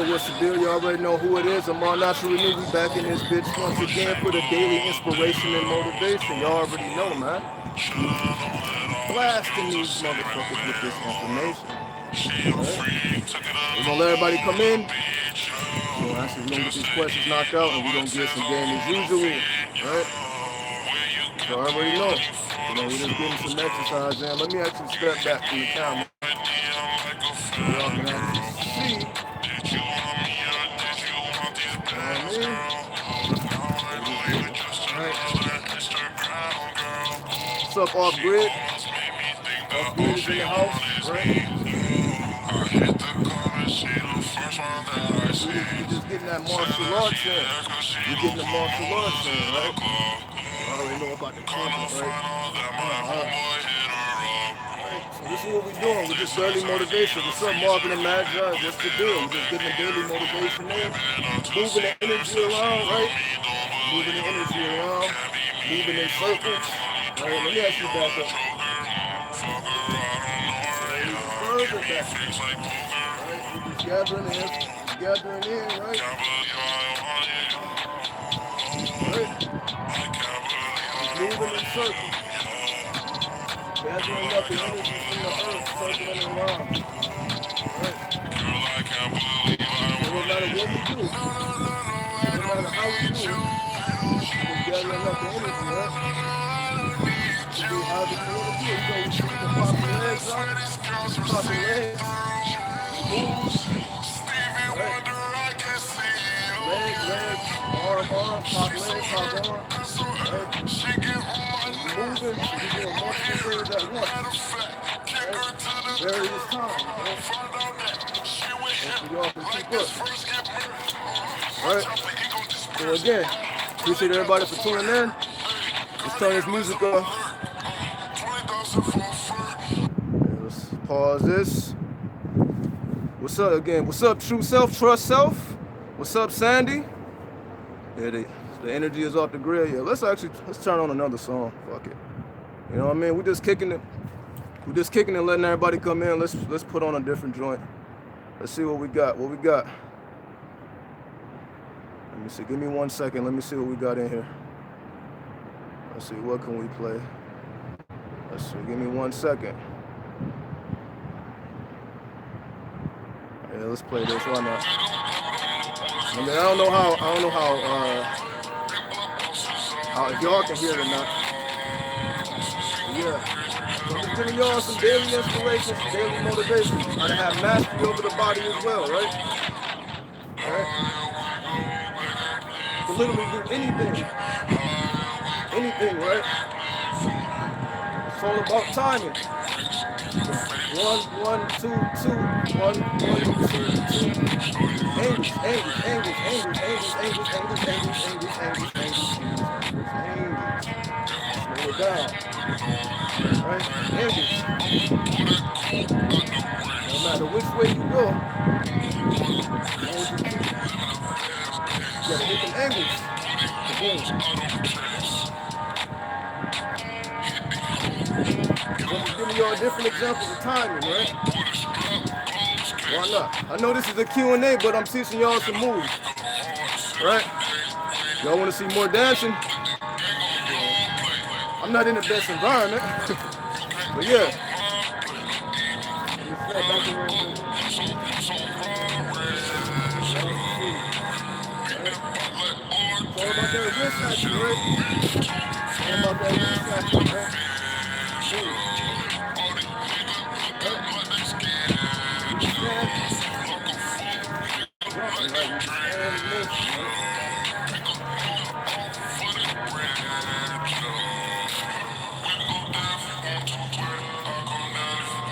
What's the deal? You already know who it is. Amun, Asha Renu. We back in this bitch once again for the daily inspiration and motivation. Y'all already know, man. Blasting these motherfuckers with this information. Right? We're gonna let everybody come in. We're gonna get these questions knocked out and we're gonna get some game as usual. Right? Y'all already know. We're just getting some exercise in. Let me actually step back from the camera. So y'all can actually see. What's up, off grid? Off grid is in the house, right? You're just getting that martial arts in. You're getting the martial arts in, right? I already know about the content, right? So this is what we're doing. We're just daily motivation. What's up, Marvin and Magi? What's the deal? We're just getting the daily motivation in. Moving the energy around, right? Moving the energy around. Moving in circles. All right, let me ask you back up. Further back. Right? We're just gathering in, right? Right? Moving in circles. Gathering up the energy from the earth, circling around. Right? No matter what we do, no matter how we do it, we're gathering up the energy, right? To do how we want to do it. So we see the popping legs out, popping legs, moves, right? Leg, arm, pop leg, pop arm, right? Moving, so you're doing multiple things at once, right? Various times, right? So y'all can keep up. Right? So again, appreciate everybody for tuning in. Let's turn this music off. Let's pause this. What's up again? What's up, True Self, Trust Self? What's up, Sandy? Yeah, the energy is off the grid. Yeah, let's turn on another song. Fuck it. You know what I mean? We're just kicking it. We're just kicking it, letting everybody come in. Let's put on a different joint. Let's see what we got. Let me see. Give me 1 second. Let me see what we got in here. Let's see. What can we play? Let's see. Give me 1 second. Yeah, let's play this. Why not? I mean, I don't know how if y'all can hear it or not. Yeah. So I'm just giving y'all some daily inspiration, some daily motivation. How to have mastery over the body as well, right? Alright? To literally do anything. Anything, right? It's all about timing. 1, 2, 2, 1, 1, 2, 2. Angles. Slow it down. Right? Angles. No matter which way you go, you gotta hit them angles. Boom. I'm giving y'all different examples of timing, right? Why not? I know this is a Q&A, but I'm teaching y'all some moves, right? Y'all want to see more dancing? I'm not in the best environment, but yeah. It's all about that wrist action, right? It's all about that wrist action, right?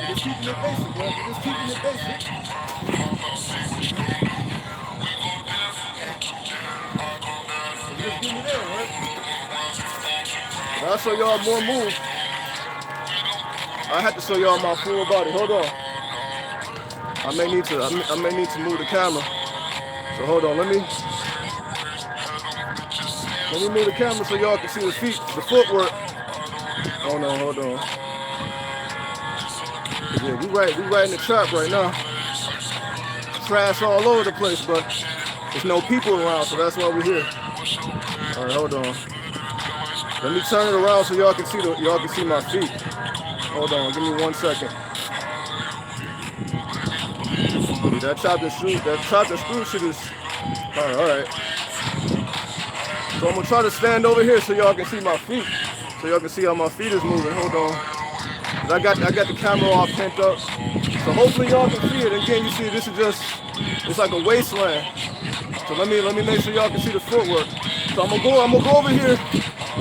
Just keeping it basic, bro. Just keeping it basic. Just give me there, right? I'll show y'all more moves. I have to show y'all my full body. Hold on. I may need to move the camera. So hold on. Let me move the camera so y'all can see the footwork. Hold on. Yeah, we right in the trap right now. trash all over the place, but there's no people around, so that's why we're here. All right, hold on. Let me turn it around so y'all can see my feet. Hold on, give me 1 second. That chopped and screw shit is all right. So I'm gonna try to stand over here so y'all can see my feet, so y'all can see how my feet is moving. Hold on. I got the camera all pent up, so hopefully y'all can see it. Again, you see this is it's like a wasteland. So let me make sure y'all can see the footwork. So I'm gonna go over here,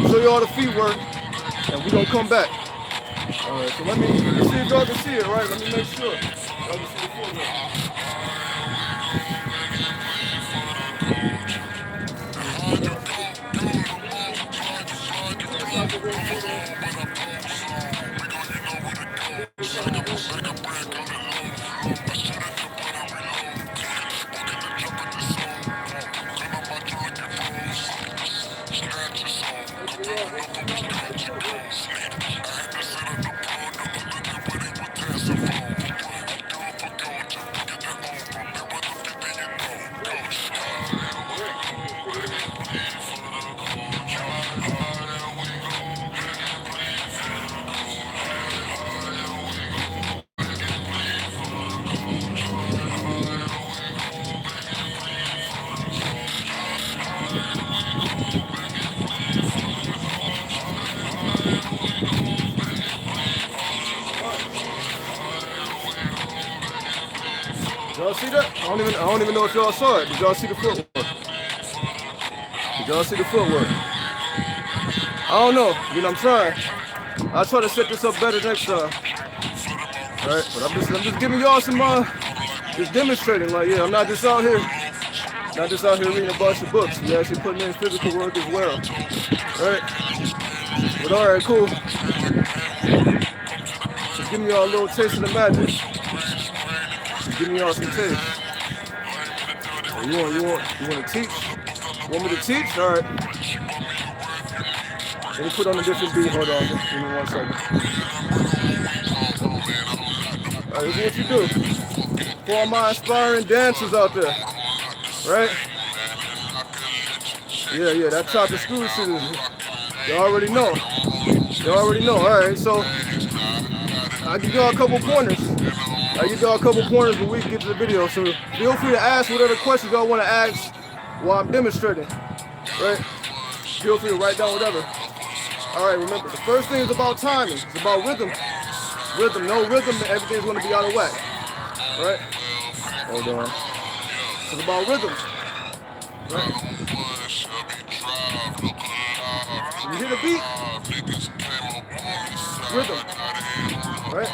show y'all the feet work, and we gonna come back. All right. So let me see if y'all can see it. Right. Let me make sure y'all can see the footwork. Y'all see that? I don't even know if y'all saw it. Did y'all see the footwork? Did y'all see the footwork? I don't know. I'm trying. I'll try to set this up better next time. All right, but I'm just giving y'all some just demonstrating. Like, yeah, I'm not just out here reading a bunch of books. We actually putting in physical work as well. All right. But all right, cool. Just giving y'all a little taste of the magic. Give me y'all some taste. You want to teach? Want me to teach? All right. Let me put on a different beat. Hold on. Give me 1 second. All right, here's what you do. For all my inspiring dancers out there, right? Yeah. That chop and screw shit is. Y'all already know. All right, so I'll give y'all a couple pointers. When we get to the video. So feel free to ask whatever questions y'all want to ask while I'm demonstrating. Right? Feel free to write down whatever. All right, remember, the first thing is about timing. It's about rhythm. No rhythm, everything's going to be out of whack. Right? Hold on. It's about rhythm. Right? When you hear the beat, rhythm. Right?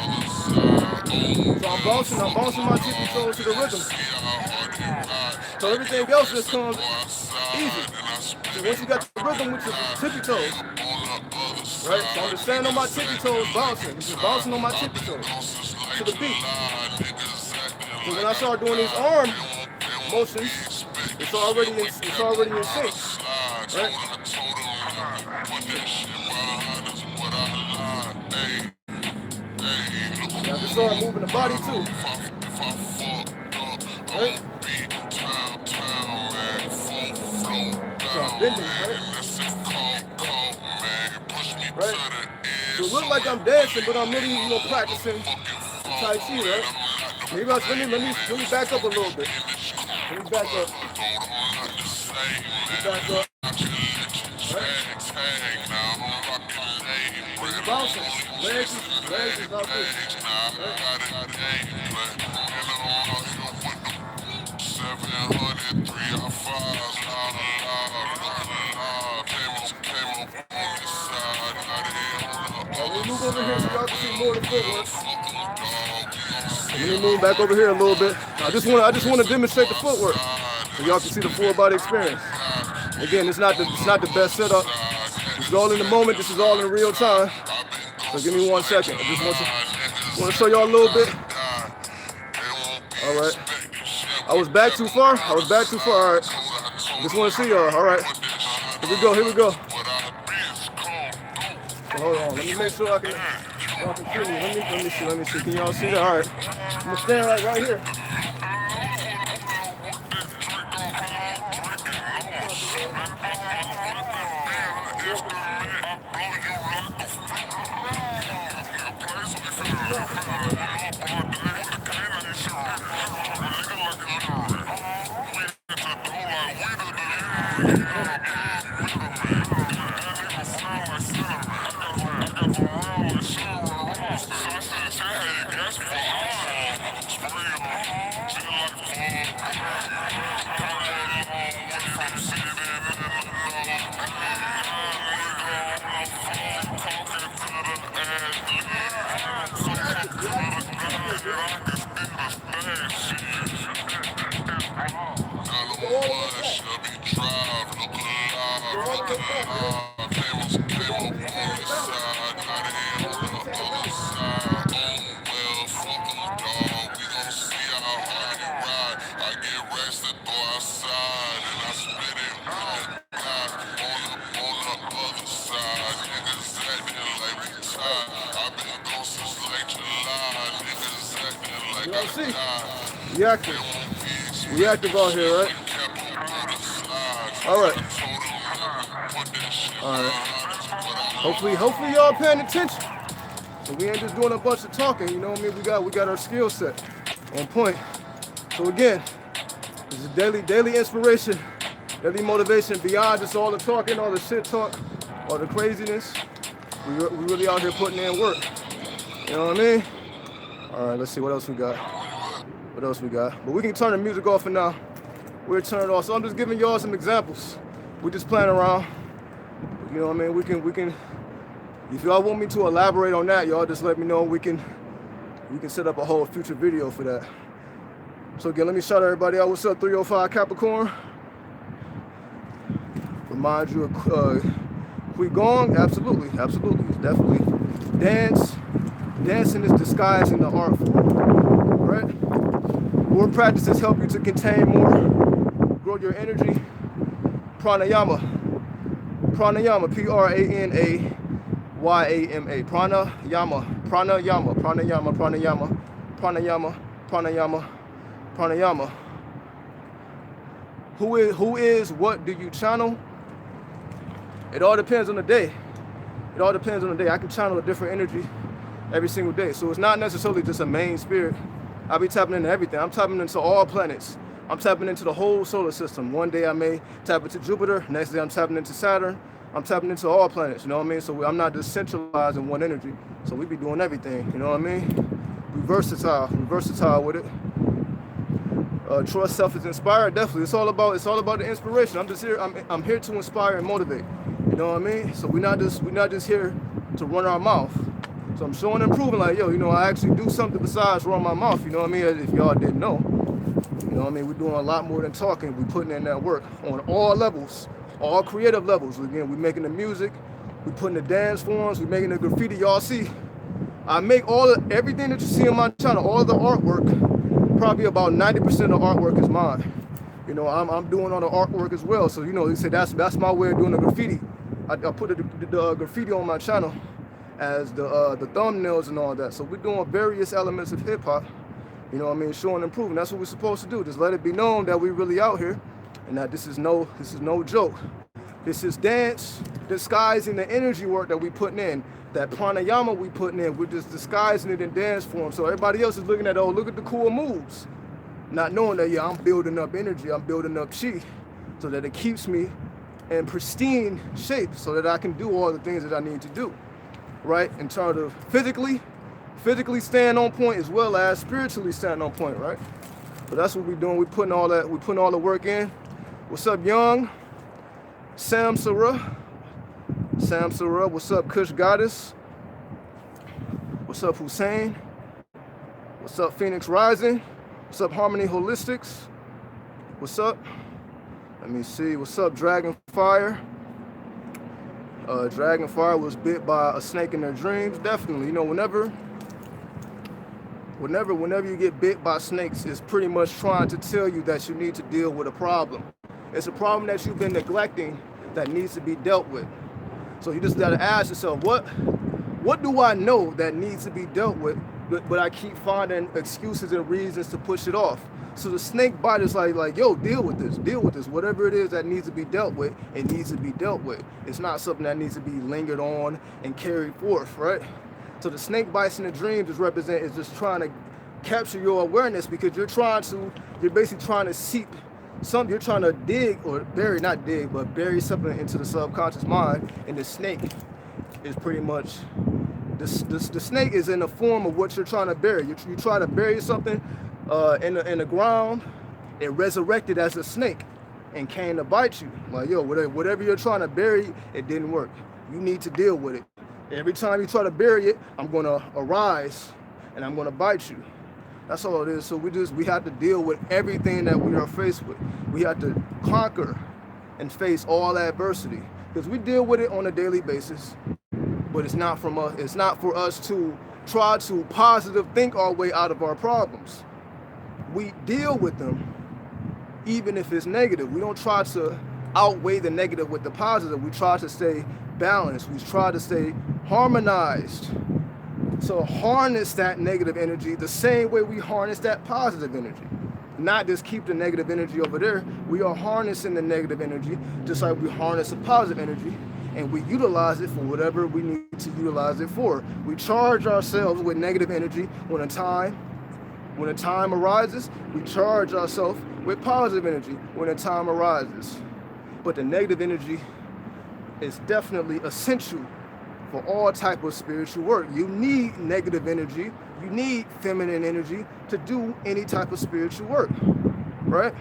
So I'm bouncing my tippy toes to the rhythm. So everything else just comes easy. So once you got the rhythm with your tippy toes, right? So I'm just standing on my tippy toes, bouncing. I'm just bouncing on my tippy toes to the beat. So when I start doing these arm motions, it's already in sync, right? Now just start moving the body too. Right? So I'm bending, right? So it looks like I'm dancing, but I'm really, practicing Tai Chi, right? Maybe let me back up a little bit. Let me back up. Right? Bouncing. Legs is out there. Let me move over here so y'all can see more of the footwork. Let me move back over here a little bit. I just want to demonstrate the footwork so y'all can see the full body experience. Again, it's not the best setup. It's all in the moment. This is all in real time. So give me 1 second. I just want to show y'all a little bit. All right. I was back too far. All right. Just want to see y'all. All right. Here we go. So hold on. Let me make sure y'all can see me. Let me see. Can y'all see that? All right. I'm going to stand right here. Y'all see? We active. We active out here, right? All right. All right. Hopefully y'all paying attention. So we ain't just doing a bunch of talking, you know what I mean? We got our skill set on point. So again, this is daily inspiration, daily motivation beyond just all the talking, all the shit talk, all the craziness. We really out here putting in work. You know what I mean? All right, let's see what else we got. But we can turn the music off for now. We'll turn it off. So I'm just giving y'all some examples. We just playing around. You know what I mean? We can. If y'all want me to elaborate on that, y'all just let me know. We can set up a whole future video for that. So again, let me shout everybody out. What's up, 305 Capricorn? Remind you of Qigong. Absolutely. Definitely. Dancing is disguised in the art form, right? More practices help you to contain more, grow your energy. Pranayama, Pranayama, Pranayama, Pranayama. Who is, what do you channel? It all depends on the day. I can channel a different energy every single day. So it's not necessarily just a main spirit. I'll be tapping into everything. I'm tapping into all planets. I'm tapping into the whole solar system. One day I may tap into Jupiter. Next day I'm tapping into Saturn. I'm tapping into all planets, you know what I mean? So I'm not just centralized in one energy. So we be doing everything, you know what I mean? We versatile with it. Trust self is inspired, definitely. It's all about the inspiration. I'm here to inspire and motivate. You know what I mean? So we're not just here to run our mouth. So I'm showing and proving like, yo, you know, I actually do something besides run my mouth, you know what I mean? If y'all didn't know. You know what I mean? We're doing a lot more than talking. We're putting in that work on all levels, all creative levels. Again, we're making the music, we're putting the dance forms, we're making the graffiti. Y'all see, I make everything that you see on my channel, all of the artwork, probably about 90% of the artwork is mine. You know, I'm doing all the artwork as well. So, you know, they say that's my way of doing the graffiti. I put the graffiti on my channel as the thumbnails and all that. So we're doing various elements of hip hop. You know what I mean? Showing and proving. That's what we're supposed to do. Just let it be known that we really out here and that this is no joke. This is dance disguising the energy work that we putting in. That pranayama we putting in, we're just disguising it in dance form. So everybody else is looking at, oh, look at the cool moves. Not knowing that, yeah, I'm building up energy, I'm building up chi, so that it keeps me in pristine shape so that I can do all the things that I need to do, right? In terms of physically staying on point as well as spiritually staying on point, right? But that's what we're doing. We're putting all the work in. What's up, Young? Sam Sarah. What's up, Kush Goddess? What's up, Hussein? What's up, Phoenix Rising? What's up, Harmony Holistics? What's up? Let me see. What's up, Dragonfire? Dragonfire was bit by a snake in their dreams. Definitely. You know, whenever you get bit by snakes, it's pretty much trying to tell you that you need to deal with a problem. It's a problem that you've been neglecting that needs to be dealt with. So you just gotta ask yourself, what do I know that needs to be dealt with, but I keep finding excuses and reasons to push it off? So the snake bite is like, yo, deal with this. Whatever it is that needs to be dealt with, it needs to be dealt with. It's not something that needs to be lingered on and carried forth, right? So the snake bites in the dreams is just trying to capture your awareness, because you're basically trying to seep something, you're trying to dig or bury something into the subconscious mind, and the snake is pretty much, the snake is in the form of what you're trying to bury. You try to bury something in the ground, it resurrected as a snake and came to bite you. Like, yo, whatever you're trying to bury, it didn't work. You need to deal with it. Every time you try to bury it, I'm gonna arise and I'm gonna bite you. That's all it is. So we have to deal with everything that we are faced with. We have to conquer and face all adversity, because we deal with it on a daily basis. But it's not from us. It's not for us to try to positive think our way out of our problems. We deal with them, even if it's negative. We don't try to outweigh the negative with the positive. We try to stay balanced. We try to stay harmonized So harness that negative energy the same way we harness that positive energy. Not just keep the negative energy over there. We are harnessing the negative energy just like we harness the positive energy, and we utilize it for whatever we need to utilize it for. We charge ourselves with negative energy when a time arises. We charge ourselves with positive energy when a time arises. But the negative energy is definitely essential for all type of spiritual work. You need negative energy, you need feminine energy to do any type of spiritual work, right?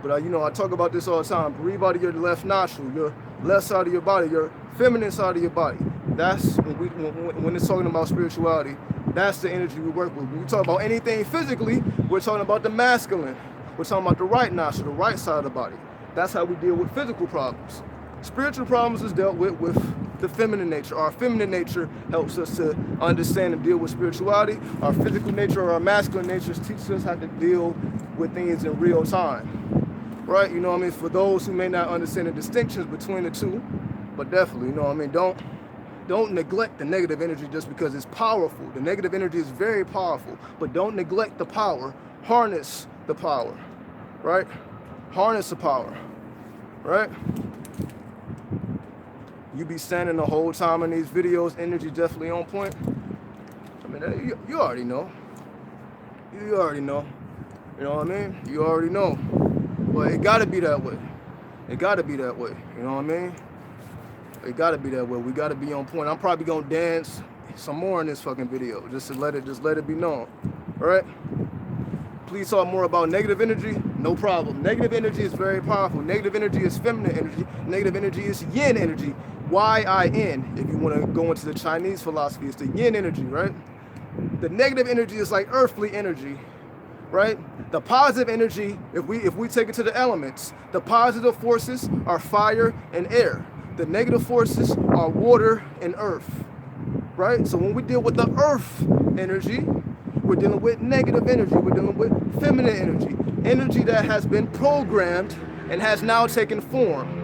But I talk about this all the time. Breathe out of your left nostril, your left side of your body, your feminine side of your body. That's when it's talking about spirituality. That's the energy we work with. When we talk about anything physically, we're talking about the masculine. We're talking about the right nostril, the right side of the body. That's how we deal with physical problems. Spiritual problems is dealt with the feminine nature. Our feminine nature helps us to understand and deal with spirituality. Our physical nature or our masculine nature teaches us how to deal with things in real time. Right? You know what I mean? For those who may not understand the distinctions between the two, but definitely, you know what I mean? Don't neglect the negative energy just because it's powerful. The negative energy is very powerful, but don't neglect the power. Harness the power, right? Harness the power, right? You be standing the whole time in these videos, energy definitely on point. I mean, you already know. You already know. You know what I mean? You already know. But it gotta be that way. It gotta be that way. You know what I mean? It gotta be that way. We gotta be on point. I'm probably gonna dance some more in this fucking video, just to let it be known. All right? Please talk more about negative energy. No problem. Negative energy is very powerful. Negative energy is feminine energy. Negative energy is yin energy. Y-I-N. If you want to go into the Chinese philosophy, it's the yin energy, right? The negative energy is like earthly energy, right? The positive energy, if we take it to the elements, the positive forces are fire and air. The negative forces are water and earth, right? So when we deal with the earth energy, we're dealing with negative energy. We're dealing with feminine energy. Energy that has been programmed and has now taken form.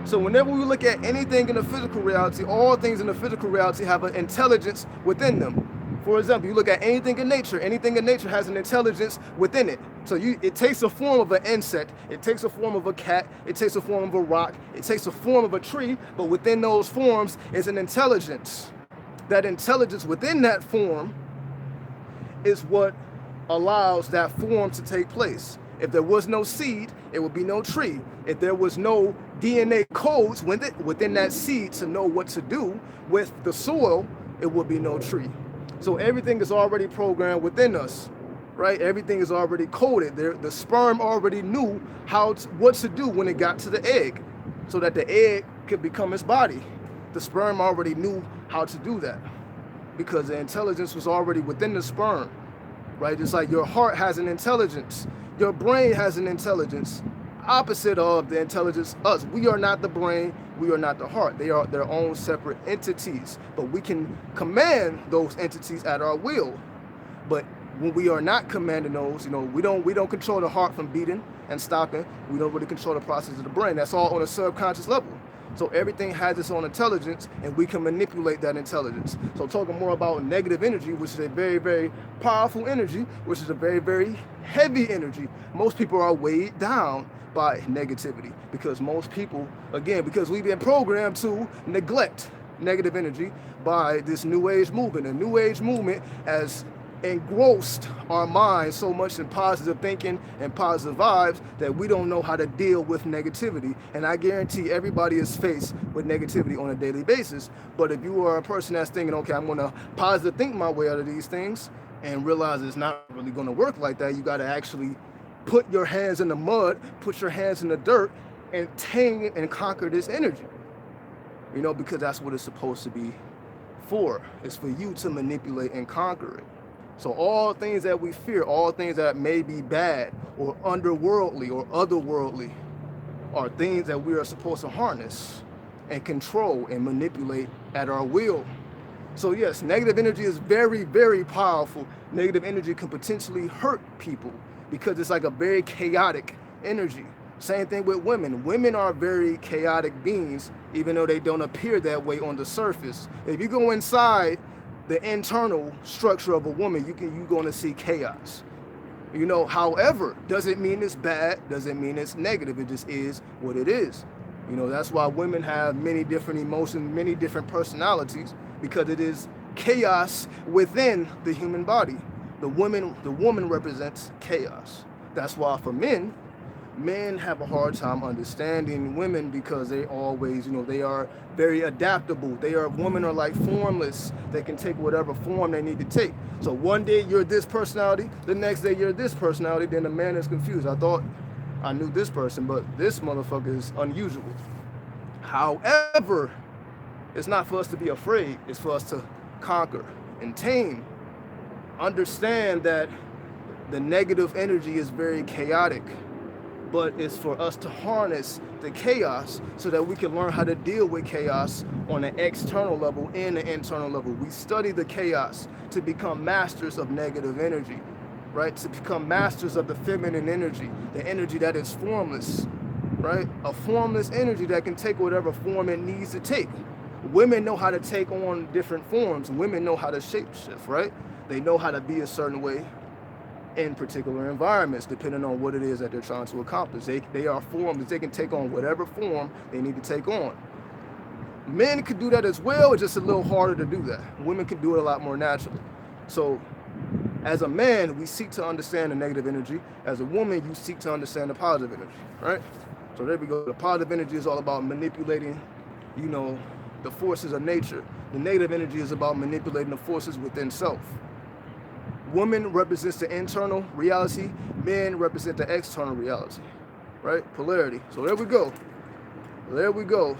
So whenever we look at anything in the physical reality, all things in the physical reality have an intelligence within them. For example, you look at anything in nature has an intelligence within it. So it takes a form of an insect, it takes a form of a cat, it takes a form of a rock, it takes a form of a tree, but within those forms is an intelligence. That intelligence within that form is what allows that form to take place. If there was no seed, it would be no tree. If there was no DNA codes within that seed to know what to do with the soil, it would be no tree. So everything is already programmed within us, right? Everything is already coded. The sperm already knew what to do when it got to the egg, so that the egg could become its body. The sperm already knew how to do that, because the intelligence was already within the sperm, right? Just like your heart has an intelligence, your brain has an intelligence, opposite of the intelligence us. We are not the brain, we are not the heart. They are their own separate entities, but we can command those entities at our will. But when we are not commanding those, we don't control the heart from beating and stopping. We don't really control the process of the brain. That's all on a subconscious level. So everything has its own intelligence, and we can manipulate that intelligence. So talking more about negative energy, which is a very, very powerful energy, which is a very, very heavy energy. Most people are weighed down by negativity, because most people, again, because we've been programmed to neglect negative energy by this New Age movement. The New Age movement has engrossed our minds so much in positive thinking and positive vibes that we don't know how to deal with negativity. And I guarantee everybody is faced with negativity on a daily basis. But if you are a person that's thinking, okay, I'm going to positive think my way out of these things, and realize it's not really going to work like that, you got to actually put your hands in the mud, put your hands in the dirt, and tame and conquer this energy. Because that's what it's supposed to be for. It's for you to manipulate and conquer it. So all things that we fear, all things that may be bad or underworldly or otherworldly, are things that we are supposed to harness and control and manipulate at our will. So yes, negative energy is very, very powerful. Negative energy can potentially hurt people because it's like a very chaotic energy. Same thing with women. Women are very chaotic beings, even though they don't appear that way on the surface. If you go inside the internal structure of a woman, you're going to see chaos. However, doesn't mean it's bad, doesn't mean it's negative. It just is what it is. That's why women have many different emotions, many different personalities, because it is chaos within the human body. The woman represents chaos. That's why for men have a hard time understanding women, because they always, they are very adaptable. Women are like formless. They can take whatever form they need to take. So one day you're this personality, the next day you're this personality, then the man is confused. I thought I knew this person, but this motherfucker is unusual. However, it's not for us to be afraid. It's for us to conquer and tame. Understand that the negative energy is very chaotic, but it's for us to harness the chaos so that we can learn how to deal with chaos on an external level and an internal level. We study the chaos to become masters of negative energy, right? To become masters of the feminine energy, the energy that is formless, right? A formless energy that can take whatever form it needs to take. Women know how to take on different forms. Women know how to shapeshift, right? They know how to be a certain way in particular environments, depending on what it is that they're trying to accomplish. They are forms. They can take on whatever form they need to take on. Men could do that as well. It's just a little harder to do that. Women can do it a lot more naturally. So as a man, we seek to understand the negative energy. As a woman, you seek to understand the positive energy, right? So there we go. The positive energy is all about manipulating, the forces of nature. The negative energy is about manipulating the forces within self. Woman represents the internal reality. Men represent the external reality, right? Polarity. So there we go. There we go.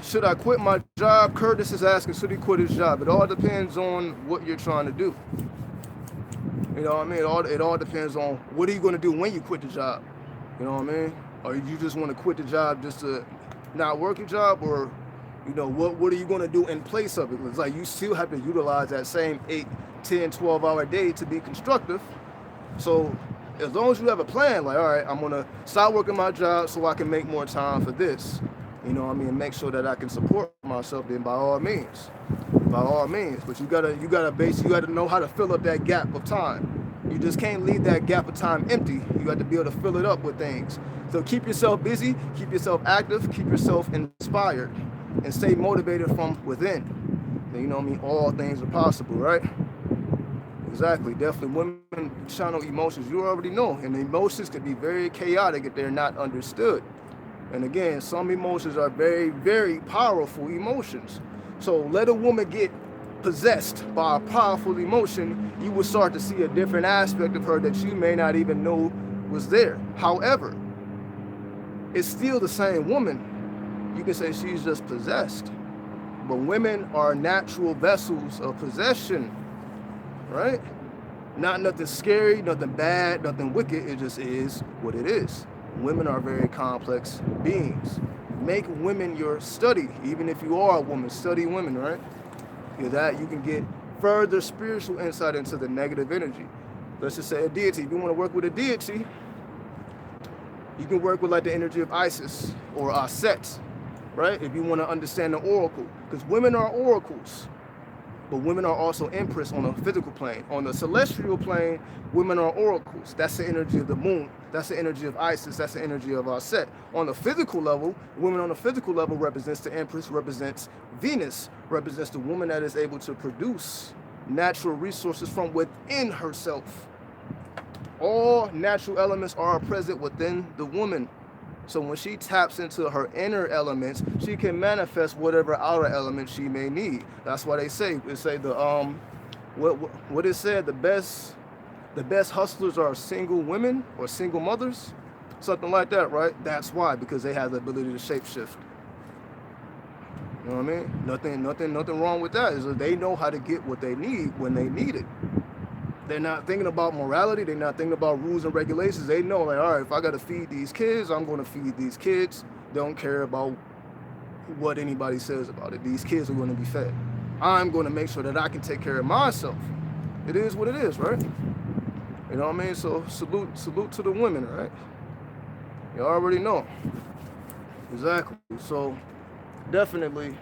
Should I quit my job? Curtis is asking, should he quit his job? It all depends on what you're trying to do. You know what I mean? It all depends on what are you going to do when you quit the job. You know what I mean? Or you just want to quit the job just to not work your job, or what are you going to do in place of it? It's like you still have to utilize that same 8, 10, 12-hour day to be constructive. So as long as you have a plan, like, all right, I'm going to stop working my job so I can make more time for this. Make sure that I can support myself, then by all means. But you gotta know how to fill up that gap of time. You just can't leave that gap of time empty. You got to be able to fill it up with things. So keep yourself busy, keep yourself active, keep yourself inspired, and stay motivated from within. All things are possible, right? Exactly, definitely. Women channel emotions, you already know, and emotions can be very chaotic if they're not understood. And again, some emotions are very, very powerful emotions. So let a woman get possessed by a powerful emotion, you will start to see a different aspect of her that you may not even know was there. However, it's still the same woman. You can say she's just possessed. But women are natural vessels of possession, right? Not nothing scary, nothing bad, nothing wicked. It just is what it is. Women are very complex beings. Make women your study. Even if you are a woman, study women, right? Because that you can get further spiritual insight into the negative energy. Let's just say a deity. If you want to work with a deity, you can work with like the energy of Isis or Aset, right? If you want to understand the oracle. Because women are oracles. But women are also empress on a physical plane. On the celestial plane, women are oracles. That's the energy of the moon. That's the energy of Isis. That's the energy of Aset. On the physical level, women on the physical level represents the empress, represents Venus, represents the woman that is able to produce natural resources from within herself. All natural elements are present within the woman. So when she taps into her inner elements, she can manifest whatever outer element she may need. That's why they say the what it said, the best hustlers are single women or single mothers, something like that, right? That's why, because they have the ability to shapeshift. You know what I mean? Nothing wrong with that. Is that they know how to get what they need when they need it. They're not thinking about morality. They're not thinking about rules and regulations. They know, like, all right, if I got to feed these kids, I'm going to feed these kids. They don't care about what anybody says about it. These kids are going to be fed. I'm going to make sure that I can take care of myself. It is what it is, right? You know what I mean? So salute to the women, right? You already know. Exactly. So definitely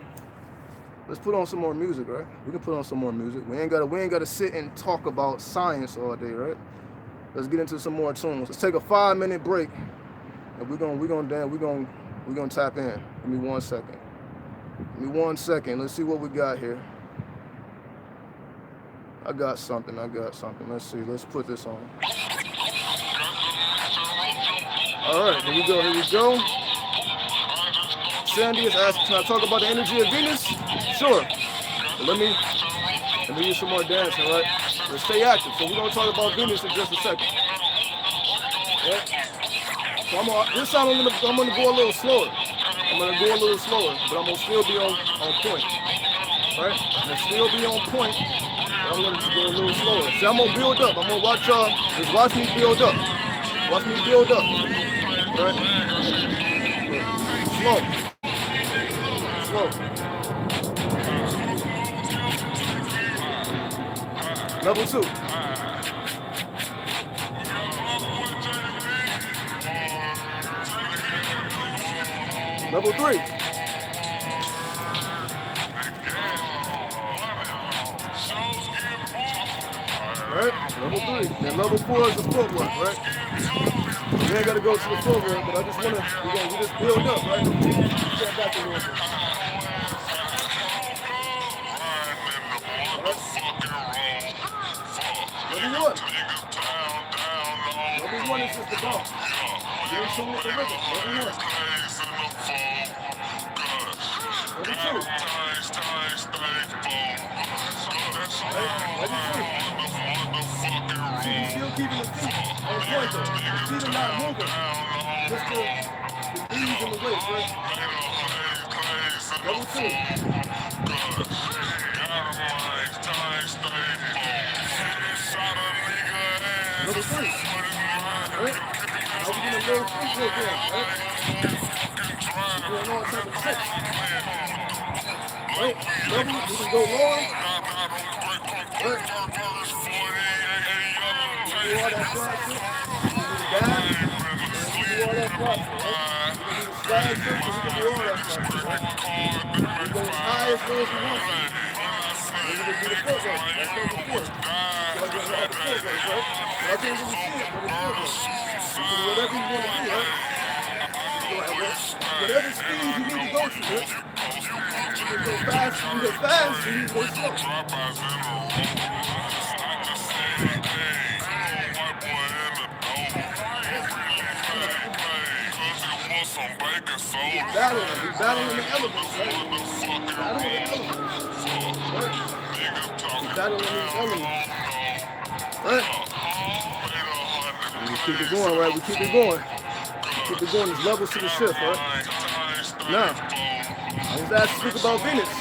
let's put on some more music, right? We can put on some more music. We ain't gotta sit and talk about science all day, right? Let's get into some more tunes. Let's take a 5-minute break, and we're gonna tap in. Give me 1 second. Give me 1 second. Let's see what we got here. I got something. Let's see. Let's put this on. All right, here we go. Sandy is asking, can I talk about the energy of Venus? Sure. Let me use some more dancing, right? Let's stay active. So we're gonna talk about Venus in just a second. Right? So this time I'm gonna go a little slower. But I'm gonna still be on point. Right? I'm gonna still be on point. But I'm gonna go a little slower. See, I'm gonna build up. I'm gonna watch y'all. Just watch me build up. Watch me build up. Right? Slow. Level 2. Level 3. Right? Level 3. Then level 4 is the footwork, right? We ain't gotta go to the footwork, but I just we just build up, right? Step back a little bit. Level 1. Level 1 is just the bump. You're in tune with the rhythm. Level 1. Level 2. See, still keeping the feet on point though. The feet are not moving. Just the knees and the waist, right? Level 2. Level 3. Right? Now we're getting a little free program, right? We're doing all type of tricks. Right? Level, we can go long. Right? Do all that front shit. We can do down. We can do all that front shit, right? We can do the slide shit, so we can do all that front shit, right? We go as high as we want to. And we can do the footwork. That's level 4. So I get all the footwork, right? I can't really see it, but it's footwork. You can do whatever you want to do, right? Whatever speed you need to go to, right? You can go fast, you can go fast, and you can go slow. We battling the elements, right? We battling these elements. Right? And we keep it going, right? We keep it going. There's levels to the shift, right? Now, I was asked to speak about Venus.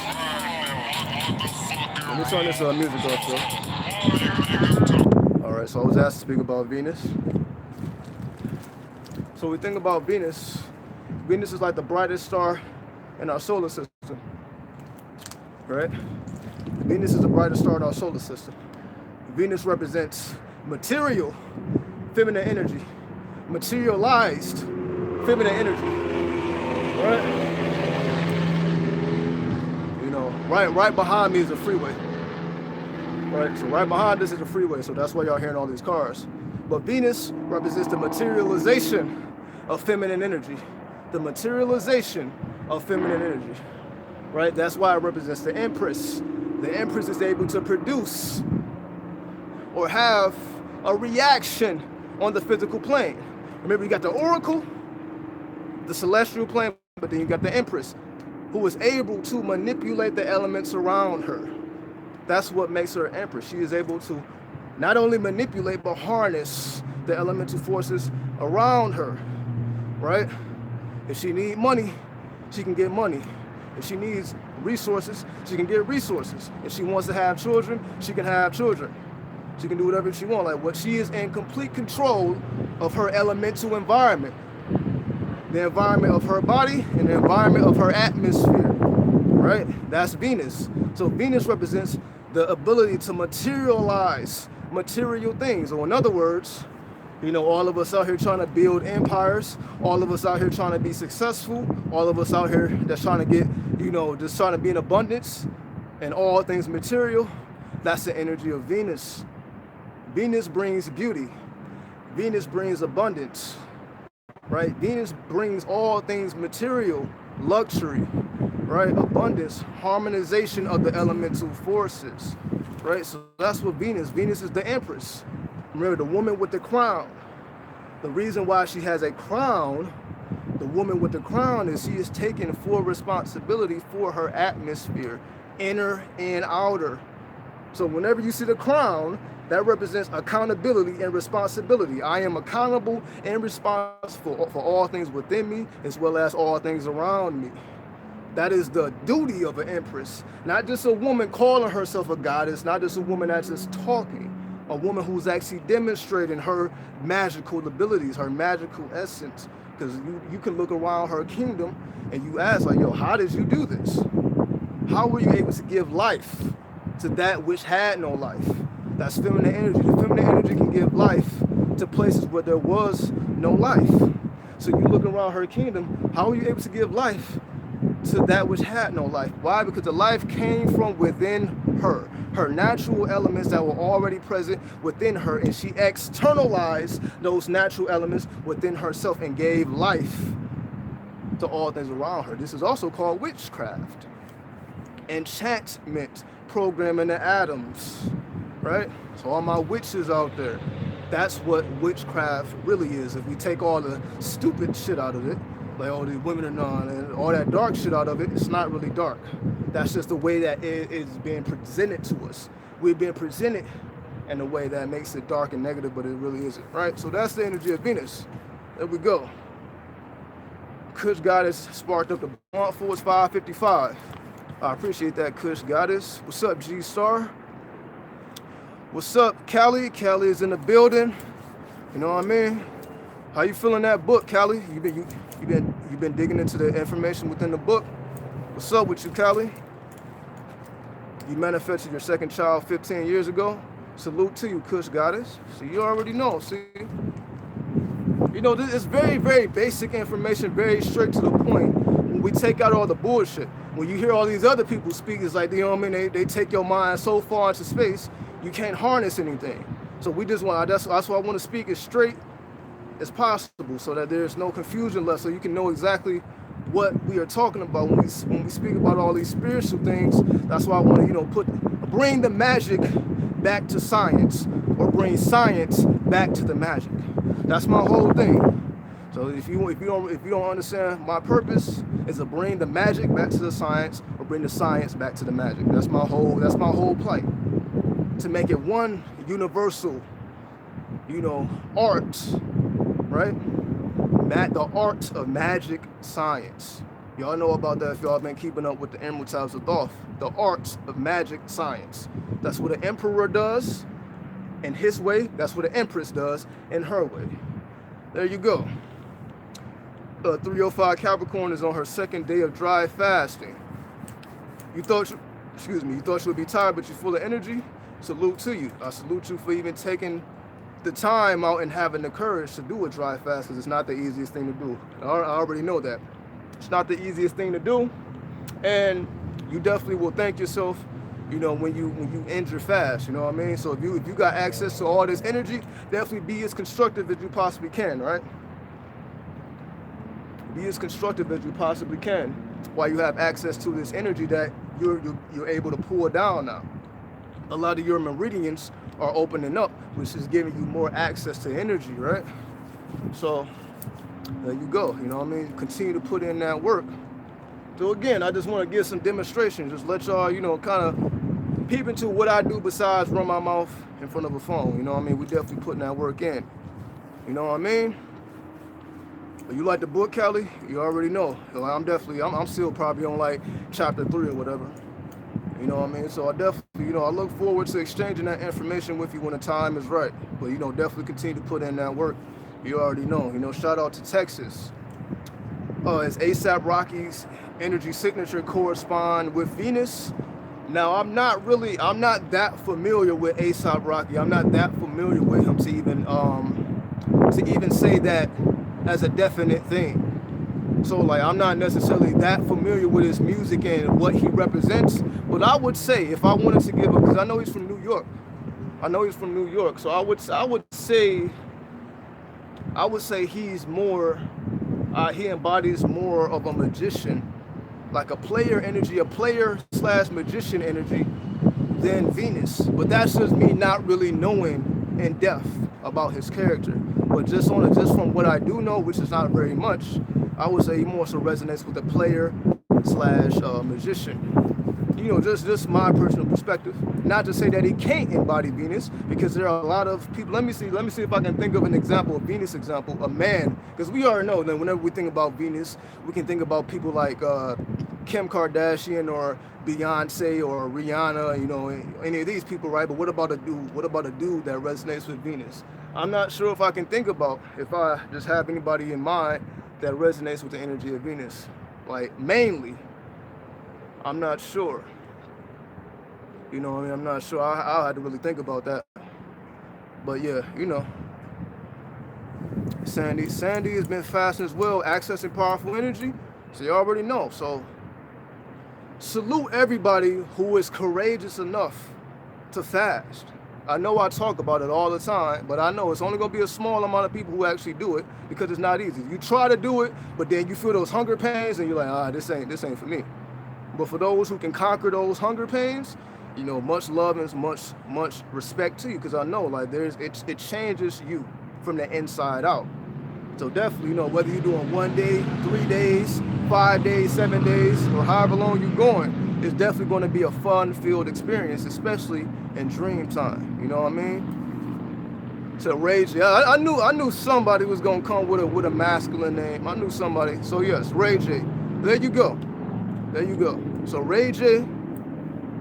Let me turn this music off, so. All right, so I was asked to speak about Venus. So we think about Venus. Venus is like the brightest star in our solar system, right? Venus is the brightest star in our solar system. Venus represents material, feminine energy, materialized feminine energy, right? You know, right behind me is a freeway, right? So right behind this is a freeway, so that's why y'all hearing all these cars. But Venus represents the materialization of feminine energy, the materialization of feminine energy, right? That's why it represents the Empress. The Empress is able to produce or have a reaction on the physical plane. Remember, you got the Oracle, the celestial plane, but then you got the Empress, who is able to manipulate the elements around her. That's what makes her Empress. She is able to not only manipulate, but harness the elemental forces around her, right? If she needs money, she can get money. If she needs resources, she can get resources. If she wants to have children, she can have children. She can do whatever she wants. Like, what she is in complete control of her elemental environment, the environment of her body and the environment of her atmosphere, right? That's Venus. So Venus represents the ability to materialize material things. Or in other words, you know, all of us out here trying to build empires, all of us out here trying to be successful, all of us out here that's trying to get, you know, just trying to be in abundance, And all things material, that's the energy of Venus. Venus brings beauty. Venus brings abundance, right? Venus brings all things material, luxury, right? Abundance, harmonization of the elemental forces, right? So that's what Venus is the empress. Remember, the woman with the crown. The reason why she has a crown, the woman with the crown, is she is taking full responsibility for her atmosphere, inner and outer. So whenever you see the crown, that represents accountability and responsibility. I am accountable and responsible for all things within me as well as all things around me. That is the duty of an empress. Not just a woman calling herself a goddess, not just a woman that's just talking. A woman who's actually demonstrating her magical abilities, her magical essence. Because you can look around her kingdom and you ask, like, yo, how did you do this? How were you able to give life to that which had no life? That's feminine energy. The feminine energy can give life to places where there was no life. So you look around her kingdom, how are you able to give life to that which had no life? Why? Because the life came from within her. Her natural elements that were already present within her, and she externalized those natural elements within herself and gave life to all things around her. This is also called witchcraft. Enchantment, programming the atoms, right? So all my witches out there, that's what witchcraft really is. If we take all the stupid shit out of it, like all these women are non and all that dark shit out of it, it's not really dark. That's just the way that it is being presented to us. We're being presented in a way that makes it dark and negative, but it really isn't, right? So that's the energy of Venus. There we go. Kush Goddess sparked up the blunt for us 555. I appreciate that, Kush Goddess. What's up, G-Star? What's up, Callie? Callie is in the building. You know what I mean? How you feeling that book, Callie? You been digging into the information within the book? What's up with you, Callie? You manifested your second child 15 years ago. Salute to you, Kush Goddess. So you already know. See, you know, this is very, very basic information, very straight to the point. When we take out all the bullshit, when you hear all these other people speak, it's like, you know what I mean? They take your mind so far into space, you can't harness anything. So we just want, that's why I want to speak as straight as possible, so that there's no confusion left, so you can know exactly what we are talking about when we speak about all these spiritual things. That's why I want to, you know, bring the magic back to science, or bring science back to the magic. That's my whole thing. So if you don't understand, my purpose is to bring the magic back to the science, or bring the science back to the magic. That's my whole plight. To make it one universal, you know, art, right? The art of magic science. Y'all know about that if y'all been keeping up with the Emerald Tablets of Thoth. The art of magic science. That's what an emperor does in his way. That's what an empress does in her way. There you go. 305 Capricorn is on her second day of dry fasting. You thought you would be tired, but you're full of energy. Salute to you. I salute you for even taking the time out and having the courage to do a dry fast, because it's not the easiest thing to do. I already know that. It's not the easiest thing to do, and you definitely will thank yourself, you know, when you end your fast, you know what I mean? So if you got access to all this energy, definitely be as constructive as you possibly can, right? Be as constructive as you possibly can while you have access to this energy that you're able to pull down now. A lot of your meridians are opening up, which is giving you more access to energy, right? So there you go, you know what I mean? Continue to put in that work. So again, I just want to give some demonstrations, just let y'all, you know, kind of peep into what I do besides run my mouth in front of a phone, you know what I mean? We definitely putting that work in, you know what I mean? You like the book, Kelly? You already know. I'm still probably on like chapter 3 or whatever. You know what I mean? So I definitely, you know, I look forward to exchanging that information with you when the time is right. But, you know, definitely continue to put in that work. You already know. You know, shout out to Texas. As ASAP Rocky's energy signature correspond with Venus. Now, I'm not that familiar with ASAP Rocky. I'm not that familiar with him to even say that as a definite thing. So like I'm not necessarily that familiar with his music and what he represents, but I would say if I wanted to give, because I know he's from New York, so I would say he's more, he embodies more of a magician, like a player energy, a player slash magician energy than Venus. But that's just me not really knowing in depth about his character. But just from what I do know, which is not very much, I would say he more so resonates with a player slash magician. Just my personal perspective. Not to say that he can't embody Venus, because there are a lot of people. Let me see if I can think of an example, a Venus example, a man. Because we already know that whenever we think about Venus, we can think about people like Kim Kardashian or Beyonce or Rihanna, any of these people, right? But what about a dude? What about a dude that resonates with Venus? I'm not sure if I can think about, if I just have anybody in mind that resonates with the energy of Venus. Like mainly, I'm not sure. I'm not sure. I'll have to really think about that. But yeah, Sandy has been fasting as well, accessing powerful energy. So you already know. So salute everybody who is courageous enough to fast. I know I talk about it all the time, but I know it's only going to be a small amount of people who actually do it, because it's not easy. You try to do it, but then you feel those hunger pains and you're like, this ain't for me. But for those who can conquer those hunger pains, much love and much respect to you, because I know like it changes you from the inside out. So definitely, whether you're doing 1 day, 3 days, 5 days, 7 days, or however long you're going, it's definitely going to be a fun-filled experience, especially in dream time. You know what I mean? So Ray J, I knew somebody was gonna come with a masculine name. I knew somebody. So yes, Ray J. There you go. So Ray J,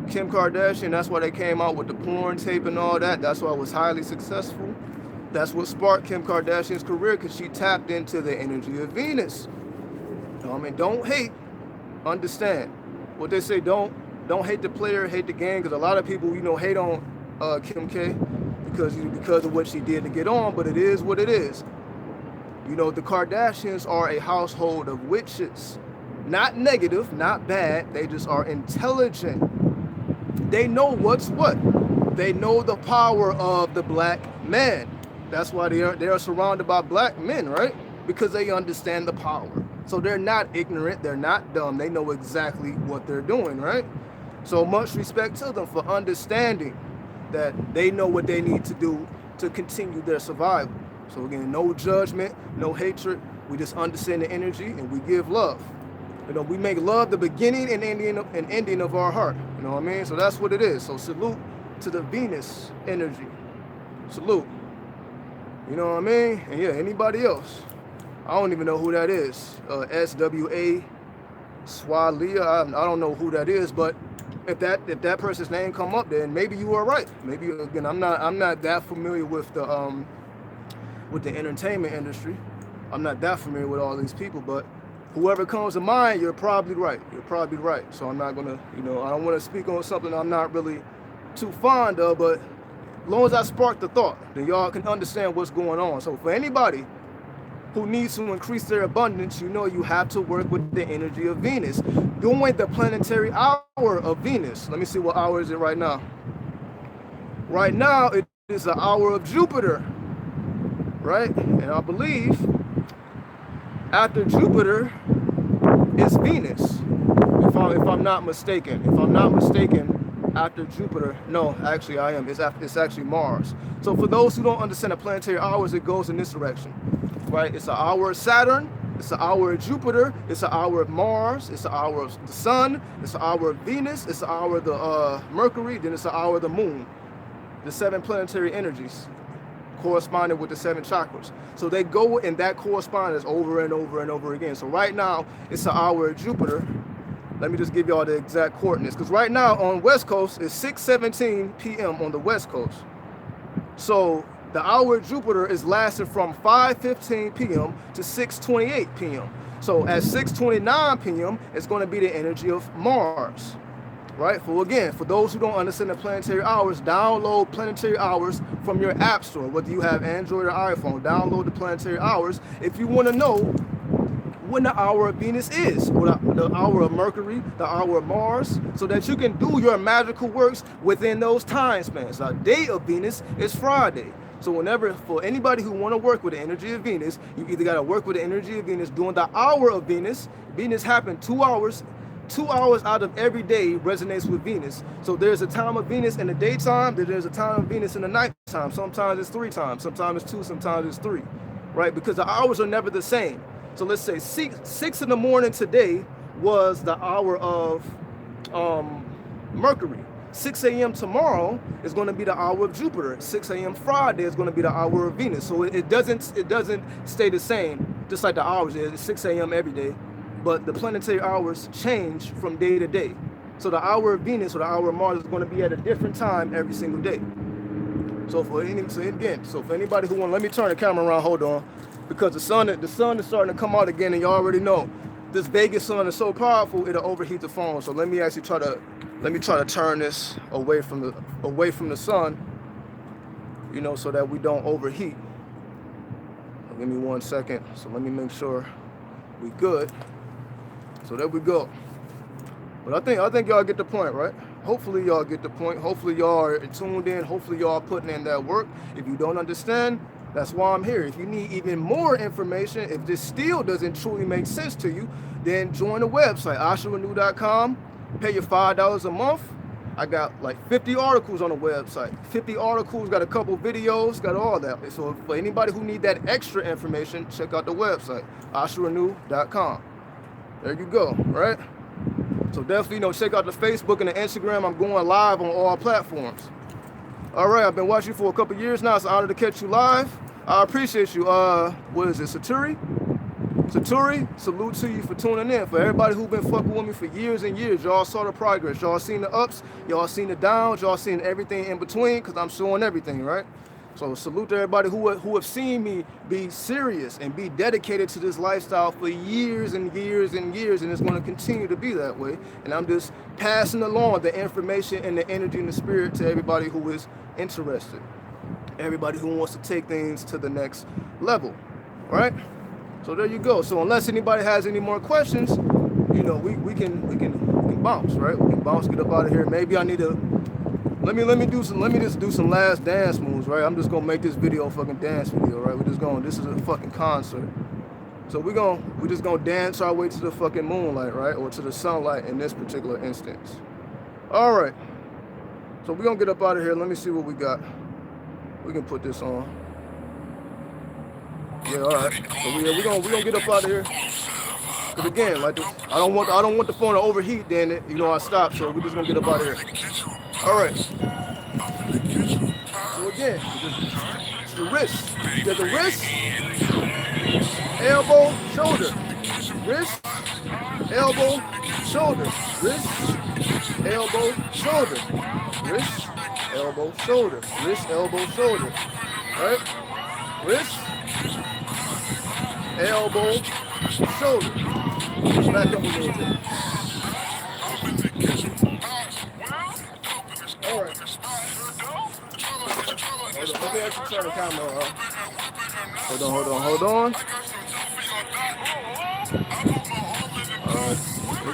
Kim Kardashian, that's why they came out with the porn tape and all that. That's why it was highly successful. That's what sparked Kim Kardashian's career, because she tapped into the energy of Venus. Don't hate, understand. What they say, don't hate the player, hate the game, because a lot of people, hate on Kim K because of what she did to get on, but it is what it is. The Kardashians are a household of witches. Not negative, not bad, they just are intelligent. They know what's what. They know the power of the black man. That's why they are surrounded by black men, right? Because they understand the power. So they're not ignorant, they're not dumb, they know exactly what they're doing, right? So much respect to them for understanding that they know what they need to do to continue their survival. So again, no judgment, no hatred, we just understand the energy and we give love. We make love the beginning and ending of our heart, you know what I mean? So that's what it is. So salute to the Venus energy, salute, you know what I mean? And yeah, anybody else? I don't even know who that is. SWA Swalia. I don't know who that is, but if that person's name come up, then maybe you are right. Maybe again, I'm not that familiar with the entertainment industry. I'm not that familiar with all these people, but whoever comes to mind, you're probably right. So I'm not gonna, I don't want to speak on something I'm not really too fond of, but as long as I spark the thought, then y'all can understand what's going on. So for anybody who needs to increase their abundance, you have to work with the energy of Venus. Doing the planetary hour of Venus. Let me see, what hour is it right now? Right now, it is the hour of Jupiter, right? And I believe after Jupiter is Venus, if I'm not mistaken. After Jupiter, no, actually I am. It's actually Mars. So for those who don't understand the planetary hours, it goes in this direction. Right, it's an hour of Saturn, it's an hour of Jupiter, it's an hour of Mars, it's an hour of the Sun, it's an hour of Venus, it's an hour of the Mercury, then it's an hour of the Moon. The 7 planetary energies corresponding with the 7 chakras. So they go in that correspondence over and over and over again. So right now, it's an hour of Jupiter. Let me just give y'all the exact coordinates, because right now on West Coast, it's 6:17 p.m. on the West Coast. So the hour of Jupiter is lasting from 5:15 p.m. to 6:28 p.m. So at 6:29 p.m., it's going to be the energy of Mars, right? For those who don't understand the planetary hours, download planetary hours from your app store. Whether you have Android or iPhone, download the planetary hours if you want to know when the hour of Venus is, or the hour of Mercury, the hour of Mars, so that you can do your magical works within those time spans. The day of Venus is Friday. So whenever, for anybody who want to work with the energy of Venus, you either got to work with the energy of Venus during the hour of Venus. Venus happened 2 hours. 2 hours out of every day resonates with Venus. So there's a time of Venus in the daytime, there's a time of Venus in the nighttime. Sometimes it's 3 times, sometimes it's 2, sometimes it's 3, right? Because the hours are never the same. So let's say 6 in the morning today was the hour of Mercury. 6 a.m. tomorrow is going to be the hour of Jupiter. 6 a.m. Friday is going to be the hour of Venus. So it doesn't stay the same, just like the hours. It's 6 a.m. every day, but the planetary hours change from day to day. So the hour of Venus or the hour of Mars is going to be at a different time every single day. So for anybody who want, let me turn the camera around. Hold on, because the sun is starting to come out again, and you already know this Vegas sun is so powerful it'll overheat the phone. So let me try to turn this away from the sun, you know, so that we don't overheat. Give me 1 second. So let me make sure we good. So there we go. But I think y'all get the point, right? Hopefully y'all get the point. Hopefully y'all are tuned in. Hopefully y'all putting in that work. If you don't understand, that's why I'm here. If you need even more information, if this still doesn't truly make sense to you, then join the website, asharenu.com. Pay your $5 a month. I got like 50 articles on the website. 50 articles, got a couple videos, got all that. So for anybody who need that extra information, check out the website, asharenu.com. There you go, right? So definitely, you know, check out the Facebook and the Instagram. I'm going live on all platforms. All right, I've been watching you for a couple years now. It's an honor to catch you live. I appreciate you. What is it, Saturi, salute to you for tuning in. For everybody who's been fucking with me for years and years, y'all saw the progress. Y'all seen the ups, y'all seen the downs, y'all seen everything in between, because I'm showing everything, right? So salute to everybody who have seen me be serious and be dedicated to this lifestyle for years and years and years, and it's going to continue to be that way. And I'm just passing along the information and the energy and the spirit to everybody who is interested, everybody who wants to take things to the next level, right? So there you go. So unless anybody has any more questions, you know, we can bounce, right? We can bounce, get up out of here. Maybe I need to let me just do some last dance moves, right? I'm just gonna make this video a fucking dance video, right? This is a fucking concert. So we just gonna dance our way to the fucking moonlight, right? Or to the sunlight in this particular instance. All right. So we're gonna get up out of here. Let me see what we got. We can put this on. Yeah, all right. So we're gonna get up out of here. Cause again, like I don't want the phone to overheat. Then you know I stop. So we're just gonna get up out of here. All right. So again, it's the wrist. You got the wrist, elbow, shoulder, wrist, elbow, shoulder, wrist, elbow, shoulder, wrist, elbow, shoulder, wrist, elbow, shoulder. Right? Wrist, elbow, shoulder. Back up a little bit. All right. Let me actually turn the camera off. Hold on.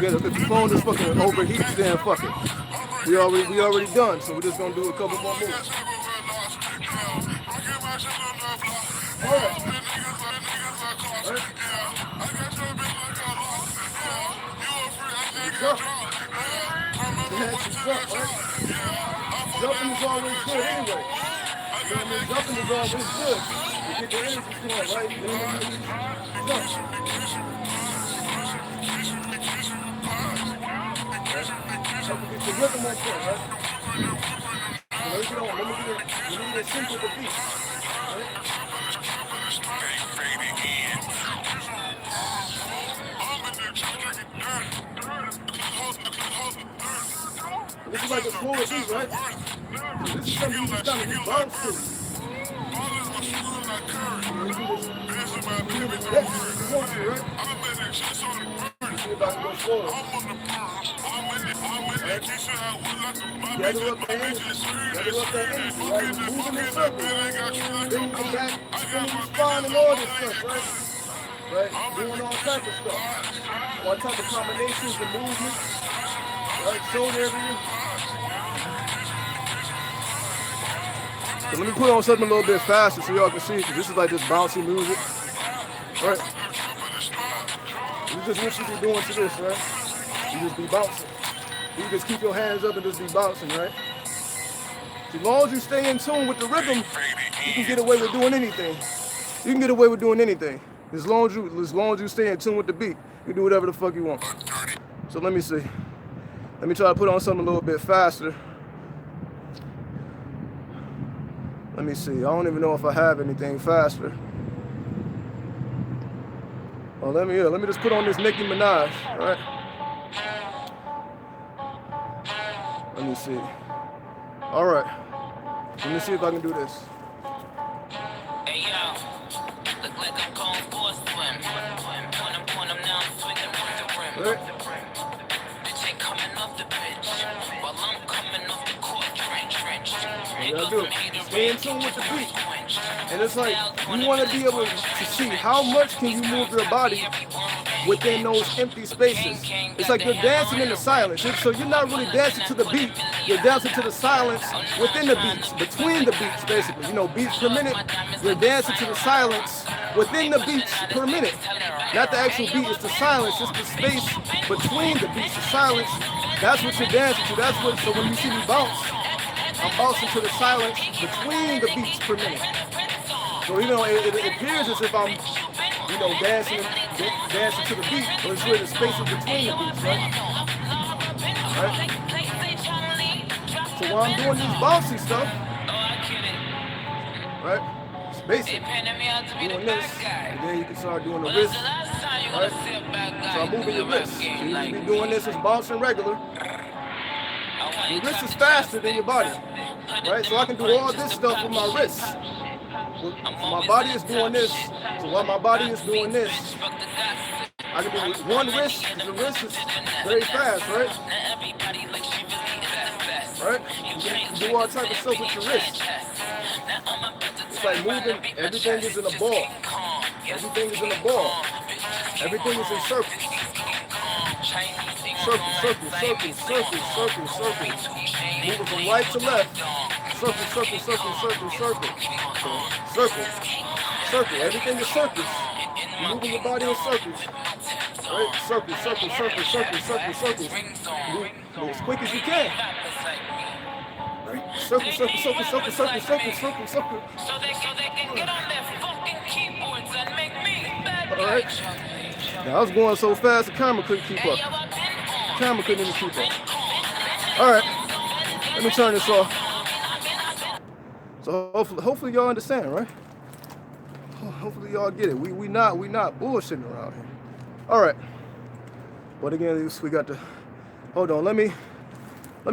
If the phone just fucking overheats, then fuck it. We already done, so we're just gonna do a couple more moves. All right. Jump. Jumping is always good anyway. You know what I mean? Jumping is always good. You get the energy flowing, right? You know what I mean? Jump. Help to get the rhythm right there, right? So let me get a sync with the beat. Right? This is like a slower beat, right? This is something you just gotta bounce to. Yes, you want to, right? You see about to go slower. Right? Gather up that energy. Right? Moving in circles. Then you come back, spinning your spine and all this stuff, right? right? Doing all type of stuff. All type of combinations and movements, right? Shoulder area. So let me put on something a little bit faster so y'all can see, because this is like this bouncy music, right? This is just what you be doing to this, right? You just be bouncing. You just keep your hands up and just be bouncing, right? As long as you stay in tune with the rhythm, you can get away with doing anything. You can get away with doing anything. As long as you stay in tune with the beat, you can do whatever the fuck you want. So let me see. Let me try to put on something a little bit faster. Let me see. I don't even know if I have anything faster. Oh, let me just put on this Nicki Minaj, all right? Let me see. All right. Let me see if I can do this. Hey yo, look like I'm going for a swim. Point 'em now, I'm swinging from the rim. Right. Bitch ain't coming off the pitch, while I'm coming off the court. You gotta do it. Stay in tune with the beat. And it's like, you want to be able to see how much can you move your body within those empty spaces. It's like you're dancing in the silence. So you're not really dancing to the beat. You're dancing to the silence within the beats, between the beats, basically. You know, beats per minute. You're dancing to the silence within the beats per minute. Not the actual beat, it's the silence. It's the space between the beats, the silence. That's what you're dancing to. That's what, so when you see me bounce, I'm bouncing to the silence between the beats per minute. So, you know, it appears as if I'm, you know, dancing to the beat, but it's really the space in between the beats, right? Right? So while I'm doing this bouncy stuff, right, it's basic. Doing this, and then you can start doing the wrist, right? So I'm moving your wrist. So you can be doing this as bouncing regular. Your wrist is faster than your body, right? So I can do all this stuff with my wrist. So my body is doing this. So while my body is doing this, I can do one wrist. The wrist is very fast, right? Right? You can do all type of stuff with your wrist. It's like moving. Everything is in a ball. Everything is in a ball. Everything is in circles. Circle. Moving from right to left. Circle. Everything is circles. You're moving your body in circles. Right? Circles. Move as quick as you can. Right? Circle. So they can get on their fucking keyboards and make me bad. All right. Now I was going so fast the camera couldn't keep up. The camera couldn't even keep up. All right. Let me turn this off. So hopefully y'all understand, right? Hopefully y'all get it. We not bullshitting around here. All right. But again, we got to. Hold on. Let me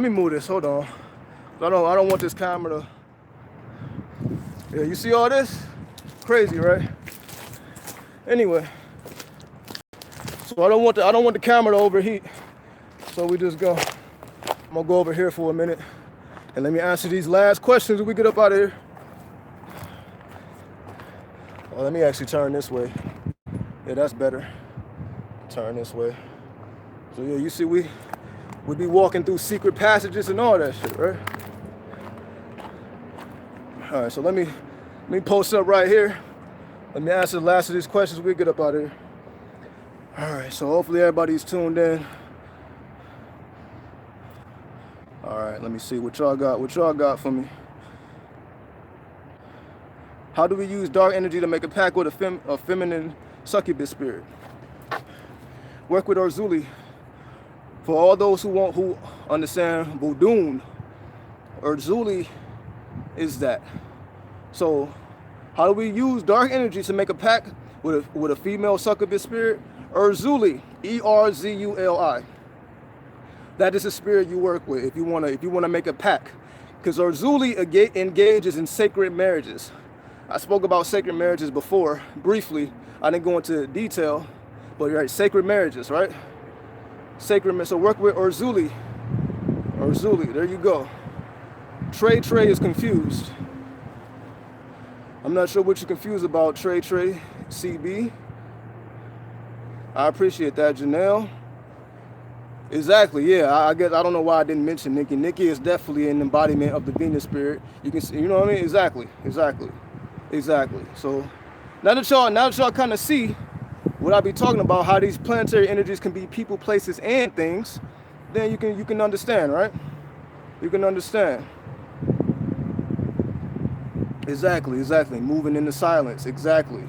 move this. Hold on. I don't want this camera to. Yeah, you see all this? Crazy, right? Anyway. So I don't want the camera to overheat. So we just go. I'm gonna go over here for a minute. And let me answer these last questions when we get up out of here. Oh, let me actually turn this way. Yeah, that's better. Turn this way. So yeah, you see we be walking through secret passages and all that shit, right? All right, so let me post up right here. Let me answer the last of these questions when we get up out of here. All right, so hopefully everybody's tuned in. All right, let me see what y'all got for me. How do we use dark energy to make a pact with a feminine succubus spirit? Work with Urzuli. For all those who understand Voodoo, Urzuli is that. So, how do we use dark energy to make a pact with a female succubus spirit? Urzuli, E-R-Z-U-L-I. That is the spirit you work with if you wanna make a pact. Because Urzuli engages in sacred marriages. I spoke about sacred marriages before, briefly. I didn't go into detail, but you're right, sacred marriages, right? So work with Urzuli. Urzuli, there you go. Trey is confused. I'm not sure what you're confused about, Trey, CB. I appreciate that, Janelle. Exactly, yeah. I guess I don't know why I didn't mention Nikki. Nikki is definitely an embodiment of the Venus spirit. You can see, you know what I mean? Exactly, exactly, exactly. So now that y'all kind of see what I be talking about, how these planetary energies can be people, places, and things, then you can understand, right? You can understand. Exactly, exactly. Moving in the silence, exactly.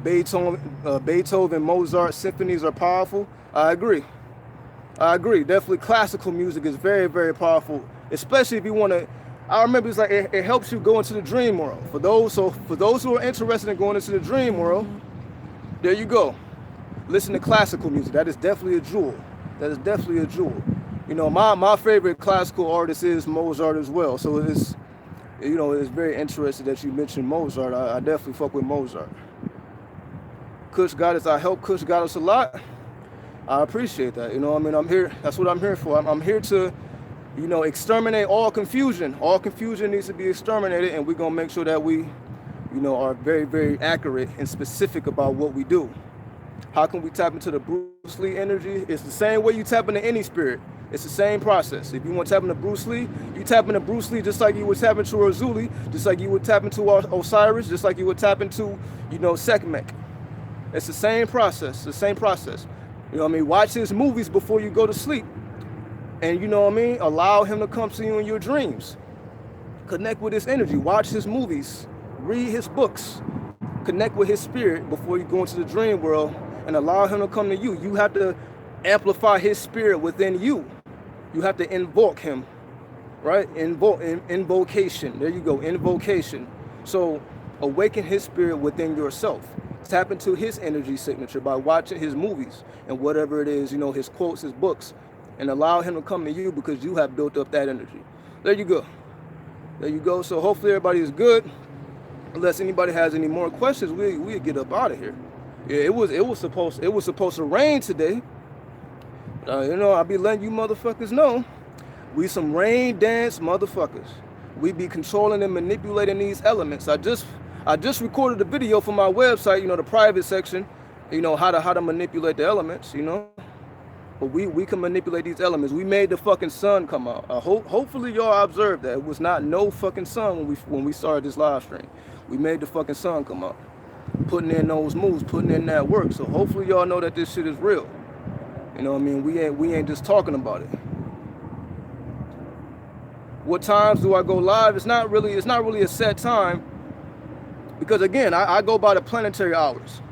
Beethoven, Mozart symphonies are powerful. I agree. I agree. Definitely, classical music is very, very powerful, especially if you want to. I remember it's like it helps you go into the dream world. For those who are interested in going into the dream world, there you go. Listen to classical music. That is definitely a jewel. That is definitely a jewel. You know, my favorite classical artist is Mozart as well. So it's, you know, it's very interesting that you mentioned Mozart. I definitely fuck with Mozart. Kush Goddess, I help Kush Goddess a lot. I appreciate that. You know, I mean, I'm here. That's what I'm here for. I'm here to, you know, exterminate all confusion. All confusion needs to be exterminated, and we're gonna make sure that we, you know, are very, very accurate and specific about what we do. How can we tap into the Bruce Lee energy? It's the same way you tap into any spirit. It's the same process. If you want to tap into Bruce Lee, you tap into Bruce Lee just like you would tap into Razuli, just like you would tap into Osiris, just like you would tap into, you know, Sekhmet. It's the same process. The same process. You know what I mean? Watch his movies before you go to sleep. And you know what I mean? Allow him to come to you in your dreams. Connect with his energy. Watch his movies. Read his books. Connect with his spirit before you go into the dream world and allow him to come to you. You have to amplify his spirit within you. You have to invoke him, right? Invocation. There you go. Invocation. So awaken his spirit within yourself. Tap into his energy signature by watching his movies and whatever it is, you know, his quotes, his books, and allow him to come to you because you have built up that energy. There you go. There you go. So hopefully everybody is good. Unless anybody has any more questions, we get up out of here. Yeah, it was supposed to rain today. You know, I'll be letting you motherfuckers know. We some rain dance motherfuckers. We be controlling and manipulating these elements. I just recorded a video for my website, you know, the private section, you know, how to manipulate the elements, you know. But we can manipulate these elements. We made the fucking sun come out. Hopefully y'all observed that. It was not no fucking sun when we started this live stream. We made the fucking sun come out. Putting in those moves, putting in that work. So hopefully y'all know that this shit is real. You know what I mean? We ain't just talking about it. What times do I go live? It's not really a set time. Because again, I go by the planetary hours.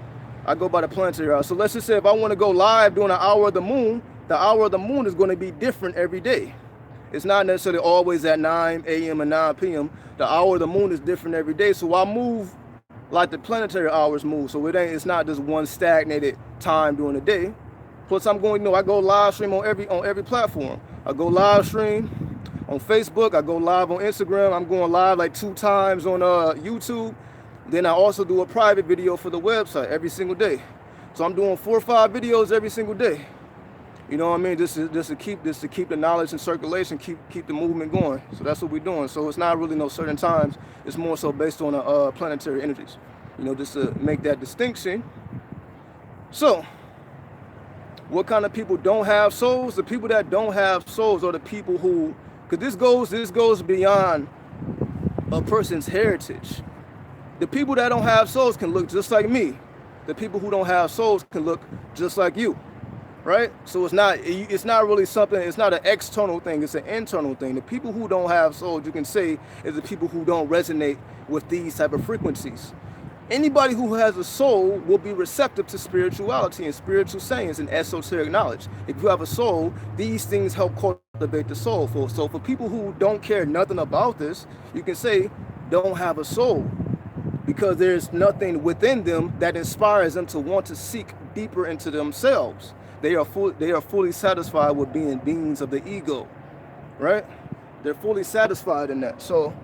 I go by the planetary hours. So let's just say if I want to go live during the hour of the moon is going to be different every day. It's not necessarily always at 9 a.m. and 9 p.m. The hour of the moon is different every day. So I move like the planetary hours move. So it's not just one stagnated time during the day. Plus I'm going, you know, I go live stream on every platform. I go live stream on Facebook. I go live on Instagram. I'm going live like 2 times on YouTube. Then I also do a private video for the website every single day. So I'm doing 4 or 5 videos every single day. You know what I mean? Just to keep the knowledge in circulation, keep the movement going. So that's what we're doing. So it's not really no certain times. It's more so based on the planetary energies. You know, just to make that distinction. So, what kind of people don't have souls? The people that don't have souls are the people who, because this goes beyond a person's heritage. The people that don't have souls can look just like me. The people who don't have souls can look just like you, right? So it's not really something, it's not an external thing, it's an internal thing. The people who don't have souls, you can say, is the people who don't resonate with these type of frequencies. Anybody who has a soul will be receptive to spirituality and spiritual sayings and esoteric knowledge. If you have a soul, these things help cultivate the soul. So for people who don't care nothing about this, you can say don't have a soul, because there's nothing within them that inspires them to want to seek deeper into themselves. They are fully satisfied with being beings of the ego, right? They're fully satisfied in that. So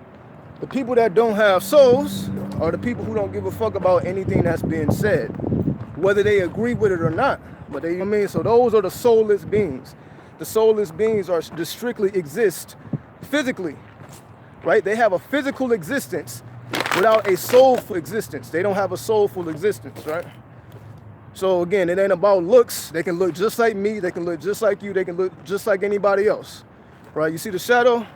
the people that don't have souls are the people who don't give a fuck about anything that's being said, whether they agree with it or not. But you know what I mean? So those are the soulless beings. The soulless beings are just strictly exist physically, right? They have a physical existence without a soulful existence. They don't have a soulful existence, right? So again, it ain't about looks. They can look just like me. They can look just like you. They can look just like anybody else, right? You see the shadow?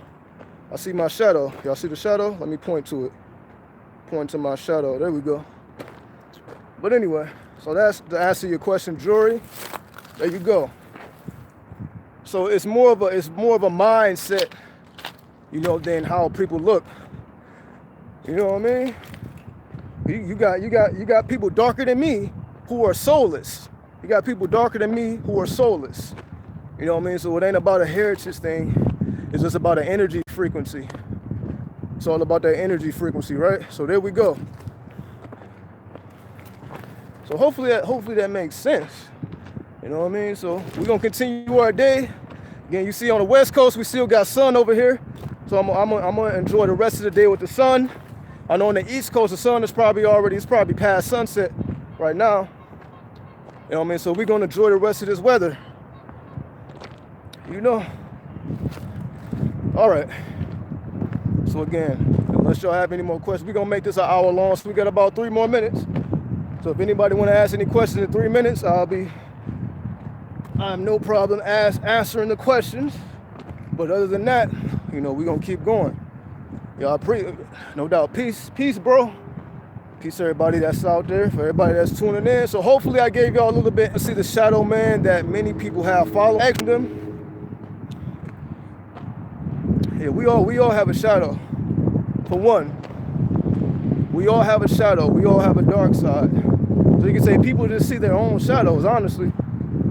I see my shadow. Y'all see the shadow? Let me point to it. Point to my shadow. There we go. But anyway, so that's to answer your question, Jury. There you go. So it's more of a mindset, you know, than how people look. You know what I mean? You got people darker than me who are soulless. You got people darker than me who are soulless. You know what I mean? So it ain't about a heritage thing. It's just about an energy frequency. It's all about that energy frequency, right? So there we go. So hopefully that makes sense. You know what I mean? So we're gonna continue our day. Again, you see on the West Coast, we still got sun over here. So I'm gonna enjoy the rest of the day with the sun. I know on the East Coast, the sun is probably past sunset right now. You know what I mean? So we're gonna enjoy the rest of this weather. You know. All right. So again, unless y'all have any more questions, we're gonna make this an hour long. So we got about 3 more minutes. So if anybody wanna ask any questions in 3 minutes, I have no problem answering the questions. But other than that, you know, we're gonna keep going. Y'all no doubt. Peace, bro. Peace, everybody that's out there, for everybody that's tuning in. So hopefully I gave y'all a little bit to see the shadow man that many people have followed. Ask them. Yeah, we all have a shadow. For one, we all have a shadow. We all have a dark side. So you can say people just see their own shadows, honestly.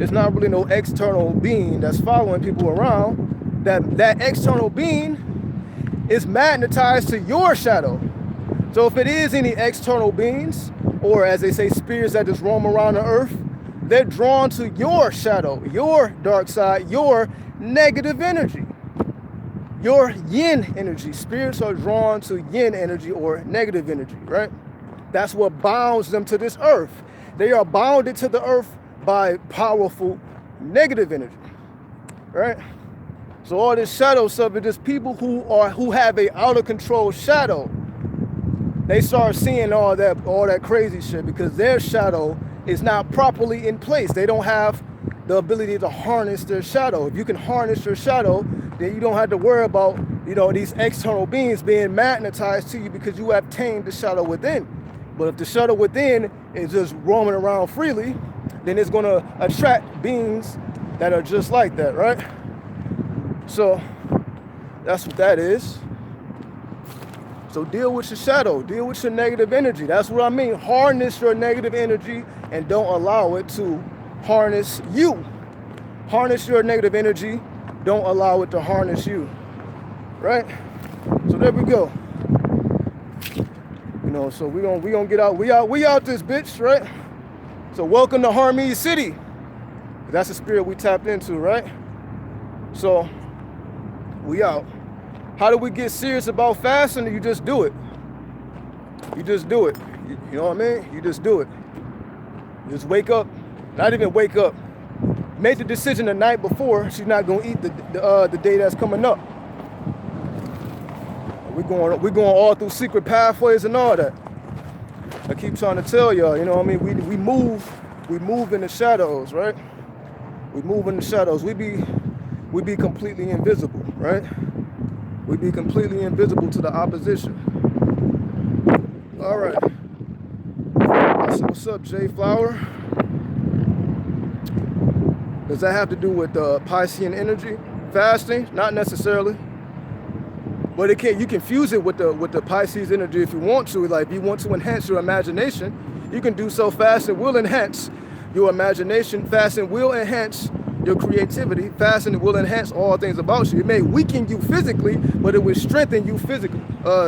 It's not really no external being that's following people around. That external being is magnetized to your shadow. So if it is any external beings, or as they say, spirits that just roam around the earth, they're drawn to your shadow, your dark side, your negative energy, your yin energy. Spirits are drawn to yin energy or negative energy, right? That's what bounds them to this earth. They are bounded to the earth by powerful negative energy, right? So all this shadow stuff is just people who have a out of control shadow. They start seeing all that crazy shit because their shadow is not properly in place. They don't have the ability to harness their shadow. If you can harness your shadow, then you don't have to worry about, you know, these external beings being magnetized to you because you have tamed the shadow within. But if the shadow within is just roaming around freely, then it's going to attract beings that are just like that, right? So that's what that is. So deal with your shadow, deal with your negative energy. That's what I mean. Harness your negative energy and don't allow it to harness you. Harness your negative energy, don't allow it to harness you, right? So there we go. You know, so we gonna get out. We out this bitch, right? So welcome to Harmony City. That's the spirit we tapped into, right? So we out. How do we get serious about fasting? You just do it. You just do it. You know what I mean? You just do it. You just wake up. Not even wake up. Make the decision the night before. She's not gonna eat the day that's coming up. We're going all through secret pathways and all that. I keep trying to tell y'all. You know what I mean? We move in the shadows, right? We move in the shadows. We be completely invisible, right? We be completely invisible to the opposition. All right. I said, what's up, Jay Flower? Does that have to do with Piscean energy? Fasting? Not necessarily. But you can fuse it with the Pisces energy if you want to. Like if you want to enhance your imagination, you can do so. Fasting will enhance your imagination. Fasting will enhance your creativity. Fasting will enhance all things about you. It may weaken you physically, but it will strengthen you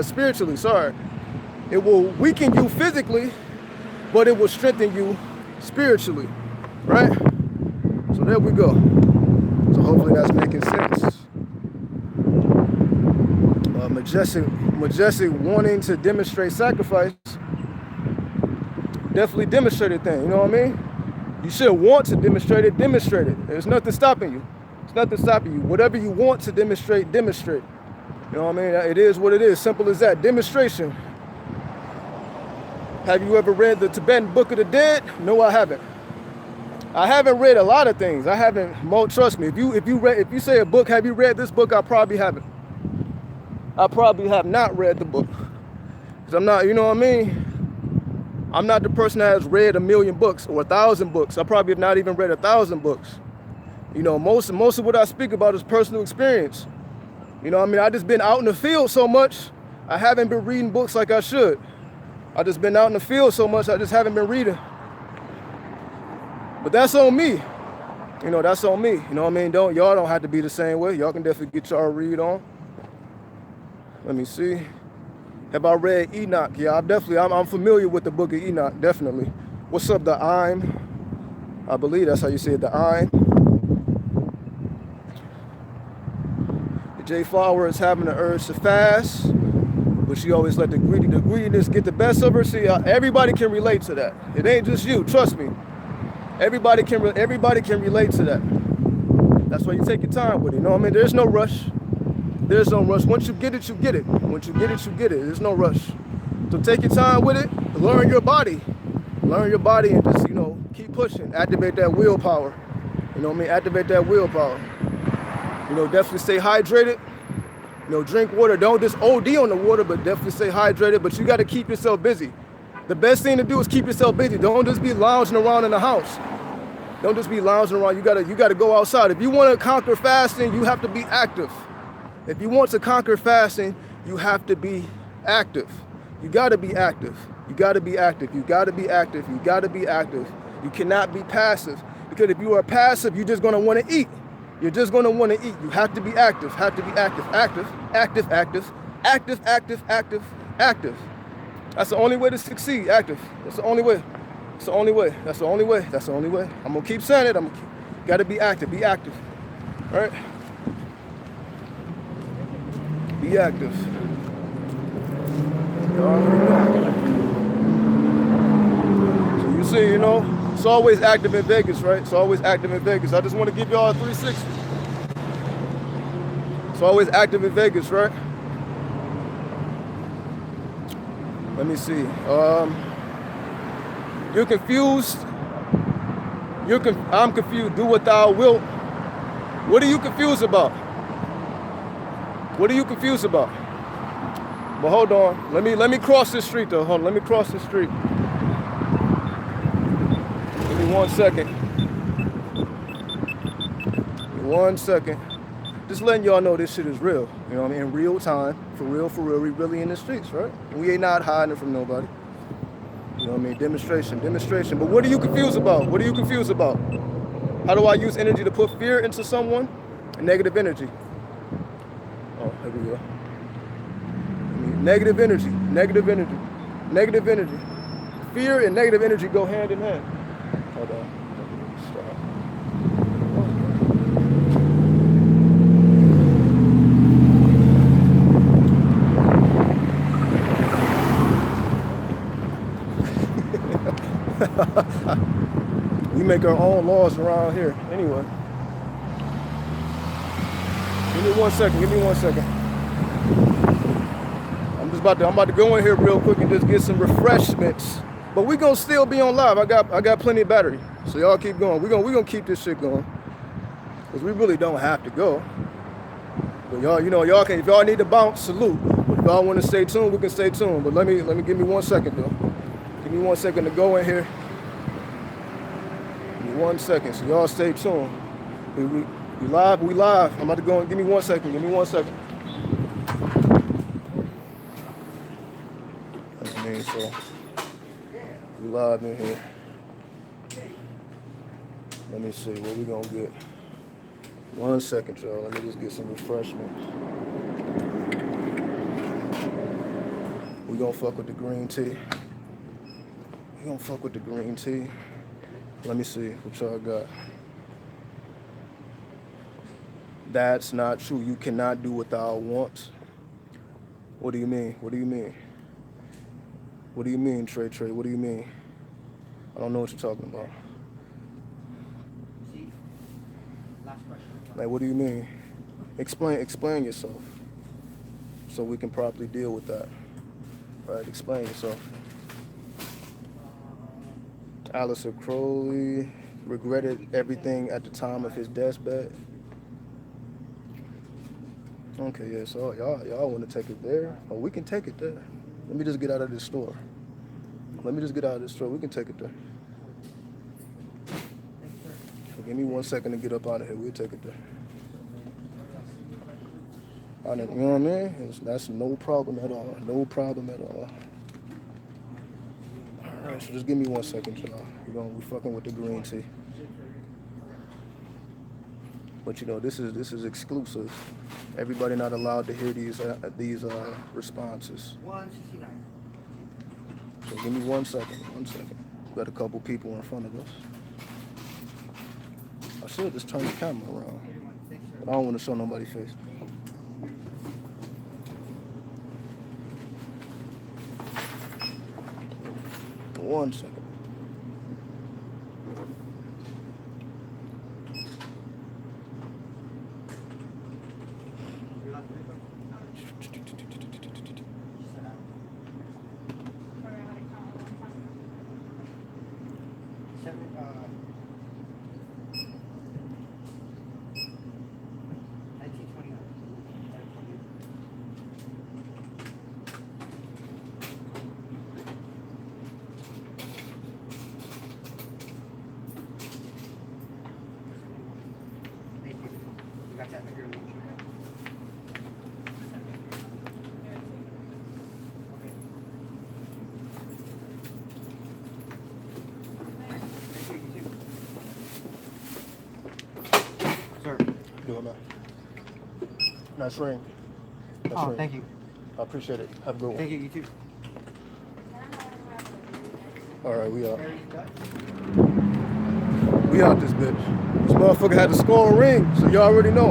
spiritually. Sorry. It will weaken you physically, but it will strengthen you spiritually. Right? So there we go. So hopefully that's making sense. Majestic wanting to demonstrate sacrifice. Definitely demonstrate a thing, you know what I mean? You should want to demonstrate it, demonstrate it. There's nothing stopping you. There's nothing stopping you. Whatever you want to demonstrate, demonstrate. You know what I mean? It is what it is. Simple as that. Demonstration. Have you ever read the Tibetan Book of the Dead? No, I haven't. I haven't read a lot of things. I haven't. Trust me. If you say a book, have you read this book? I probably haven't. I probably have not read the book. Cause I'm not. You know what I mean? I'm not the person that has read 1,000,000 books or 1,000 books. I probably have not even read 1,000 books. You know, most of what I speak about is personal experience. You know what I mean? I just been out in the field so much. I haven't been reading books like I should. I just been out in the field so much. I just haven't been reading. But that's on me. You know, that's on me. You know what I mean? Y'all don't have to be the same way. Y'all can definitely get y'all read on. Let me see. Have I read Enoch? Yeah, I'm familiar with the book of Enoch, definitely. What's up, the I'm? I believe that's how you say it, the I'm. J Flower is having the urge to fast, but she always let the greediness get the best of her. See, everybody can relate to that. It ain't just you, trust me. Everybody can relate to that. That's why you take your time with it. You know what I mean? There's no rush. There's no rush. Once you get it, you get it. Once you get it, you get it. There's no rush. So take your time with it. Learn your body. Learn your body and just, you know, keep pushing. Activate that willpower. You know what I mean? Activate that willpower. You know, definitely stay hydrated. You know, drink water. Don't just OD on the water, but definitely stay hydrated. But you got to keep yourself busy. The best thing to do is keep yourself busy. Don't just be lounging around in the house. Don't just be lounging around. You gotta go outside. If you want to conquer fasting, you have to be active. If you want to conquer fasting, you have to be active. You gotta be active. You gotta be active. You gotta be active. You gotta be active. You cannot be passive. Because if you are passive, you're just gonna want to eat. You're just gonna want to eat. You have to be active. Have to be active. Active. Active. Active. Active. Active. Active. Active. That's the only way to succeed. Active. That's the only way. That's the only way. That's the only way. That's the only way. I'm gonna keep saying it. Gotta be active. Be active. All right? Be active. So you see, you know, it's always active in Vegas, right? It's always active in Vegas. I just want to give y'all a 360. It's always active in Vegas, right? Let me see. You're confused. I'm confused. Do what thou wilt. What are you confused about? What are you confused about? But hold on. Let me cross this street though. Hold on. Let me cross this street. Give me 1 second. Give me 1 second. Just letting y'all know this shit is real. You know what I mean? In real time. For real. We really in the streets, right? We ain't not hiding it from nobody. You know what I mean? Demonstration. But what are you confused about? What are you confused about? How do I use energy to put fear into someone? Negative energy. Oh, here we go. Negative energy. Fear and negative energy go hand in hand. Hold on. Stop. We make our own laws around here. Anyway. Give me 1 second. I'm about to go in here real quick and just get some refreshments. But we gonna still be on live. I got plenty of battery. So y'all keep going. We gonna keep this shit going. Cause we really don't have to go. But y'all, you know, y'all can, if y'all need to bounce, salute. But if y'all want to stay tuned, we can stay tuned. But let me give me 1 second though. Give me 1 second to go in here. Give me 1 second. So y'all stay tuned. We live. I'm about to go and give me 1 second. That's me, so we live in here. Let me see what we gonna get. 1 second, y'all. Let me just get some refreshment. We gonna fuck with the green tea. Let me see what y'all got. That's not true. You cannot do what thou wants. What do you mean? What do you mean, Trey? What do you mean? I don't know what you're talking about. Like, what do you mean? Explain yourself so we can properly deal with that. Right, explain yourself. Alistair Crowley, regretted everything at the time of his deathbed. Okay, yeah, so y'all want to take it there? Oh, we can take it there. Let me just get out of this store. We can take it there. So give me 1 second to get up out of here. We'll take it there. You know what I mean? That's no problem at all. No problem at all. All right, so just give me 1 second, y'all. We fucking with the green tea. But you know, this is exclusive. Everybody not allowed to hear these responses. 169. So give me 1 second. 1 second. Got a couple people in front of us. I should just turn the camera around. But I don't want to show nobody's face. One second. Nice ring. Thank you. I appreciate it. Have a good one. Thank you, you too. All right, we out. We out this bitch. This motherfucker had to score a ring, so y'all already know.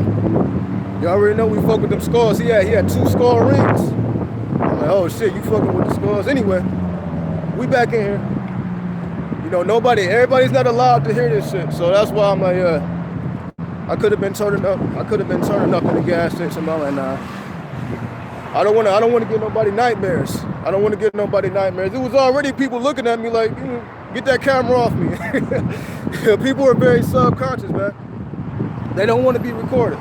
We fuck with them scores. He had 2 score rings. I'm like, oh shit, you fucking with the scores. Anyway, we back in here. You know, everybody's not allowed to hear this shit, so that's why I'm like, I could have been turning up in the gas station. I'm like, nah. I don't want to get nobody nightmares. There was already people looking at me like, get that camera off me. People are very subconscious, man. They don't want to be recorded.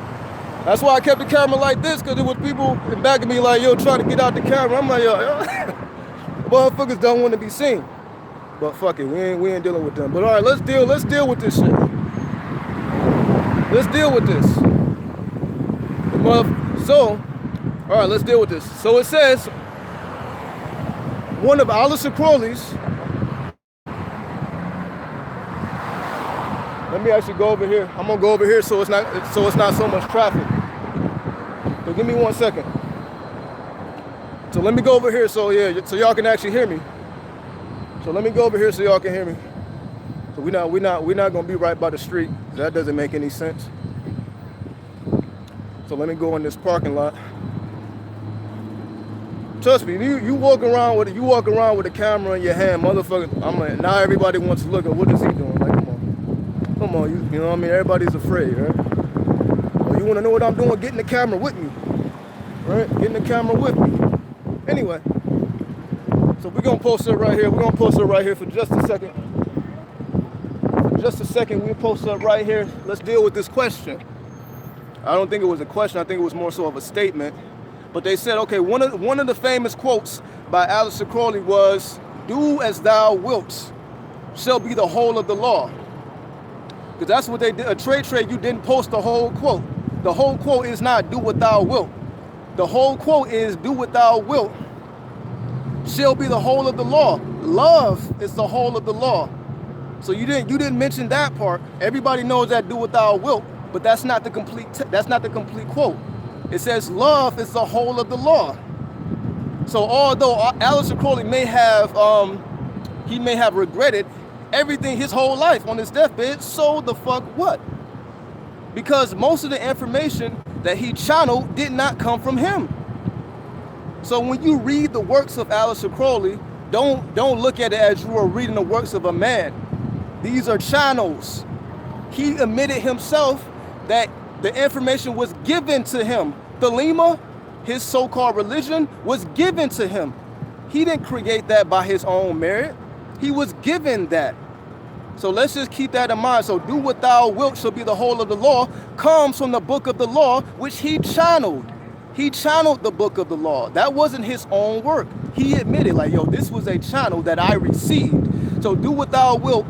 That's why I kept the camera like this, because there was people in back of me like, yo, trying to get out the camera. I'm like, yo, motherfuckers don't want to be seen. But fuck it, we ain't dealing with them. But all right, let's deal with this shit. Let's deal with this. All right, let's deal with this. So it says, one of Aleister Crowley's. Let me actually go over here. I'm gonna go over here so it's not so much traffic. So give me 1 second. So let me go over here so y'all can actually hear me. So let me go over here so y'all can hear me. So we're not gonna be right by the street. That doesn't make any sense. So let me go in this parking lot. Trust me, you walk around with a camera in your hand, motherfucker. I'm like, now everybody wants to look at what is he doing? Like, come on, you know what I mean? Everybody's afraid, right? Oh, you want to know what I'm doing? Get in the camera with me, right? Get in the camera with me. Anyway, so we're gonna post it right here. We're gonna post it right here for just a second. We'll post it right here. Let's deal with this question. I don't think it was a question. I think it was more so of a statement. But they said, okay, one of the famous quotes by Aleister Crowley was, "Do as thou wilt shall be the whole of the law." Because that's what they did. A trade, you didn't post the whole quote. The whole quote is not "do what thou wilt." The whole quote is "do what thou wilt shall be the whole of the law." Love is the whole of the law. So you didn't mention that part. Everybody knows that "do what thou wilt," but that's not the complete quote. It says love is the whole of the law. So although Aleister Crowley may have regretted everything his whole life on his deathbed, so the fuck what? Because most of the information that he channeled did not come from him. So when you read the works of Aleister Crowley, don't look at it as you are reading the works of a man. These are channels. He admitted himself that the information was given to him. The Lema, his so-called religion, was given to him. He didn't create that by his own merit. He was given that. So let's just keep that in mind. So do what thou wilt shall be the whole of the law comes from the book of the law, which he channeled. He channeled the book of the law. That wasn't his own work. He admitted, like, yo, this was a channel that I received. So do what thou wilt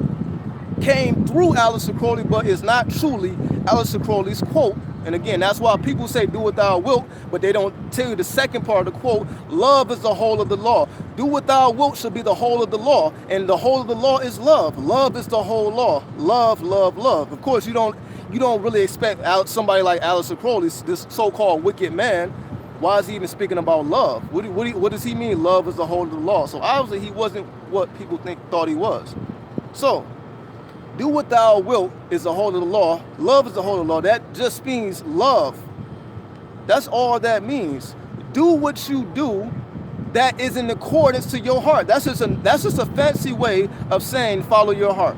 came through Aleister Crowley, but is not truly Aleister Crowley's quote. And again, that's why people say do what thou wilt, but they don't tell you the second part of the quote. Love is the whole of the law. Do what thou wilt should be the whole of the law. And the whole of the law is love. Love is the whole law. Love, love, love. Of course, you don't really expect somebody like Aleister Crowley, this so-called wicked man. Why is he even speaking about love? What does he mean? Love is the whole of the law. So obviously he wasn't what people thought he was. So do what thou wilt is the whole of the law. Love is the whole of the law. That just means love. That's all that means. Do what you do that is in accordance to your heart. That's just a fancy way of saying follow your heart.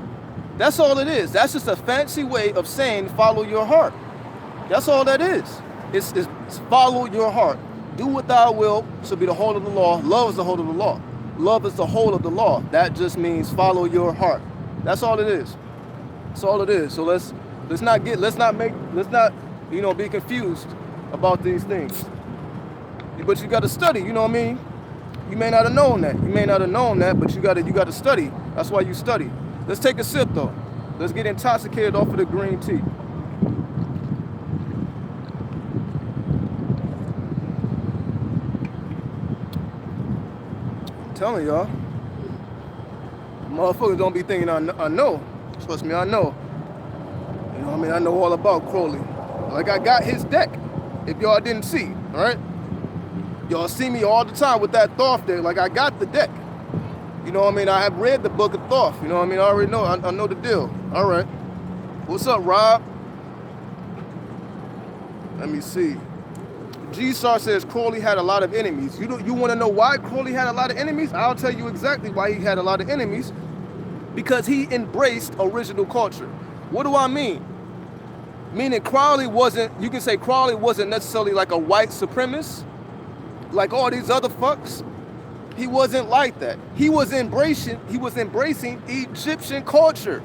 That's all it is. That's just a fancy way of saying follow your heart. That's all that is. It's follow your heart. Do what thou wilt shall be the whole of the law. Love is the whole of the law. Love is the whole of the law. That just means follow your heart. That's all it is. That's all it is. So let's not be confused about these things. But you got to study. You know what I mean? You may not have known that. But you got to study. That's why you study. Let's take a sip though. Let's get intoxicated off of the green tea. I'm telling y'all, motherfuckers don't be thinking I know. Trust me, I know. You know what I mean? I know all about Crowley. Like, I got his deck, if y'all didn't see, all right? Y'all see me all the time with that Thoth there. Like, I got the deck. You know what I mean? I have read the book of Thoth. You know what I mean? I already know. I know the deal. All right. What's up, Rob? Let me see. G-Star says Crowley had a lot of enemies. You want to know why Crowley had a lot of enemies? I'll tell you exactly why he had a lot of enemies. Because he embraced original culture. What do I mean? Meaning Crowley wasn't, you can say Crowley wasn't necessarily like a white supremacist, like all these other fucks. He wasn't like that. He was embracing Egyptian culture.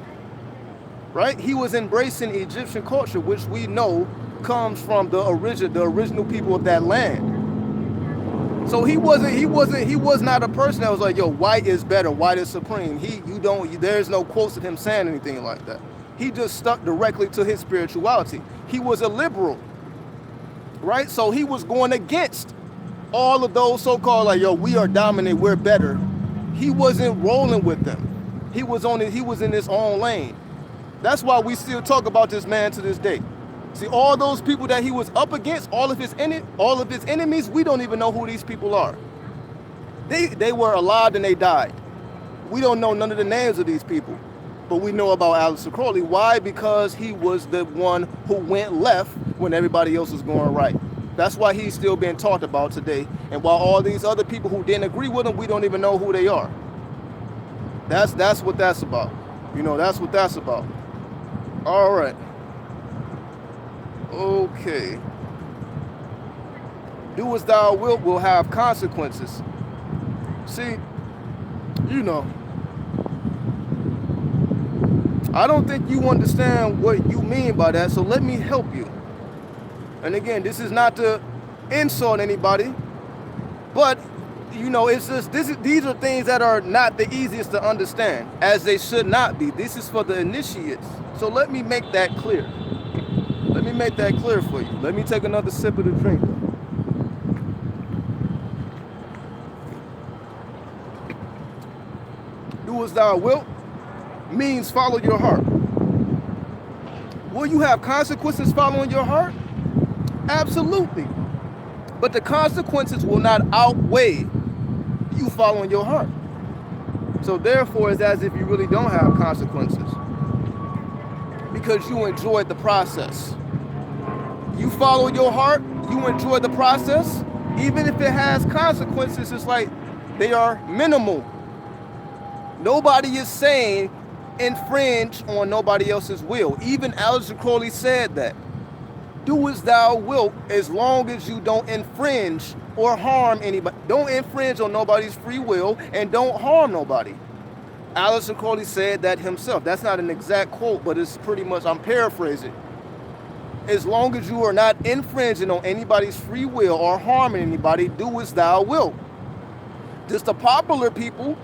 Right? He was embracing Egyptian culture, which we know comes from the original people of that land. So he was not a person that was like, yo, white is better, white is supreme. There's no quotes of him saying anything like that. He just stuck directly to his spirituality. He was a liberal, right? So he was going against all of those so-called like, yo, we are dominant, we're better. He wasn't rolling with them. He was in his own lane. That's why we still talk about this man to this day. See, all those people that he was up against, all of his enemies, we don't even know who these people are. They were alive and they died. We don't know none of the names of these people, but we know about Aleister Crowley. Why? Because he was the one who went left when everybody else was going right. That's why he's still being talked about today. And while all these other people who didn't agree with him, we don't even know who they are. That's what that's about. You know, that's what that's about. All right. Okay. Do as thou wilt will have consequences. See, you know, I don't think you understand what you mean by that, so let me help you. And again, this is not to insult anybody, but you know, it's just these are things that are not the easiest to understand, as they should not be. This is for the initiates. So let me make that clear. Let me make that clear for you. Let me take another sip of the drink. Do as thou wilt means follow your heart. Will you have consequences following your heart? Absolutely. But the consequences will not outweigh you following your heart. So therefore, it's as if you really don't have consequences, because you enjoyed the process. You follow your heart, you enjoy the process, even if it has consequences. It's like they are minimal. Nobody is saying infringe on nobody else's will. Even Aleister Crowley said that. Do as thou wilt, as long as you don't infringe or harm anybody. Don't infringe on nobody's free will and don't harm nobody. Aleister Crowley said that himself. That's not an exact quote, but it's pretty much, I'm paraphrasing. As long as you are not infringing on anybody's free will or harming anybody, do as thou wilt. Just the popular people,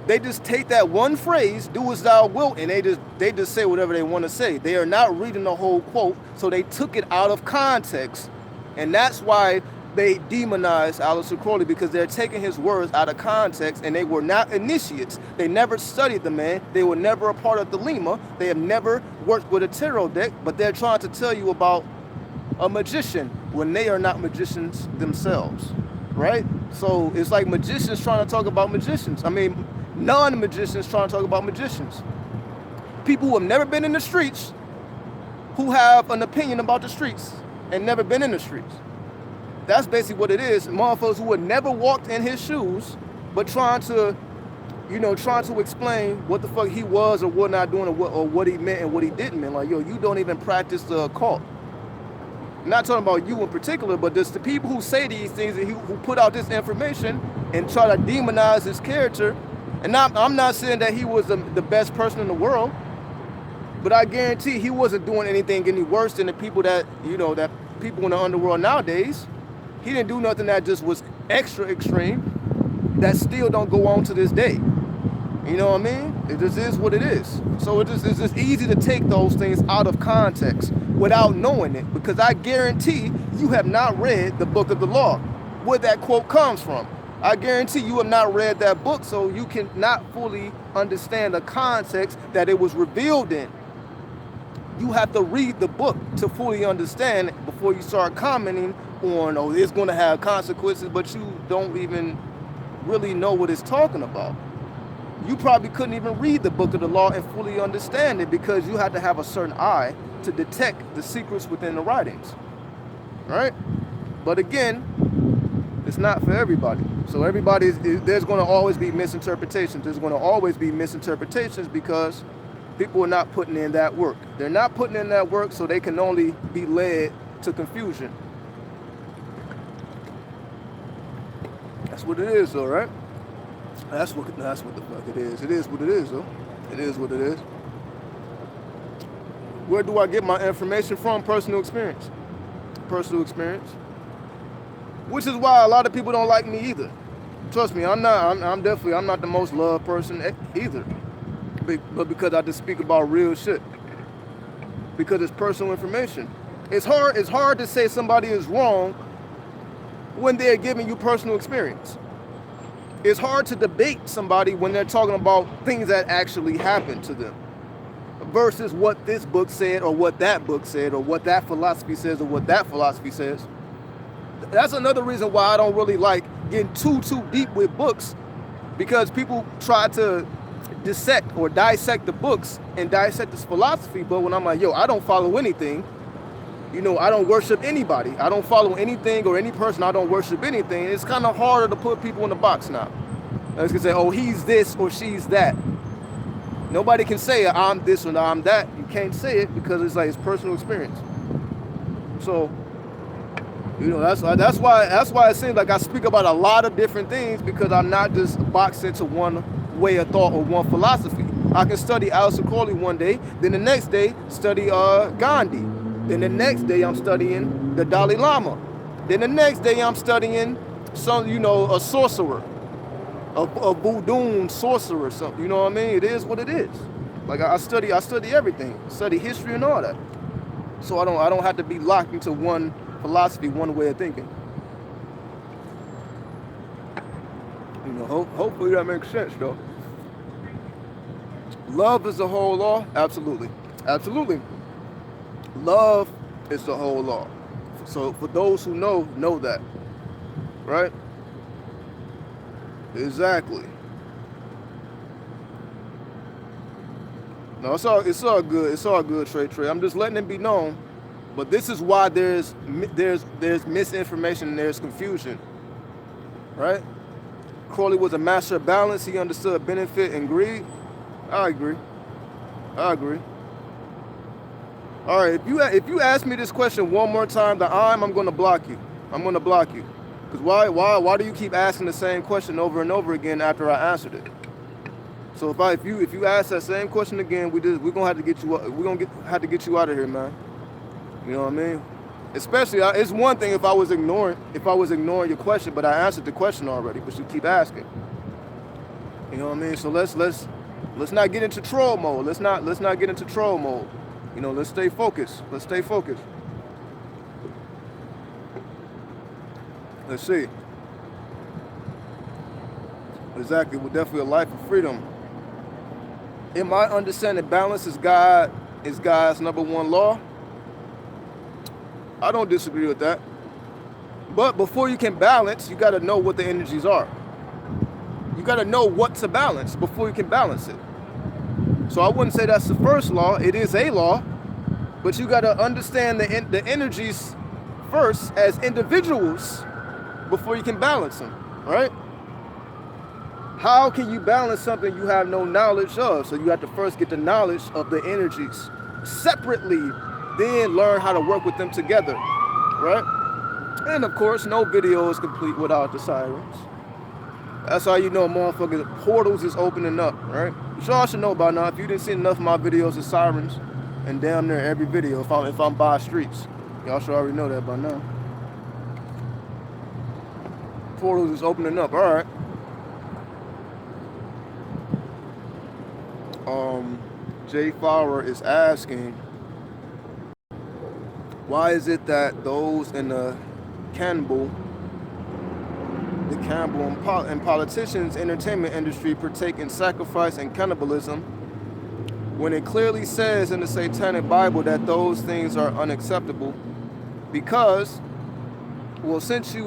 they just take that one phrase, do as thou wilt, and they just say whatever they want to say. They are not reading the whole quote, so they took it out of context. And that's why they demonized Aleister Crowley, because they're taking his words out of context, and they were not initiates. They never studied the man. They were never a part of the Lima. They have never worked with a tarot deck, but they're trying to tell you about a magician when they are not magicians themselves, right? So it's like magicians trying to talk about magicians. I mean, non-magicians trying to talk about magicians. People who have never been in the streets, who have an opinion about the streets and never been in the streets. That's basically what it is. Motherfuckers who had never walked in his shoes, but trying to explain what the fuck he was or what not doing, or what he meant and what he didn't mean. Like, yo, you don't even practice the occult. I'm not talking about you in particular, but just the people who say these things and who put out this information and try to demonize his character. And I'm not saying that he was the best person in the world, but I guarantee he wasn't doing anything any worse than the people that people in the underworld nowadays. He didn't do nothing that just was extra extreme that still don't go on to this day. You know what I mean? It just is what it is. So it's just easy to take those things out of context without knowing it, because I guarantee you have not read the Book of the Law, where that quote comes from. I guarantee you have not read that book, so you cannot fully understand the context that it was revealed in. You have to read the book to fully understand it before you start commenting on, oh, it's going to have consequences, but you don't even really know what it's talking about. You probably couldn't even read the Book of the Law and fully understand it, because you had to have a certain eye to detect the secrets within the writings, right? But again, it's not for everybody. So there's going to always be misinterpretations. There's going to always be misinterpretations because people are not putting in that work. They're not putting in that work, so they can only be led to confusion. That's what it is, though, right? That's what the fuck it is. It is what it is, though. It is what it is. Where do I get my information from? Personal experience. Personal experience. Which is why a lot of people don't like me either. Trust me, I'm not the most loved person either. But because I just speak about real shit. Because it's personal information. It's hard to say somebody is wrong when they're giving you personal experience. It's hard to debate somebody when they're talking about things that actually happened to them versus what this book said or what that book said or what that philosophy says or what that philosophy says. That's another reason why I don't really like getting too deep with books, because people try to dissect or dissect the books and dissect this philosophy, but when I'm like, yo, I don't follow anything, I don't worship anybody, I don't follow anything or any person, I don't worship anything, it's kind of harder to put people in the box now. I was gonna say, oh, he's this or she's that. Nobody can say I'm this or I'm that. You can't say it because it's like it's personal experience. So, that's why it seems like I speak about a lot of different things, because I'm not just boxed into one way of thought or one philosophy. I can study Aleister Crowley one day, then the next day study Gandhi. Then the next day I'm studying the Dalai Lama. Then the next day I'm studying a sorcerer, a voodoo sorcerer or something. You know what I mean? It is what it is. Like I study everything, study history and all that. So I don't have to be locked into one philosophy, one way of thinking. Hopefully that makes sense, though. Love is the whole law? Absolutely. Absolutely. Love is the whole law. So for those who know that. Right? Exactly. No, it's all good. It's all good, Trey. I'm just letting it be known. But this is why there's misinformation and there's confusion. Right? Crowley was a master of balance. He understood benefit and greed. I agree. All right, if you ask me this question one more time, I'm going to block you. I'm going to block you. Because why do you keep asking the same question over and over again after I answered it? So if you ask that same question again, we're gonna have to get you have to get you out of here, man. You know what I mean? Especially, it's one thing if I was ignoring your question, but I answered the question already, but you keep asking. You know what I mean? So let's not get into troll mode. Let's not get into troll mode. You know, let's stay focused. Let's stay focused. Let's see. Exactly. We're definitely a life of freedom. In my understanding, balance is God's number one law. I don't disagree with that. But before you can balance, you got to know what the energies are. You got to know what to balance before you can balance it. So I wouldn't say that's the first law. It is a law, but you got to understand the energies first as individuals before you can balance them, right? How can you balance something you have no knowledge of? So you have to first get the knowledge of the energies separately, then learn how to work with them together, right? And of course, no video is complete without the sirens. That's how you know motherfuckers portals is opening up, right? Which y'all should know by now. If you didn't see enough of my videos of sirens, and damn near every video, if I'm by streets, y'all should already know that by now. Portals is opening up, all right. Jay Flower is asking, why is it that those in the Campbell and politicians' entertainment industry partake in sacrifice and cannibalism when it clearly says in the Satanic Bible that those things are unacceptable? Because, well, since you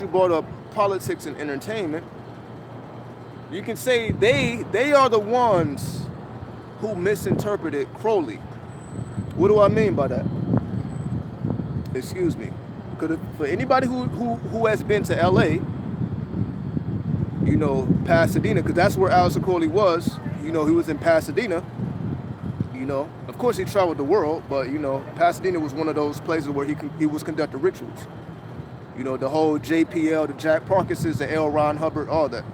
brought up politics and entertainment, you can say they are the ones who misinterpreted Crowley. What do I mean by that? Excuse me. Because for anybody who has been to LA, you know, Pasadena, because that's where Aleister Crowley was. You know, he was in Pasadena. You know, of course he traveled the world, but you know, Pasadena was one of those places where he was conducting rituals. You know, the whole JPL, the Jack Parkinsons, the L. Ron Hubbard, all that.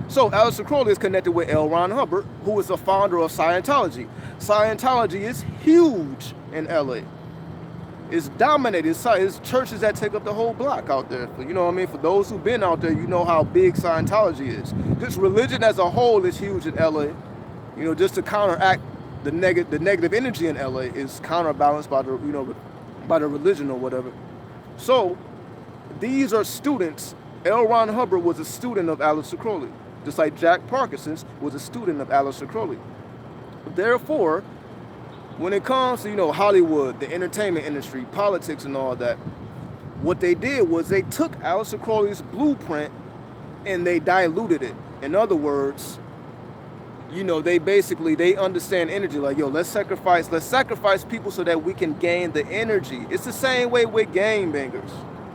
So Aleister Crowley is connected with L. Ron Hubbard, who is the founder of Scientology. Scientology is huge in LA. It's dominated. It's churches that take up the whole block out there. You know what I mean? For those who've been out there, you know how big Scientology is. This religion as a whole is huge in LA. You know, just to counteract the negative energy in LA is counterbalanced by the by the religion or whatever. So these are students. L. Ron Hubbard was a student of Aleister Crowley, just like Jack Parkinson's was a student of Aleister Crowley. Therefore, when it comes to, you know, Hollywood, the entertainment industry, politics and all that, what they did was they took Aleister Crowley's blueprint and they diluted it. In other words, you know, they understand energy. Like, yo, let's sacrifice people so that we can gain the energy. It's the same way with gangbangers.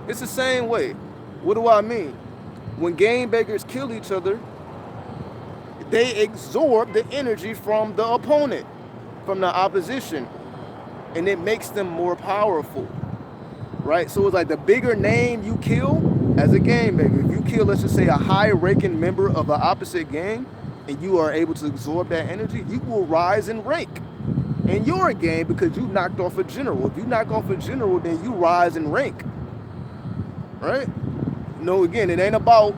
It's the same way. What do I mean? When gangbangers kill each other, they absorb the energy from the opponent, from the opposition, and it makes them more powerful, right? So it's like the bigger name you kill as a gangbanger. If you kill, let's just say, a high-ranking member of the opposite gang, and you are able to absorb that energy, you will rise in rank in your gang because you knocked off a general. If you knock off a general, then you rise in rank, right? No, again, it ain't about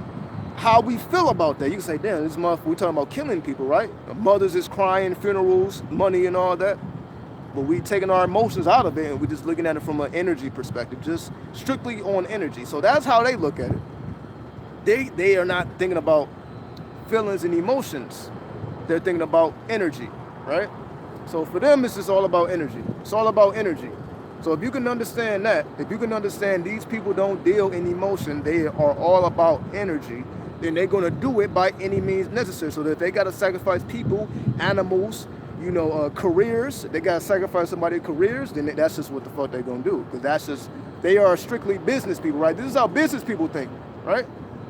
how we feel about that. You can say, damn, this month we talking about killing people, right? Mothers is crying, funerals, money and all that. But we taking our emotions out of it and we just looking at it from an energy perspective, just strictly on energy. So that's how they look at it. They are not thinking about feelings and emotions. They're thinking about energy, right? So for them, it's just all about energy. It's all about energy. So if you can understand that, if you can understand these people don't deal in emotion, they are all about energy, then they're going to do it by any means necessary. So that if they got to sacrifice people, animals, you know, careers, they got to sacrifice somebody's careers, then that's just what the fuck they're going to do. Because that's just, they are strictly business people, right? This is how business people think, right?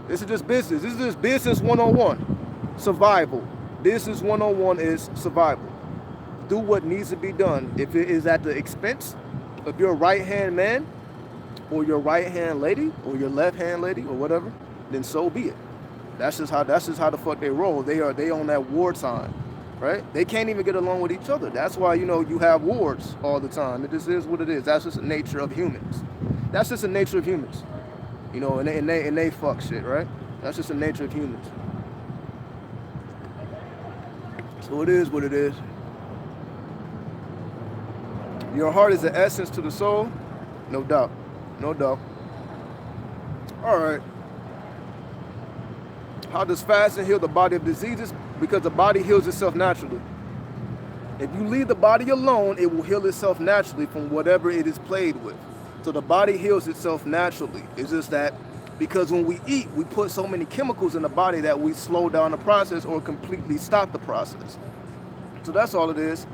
This is just business. This is just business 101. Survival. Business 101 is survival. Do what needs to be done. If it is at the expense of your right-hand man or your right-hand lady or your left-hand lady or whatever, then so be it. That's just how the fuck they roll. They on that wartime, right? They can't even get along with each other. That's why you have wars all the time. It just is what it is. That's just the nature of humans. That's just the nature of humans. And they fuck shit, right? That's just the nature of humans. So it is what it is. Your heart is the essence to the soul, no doubt, no doubt. All right. How does fasting heal the body of diseases? Because the body heals itself naturally. If you leave the body alone, it will heal itself naturally from whatever it is plagued with. So the body heals itself naturally. It's just that because when we eat, we put so many chemicals in the body that we slow down the process or completely stop the process. So that's all it is.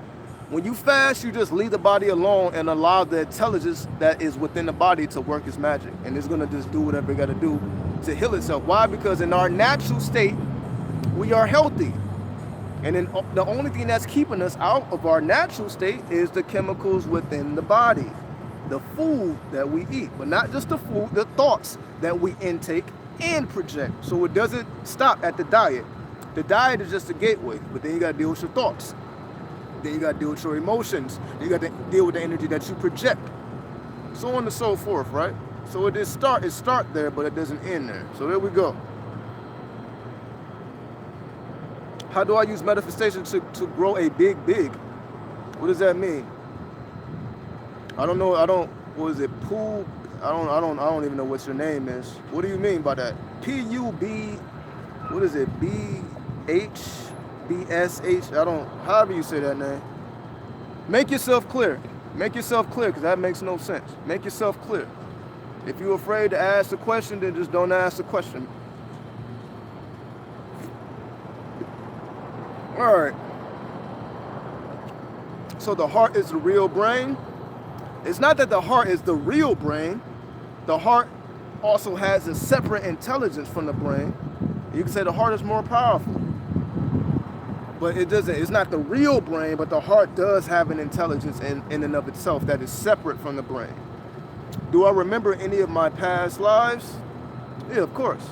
When you fast, you just leave the body alone and allow the intelligence that is within the body to work its magic. And it's going to just do whatever it got to do to heal itself. Why? Because in our natural state, we are healthy. And then the only thing that's keeping us out of our natural state is the chemicals within the body. The food that we eat. But not just the food, the thoughts that we intake and project. So it doesn't stop at the diet. The diet is just a gateway. But then you got to deal with your thoughts. Then you got to deal with your emotions. You got to deal with the energy that you project. So on and so forth, right? So it start there, but it doesn't end there. So there we go. How do I use manifestation to grow a big? What does that mean? I don't know. What is it? Pooh? I don't even know what your name is. What do you mean by that? P-U-B, what is it? B-H-B-S-H? however you say that name. Make yourself clear. Make yourself clear, because that makes no sense. Make yourself clear. If you're afraid to ask the question, then just don't ask the question. All right. So the heart is the real brain. It's not that the heart is the real brain. The heart also has a separate intelligence from the brain. You can say the heart is more powerful. But it's not the real brain, but the heart does have an intelligence in and of itself that is separate from the brain. Do I remember any of my past lives? Yeah, of course.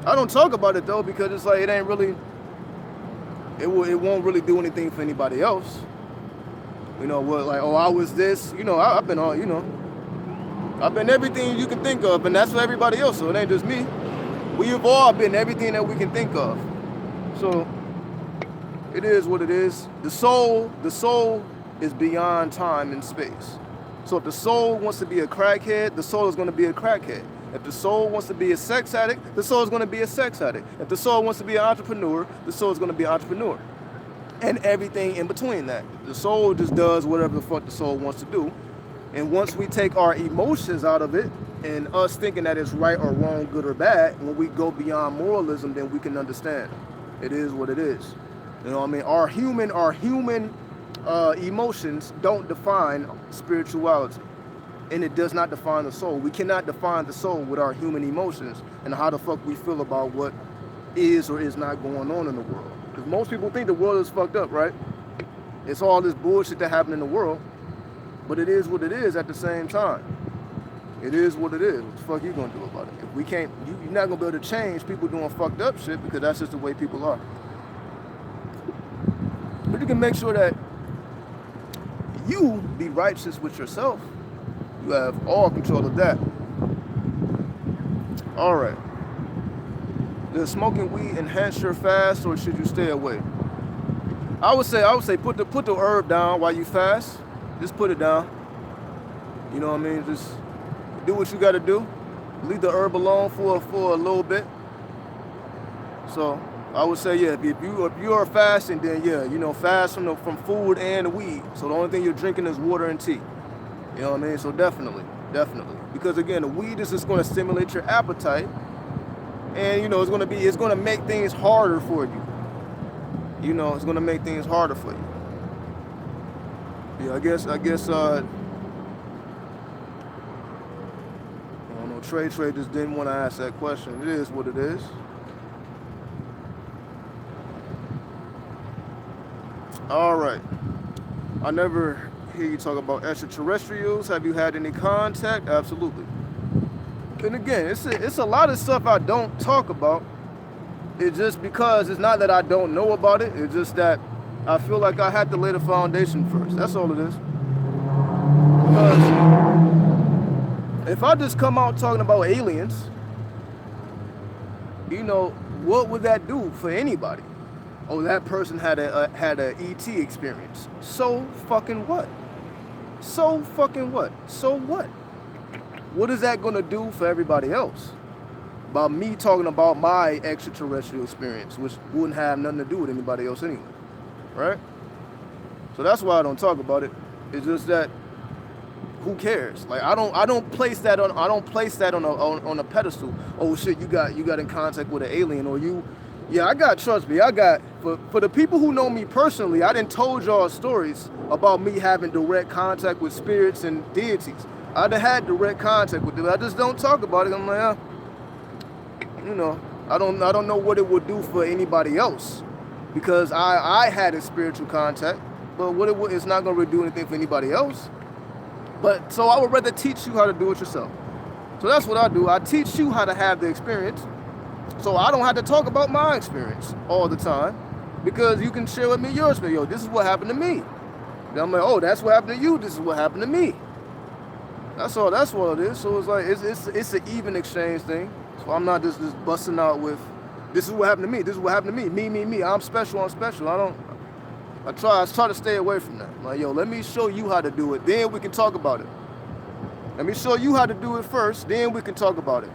I don't talk about it though, because it's like it ain't really, it won't really do anything for anybody else. I was this, I've been all, I've been everything you can think of, and that's for everybody else, so it ain't just me. We have all been everything that we can think of. So it is what it is. The soul is beyond time and space. So if the soul wants to be a crackhead, the soul is going to be a crackhead. If the soul wants to be a sex addict, the soul is going to be a sex addict. If the soul wants to be an entrepreneur, the soul is going to be an entrepreneur. And everything in between that. The soul just does whatever the fuck the soul wants to do. And once we take our emotions out of it, and us thinking that it's right or wrong, good or bad, when we go beyond moralism, then we can understand. It is what it is. You know what I mean? Our human emotions don't define spirituality. And it does not define the soul. We cannot define the soul with our human emotions and how the fuck we feel about what is or is not going on in the world. Because most people think the world is fucked up, right? It's all this bullshit that happened in the world. But it is what it is at the same time. It is what it is. What the fuck you gonna do about it? If we can't, you're not gonna be able to change people doing fucked up shit, because that's just the way people are. But you can make sure that you be righteous with yourself. You have all control of that. All right. Does smoking weed enhance your fast, or should you stay away? I would say put the herb down while you fast. Just put it down. You know what I mean? Just do what you got to do. Leave the herb alone for a little bit. So I would say, yeah, if you are fasting, then yeah, fast from food and the weed. So the only thing you're drinking is water and tea. You know what I mean? So definitely. Because again, the weed is just going to stimulate your appetite, and it's going to make things harder for you. It's going to make things harder for you. Yeah, I guess. I don't know. Trey just didn't want to ask that question. It is what it is. All right. I never hear you talk about extraterrestrials. Have you had any contact? Absolutely. And again, it's a lot of stuff I don't talk about, It's just because it's not that I don't know about it. It's just that I feel like I had to lay the foundation first. That's all it is. Because if I just come out talking about aliens, what would that do for anybody? Oh, that person had a ET experience. So fucking what? So fucking what? So what? What is that gonna do for everybody else? About me talking about my extraterrestrial experience, which wouldn't have nothing to do with anybody else anyway, right? So that's why I don't talk about it. It's just that who cares? Like I don't place that on a pedestal. Oh shit, you got in contact with an alien, or you. Yeah, trust me, I got for the people who know me personally, I done told y'all stories about me having direct contact with spirits and deities. I done had direct contact with them. I just don't talk about it. I'm like, I don't know what it would do for anybody else, because I had a spiritual contact, but it's not gonna really do anything for anybody else. But so I would rather teach you how to do it yourself. So that's what I do. I teach you how to have the experience, so I don't have to talk about my experience all the time, because you can share with me yours. Yo, this is what happened to me. Then I'm like, oh, that's what happened to you. This is what happened to me. That's all. That's what it is. So it's like it's an even exchange thing. So I'm not just busting out with, this is what happened to me. This is what happened to me. Me. I'm special. I try to stay away from that. I'm like, yo, let me show you how to do it. Then we can talk about it. Let me show you how to do it first. Then we can talk about it.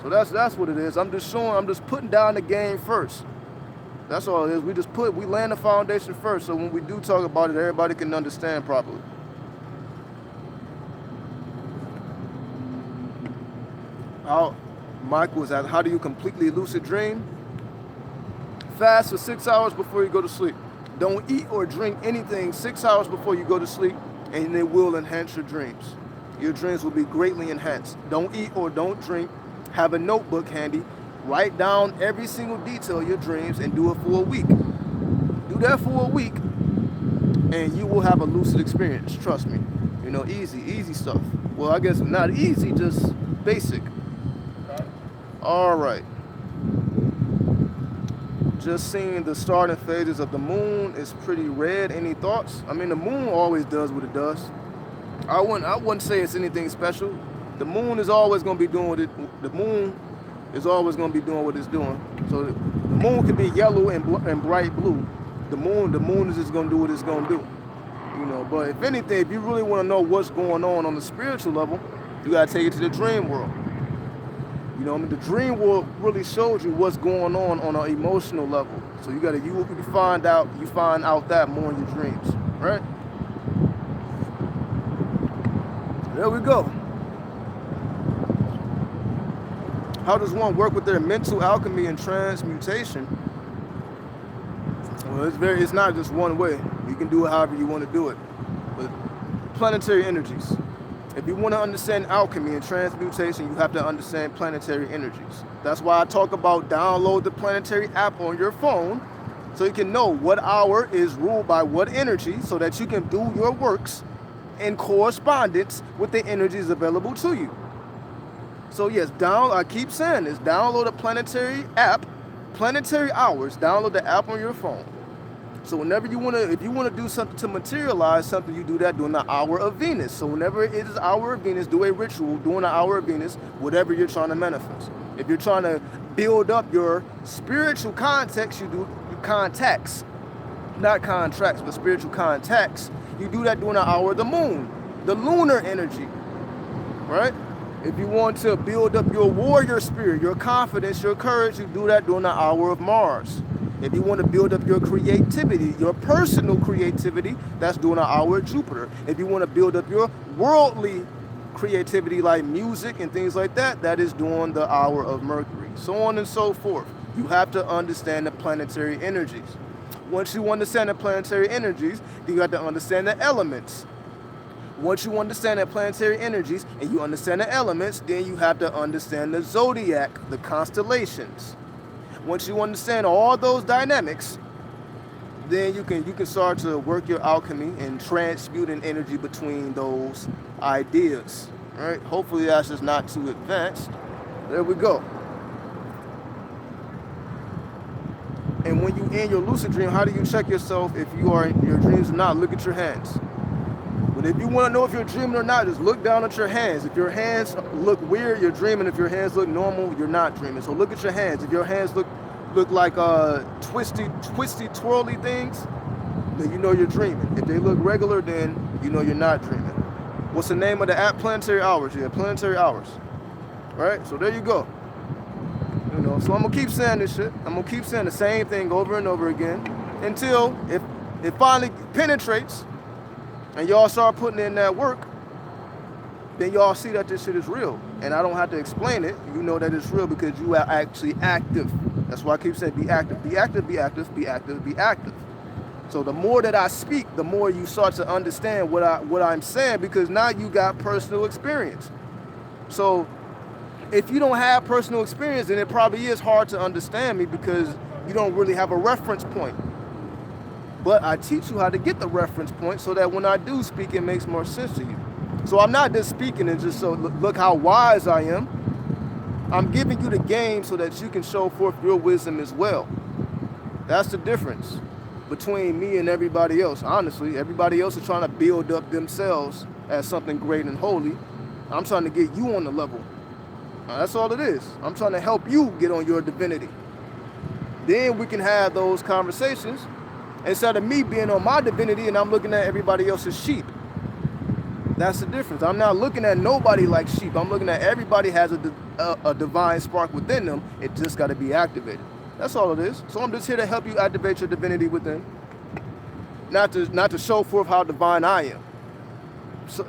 So that's what it is. I'm just putting down the game first. That's all it is. We land the foundation first, so when we do talk about it, everybody can understand properly. Mike was asking, how do you completely lucid dream? Fast for 6 hours before you go to sleep. Don't eat or drink anything 6 hours before you go to sleep, and it will enhance your dreams. Your dreams will be greatly enhanced. Don't eat or don't drink. Have a notebook handy. Write down every single detail of your dreams and do it for a week. Do that for a week, and you will have a lucid experience. Trust me. Easy stuff. Well, I guess not easy, just basic. All right. Just seeing the starting phases of the moon is pretty red. Any thoughts? I mean, the moon always does what it does. I wouldn't say it's anything special. The moon is always going to be doing what the moon is always going to be doing what it's doing. So the moon can be yellow and bright blue. The moon is just going to do what it's going to do. But if anything, if you really want to know what's going on the spiritual level, you got to take it to the dream world. The dream world really shows you what's going on an emotional level. So you find out that more in your dreams, right? There we go. How does one work with their mental alchemy and transmutation? Well, it's not just one way. You can do it however you want to do it. But planetary energies. If you want to understand alchemy and transmutation, you have to understand planetary energies. That's why I talk about download the planetary app on your phone, so you can know what hour is ruled by what energy, so that you can do your works in correspondence with the energies available to you. So yes, I keep saying this, download a planetary app, planetary hours, download the app on your phone. So whenever if you want to do something to materialize something, you do that during the hour of Venus. So whenever it is hour of Venus, do a ritual during the hour of Venus, whatever you're trying to manifest. If you're trying to build up your spiritual context, you do contacts, not contracts, but spiritual contacts. You do that during the hour of the moon, the lunar energy, right? If you want to build up your warrior spirit, your confidence, your courage, you do that during the hour of Mars. If you want to build up your creativity, your personal creativity, that's during the hour of Jupiter. If you want to build up your worldly creativity like music and things like that, that is during the hour of Mercury. So on and so forth. You have to understand the planetary energies. Once you understand the planetary energies, then you have to understand the elements. Once you understand the planetary energies and you understand the elements, then you have to understand the zodiac, the constellations. Once you understand all those dynamics, then you can start to work your alchemy and transmute an energy between those ideas. All right? Hopefully that's just not too advanced. There we go. And when you in your lucid dream, how do you check yourself if you are in your dreams or not? Look at your hands. But if you want to know if you're dreaming or not, just look down at your hands. If your hands look weird, you're dreaming. If your hands look normal, you're not dreaming. So look at your hands. If your hands look like twisty, twirly things, then you know you're dreaming. If they look regular, then you know you're not dreaming. What's the name of the app? Planetary Hours. Yeah, Planetary Hours. Right? So there you go. You know, so I'm gonna keep saying this shit. I'm gonna keep saying the same thing over and over again until if it finally penetrates and y'all start putting in that work, then y'all see that this shit is real. And I don't have to explain it. You know that it's real because you are actually active. That's why I keep saying be active. Be active, be active, be active, be active. So the more that I speak, the more you start to understand what I'm saying, because now you got personal experience. So if you don't have personal experience, then it probably is hard to understand me because you don't really have a reference point. But I teach you how to get the reference point so that when I do speak, it makes more sense to you. So I'm not just speaking and just so look how wise I am. I'm giving you the game so that you can show forth your wisdom as well. That's the difference between me and everybody else. Honestly, everybody else is trying to build up themselves as something great and holy. I'm trying to get you on the level. That's all it is. I'm trying to help you get on your divinity. Then we can have those conversations instead of me being on my divinity and I'm looking at everybody else's sheep. That's the difference. I'm not looking at nobody like sheep. I'm looking at everybody has a divine spark within them. It just got to be activated. That's all it is. So I'm just here to help you activate your divinity within. Not to show forth how divine I am.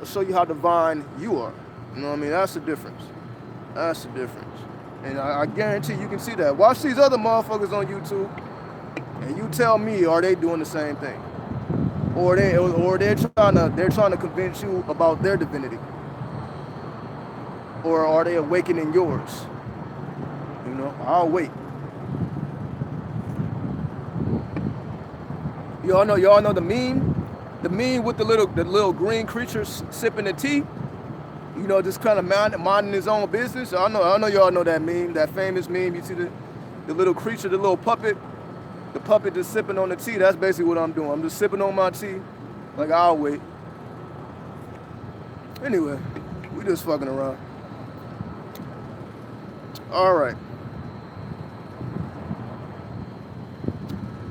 Show you how divine you are. You know what I mean? That's the difference. That's the difference. And I guarantee you can see that. Watch these other motherfuckers on YouTube and you tell me, are they doing the same thing? Or they're trying to convince you about their divinity. Or are they awakening yours? You know, I'll wait. Y'all know the meme with the little green creature sipping the tea. You know, just kind of minding his own business. I know y'all know that meme, that famous meme. You see the little creature, the little puppet, the puppet just sipping on the tea. That's basically what I'm doing. I'm just sipping on my tea, like I'll wait. Anyway, we just fucking around. All right.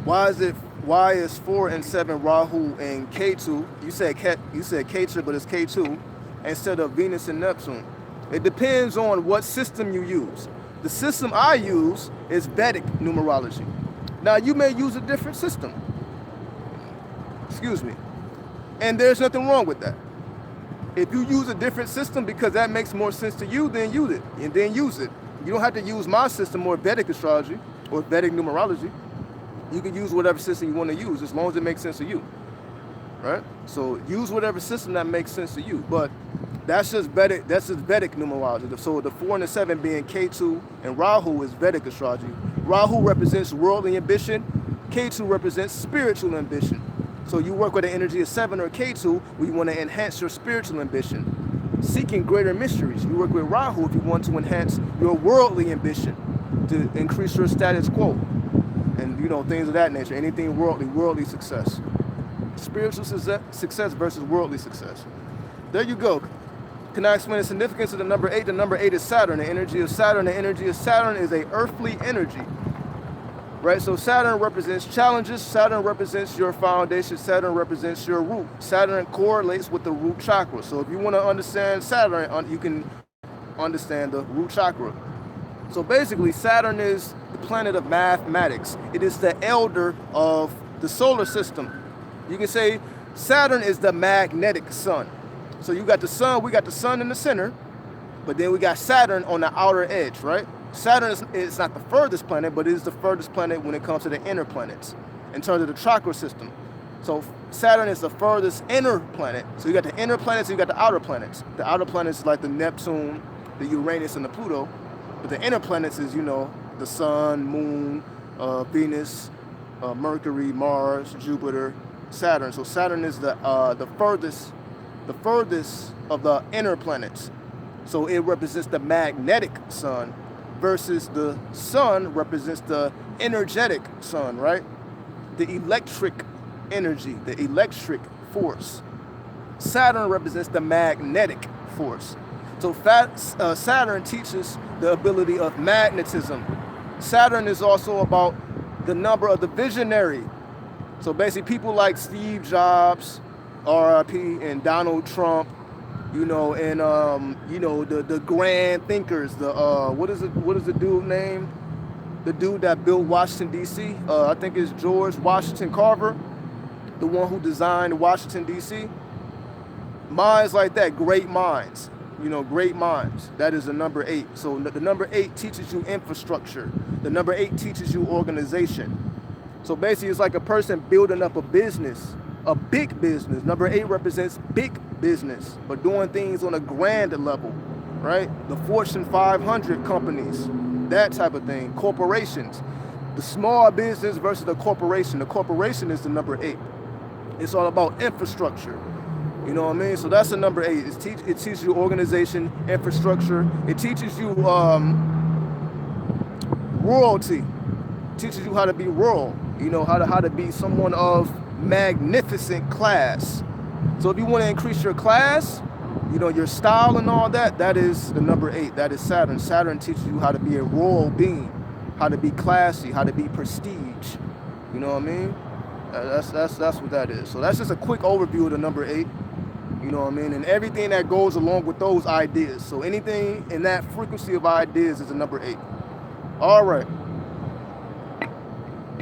Why is 4 and 7 Rahu and Ketu? You said Ketu, but it's K2 instead of Venus and Neptune. It depends on what system you use. The system I use is Vedic numerology. Now you may use a different system. Excuse me. And there's nothing wrong with that. If you use a different system because that makes more sense to you, then use it. And then use it. You don't have to use my system or Vedic astrology or Vedic numerology. You can use whatever system you want to use as long as it makes sense to you. Right? So use whatever system that makes sense to you. But that's just Vedic numerology. So the 4 and the 7 being K2 and Rahu is Vedic astrology. Rahu represents worldly ambition. K2 represents spiritual ambition. So you work with the energy of 7 or K2 where you want to enhance your spiritual ambition. Seeking greater mysteries. You work with Rahu if you want to enhance your worldly ambition, to increase your status quo. And things of that nature. Anything worldly success. Spiritual success versus worldly success. There you go. Can I explain the significance of the number 8? The number 8 is Saturn. The energy of Saturn. The energy of Saturn is a earthly energy. Right? So Saturn represents challenges. Saturn represents your foundation. Saturn represents your root. Saturn correlates with the root chakra. So if you want to understand Saturn, you can understand the root chakra. So basically, Saturn is the planet of mathematics. It is the elder of the solar system. You can say Saturn is the magnetic sun. So you got the sun, we got the sun in the center, but then we got Saturn on the outer edge, right? Saturn is not the furthest planet, but it is the furthest planet when it comes to the inner planets in terms of the chakra system. So Saturn is the furthest inner planet. So you got the inner planets, you got the outer planets. The outer planets is like the Neptune, the Uranus, and the Pluto. But the inner planets is, the sun, moon, Venus, Mercury, Mars, Jupiter, Saturn. So Saturn is the furthest of the inner planets. So it represents the magnetic sun. versus the sun represents the energetic sun, right? The electric energy, the electric force. Saturn represents the magnetic force. So Saturn teaches the ability of magnetism. Saturn is also about the number of the visionary. So basically people like Steve Jobs, RIP, and Donald Trump, you know, and the grand thinkers, the what is the dude name? The dude that built Washington D.C. I think it's George Washington Carver, the one who designed Washington D.C. Minds like that, great minds, you know, great minds. That is the number 8. So the number 8 teaches you infrastructure. The number 8 teaches you organization. So basically it's like a person building up a business, a big business. Number 8 represents big business, but doing things on a grand level, right? The Fortune 500 companies, that type of thing. Corporations, the small business versus the corporation. The corporation is the number 8. It's all about infrastructure. You know what I mean? So that's the number 8. It teaches you organization, infrastructure. It teaches you royalty. It teaches you how to be royal. You know, how to be someone of magnificent class. So if you want to increase your class, you know, your style and all that, that is the number 8. That is Saturn. Saturn teaches you how to be a royal being, how to be classy, how to be prestige. You know what I mean? That's what that is. So that's just a quick overview of the number 8. You know what I mean? And everything that goes along with those ideas. So anything in that frequency of ideas is a number 8. All right.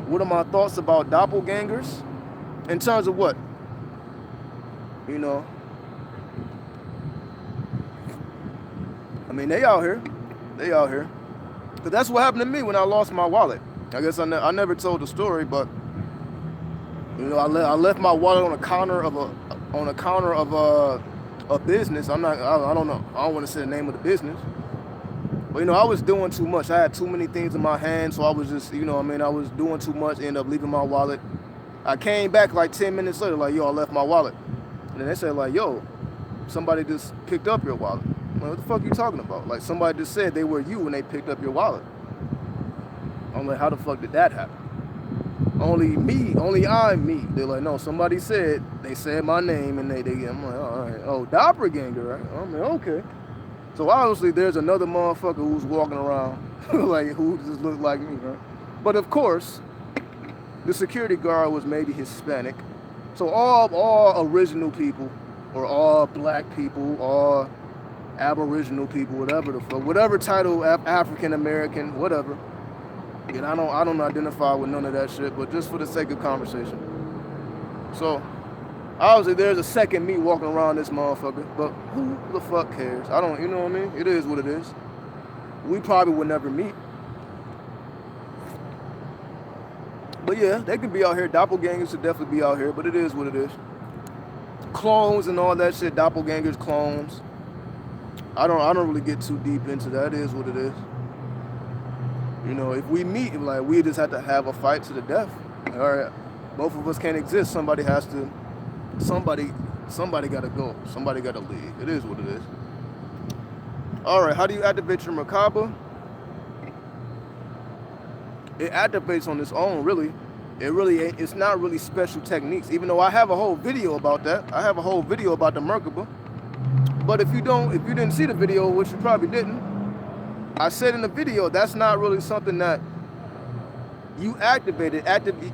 What are my thoughts about doppelgangers? In terms of what? You know, I mean, they out here. They out here. Because that's what happened to me when I lost my wallet. I guess I never told the story, but you know, I left my wallet on a counter of a business. I don't know. I don't want to say the name of the business. But you know, I was doing too much. I had too many things in my hand, so I was just, you know, I mean, I was doing too much. Ended up leaving my wallet. I came back like 10 minutes later, like, yo, I left my wallet. And then they said, like, yo, somebody just picked up your wallet. I'm like, what the fuck are you talking about? Like, somebody just said they were you when they picked up your wallet. I'm like, how the fuck did that happen? Only I'm me. They're like, no, somebody said, they said my name, and I'm like, all right, oh, doppelganger, right? I'm like, okay. So obviously there's another motherfucker who's walking around, like, who just looked like me, right? But of course, the security guard was maybe Hispanic. So all original people, or all black people, all aboriginal people, whatever the fuck, whatever title, African American, whatever. And I don't identify with none of that shit, but just for the sake of conversation. So obviously there's a second me walking around this motherfucker, but who the fuck cares? I don't, you know what I mean? It is what it is. We probably would never meet. But yeah, they can be out here. Doppelgangers should definitely be out here, but it is what it is. Clones and all that shit, doppelgangers, clones. I don't really get too deep into that. It is what it is. You know, if we meet, like, we just have to have a fight to the death. All right, both of us can't exist. Somebody has to. Somebody gotta go. Somebody gotta leave. It is what it is. All right, how do you activate your Merkaba? It activates on its own, really. It's not really special techniques, even though I have a whole video about that. I have a whole video about the Merkaba. But if you didn't see the video, which you probably didn't, I said in the video, that's not really something that you activated.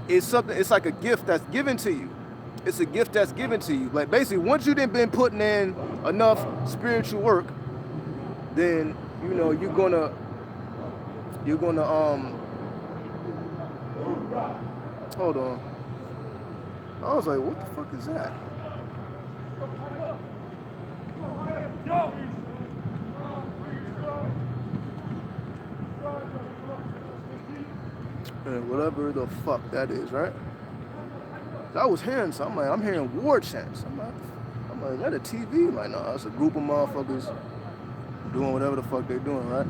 It's something, it's like a gift that's given to you. It's a gift that's given to you. Like, basically, once you've been putting in enough spiritual work, then, you know, you're gonna hold on. I was like, what the fuck is that? And whatever the fuck that is, right? I was hearing something. I'm hearing war chants. I'm like, is that a TV? Like, no, it's a group of motherfuckers doing whatever the fuck they're doing, right?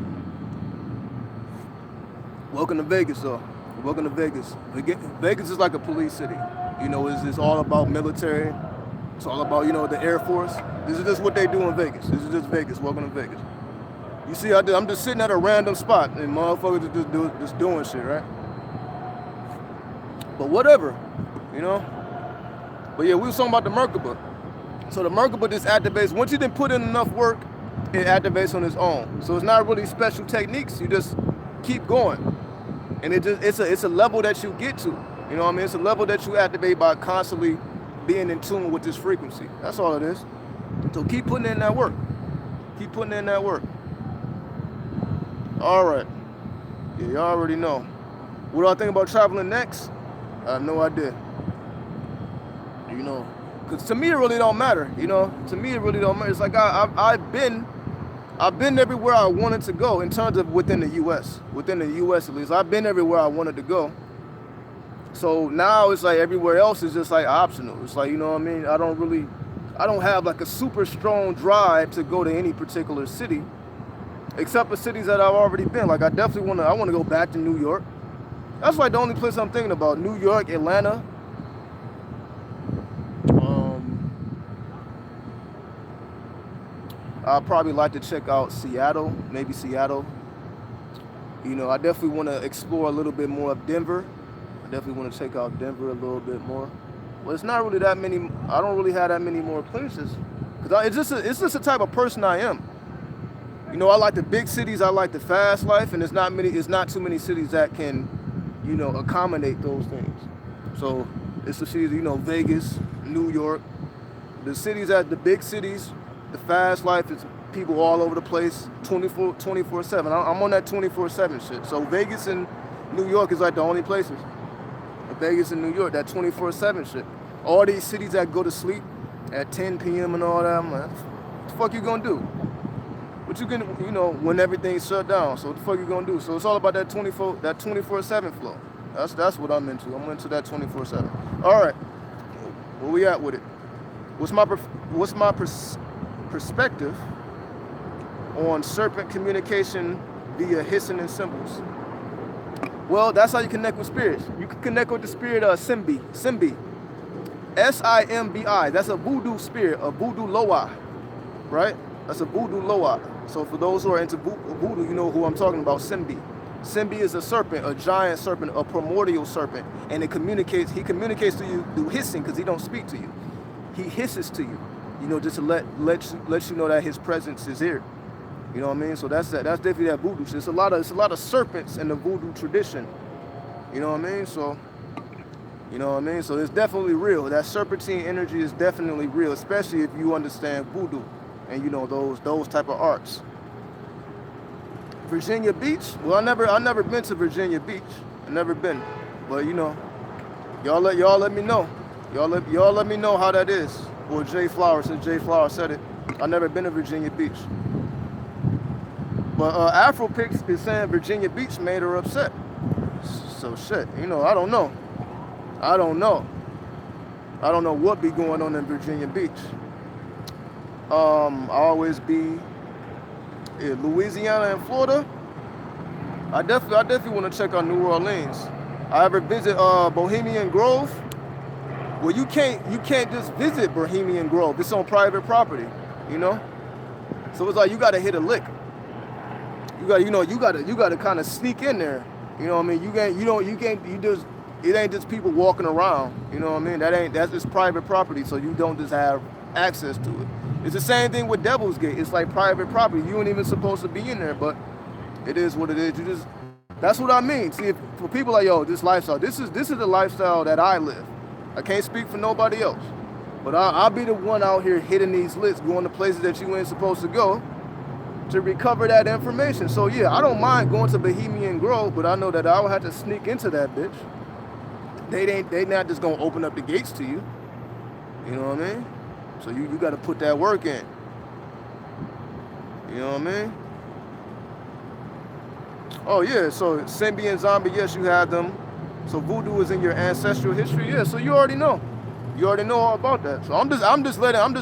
Welcome to Vegas, though. Welcome to Vegas. Vegas is like a police city. You know, it's all about military. It's all about, you know, the Air Force. This is just what they do in Vegas. This is just Vegas. Welcome to Vegas. You see, I'm just sitting at a random spot and motherfuckers just doing shit, right? But whatever, you know. But yeah, we was talking about the Merkaba. So the Merkaba just activates. Once you didn't put in enough work, it activates on its own. So it's not really special techniques. You just keep going, and it's a level that you get to. You know what I mean? It's a level that you activate by constantly being in tune with this frequency. That's all it is. So keep putting in that work. Keep putting in that work. All right. Yeah, y'all already know. What do I think about traveling next? I have no idea. You know, because to me it really don't matter. You know, to me it really don't matter. It's like I've been everywhere I wanted to go in terms of within the U.S. Within the U.S. at least, I've been everywhere I wanted to go. So now it's like everywhere else is just like optional. It's like, you know what I mean? I don't have like a super strong drive to go to any particular city, except for cities that I've already been. Like I want to go back to New York. That's like the only place I'm thinking about. New York, Atlanta. I'd probably like to check out Seattle, maybe Seattle. You know, I definitely want to explore a little bit more of Denver. I definitely want to check out Denver a little bit more. But it's not really that many. I don't really have that many more places, because it's just the type of person I am. You know, I like the big cities. I like the fast life, and it's not too many cities that can, you know, accommodate those things. So it's the cities, you know, Vegas, New York, the big cities. The fast life is people all over the place, 24/7. I'm on that 24/7 shit. So Vegas and New York is like the only places. Vegas and New York, that 24/7 shit. All these cities that go to sleep at 10 p.m. and all that, I'm like, what the fuck you gonna do? What you gonna, you know, when everything's shut down? So what the fuck you gonna do? So it's all about that 24/7 flow. That's what I'm into. I'm into that 24/7. All right, where we at with it? What's my perspective on serpent communication via hissing and symbols? Well, that's how you connect with spirits. You can connect with the spirit of Simbi, S-I-M-B-I. That's a voodoo spirit, a voodoo loa, right? That's a voodoo loa. So for those who are into voodoo, you know who I'm talking about, Simbi. Simbi is a serpent, a giant serpent, a primordial serpent, and he communicates to you through hissing, because he don't speak to you. He hisses to you. You know, just to let you know that his presence is here. You know what I mean? So that's definitely that voodoo shit. It's a lot of serpents in the voodoo tradition. You know what I mean? So, you know what I mean? So it's definitely real. That serpentine energy is definitely real, especially if you understand voodoo and you know those type of arts. Virginia Beach? Well, I never been to Virginia Beach. I never been. But you know, y'all let me know. Y'all let me know how that is. Or Jay Flower, since Jay Flower said it. I've never been to Virginia Beach. But Afropix is saying Virginia Beach made her upset. So shit, you know, I don't know. I don't know what be going on in Virginia Beach. I always be in Louisiana and Florida. I definitely want to check out New Orleans. I ever visit Bohemian Grove. Well, you can't just visit Bohemian Grove. It's on private property, you know. So it's like you gotta hit a lick. You gotta kind of sneak in there. You know what I mean? It ain't just people walking around. You know what I mean? That's just private property. So you don't just have access to it. It's the same thing with Devil's Gate. It's like private property. You ain't even supposed to be in there, but it is what it is. That's what I mean. See, for people like, yo, this lifestyle, this is the lifestyle that I live. I can't speak for nobody else. But I'll be the one out here hitting these lists, going to places that you ain't supposed to go to recover that information. So yeah, I don't mind going to Bohemian Grove, but I know that I will have to sneak into that bitch. They not just gonna open up the gates to you. You know what I mean? So you gotta put that work in. You know what I mean? Oh yeah, so Simbi and Zombie, yes, you have them. So voodoo is in your ancestral history, yeah. So you already know. You already know all about that. So I'm just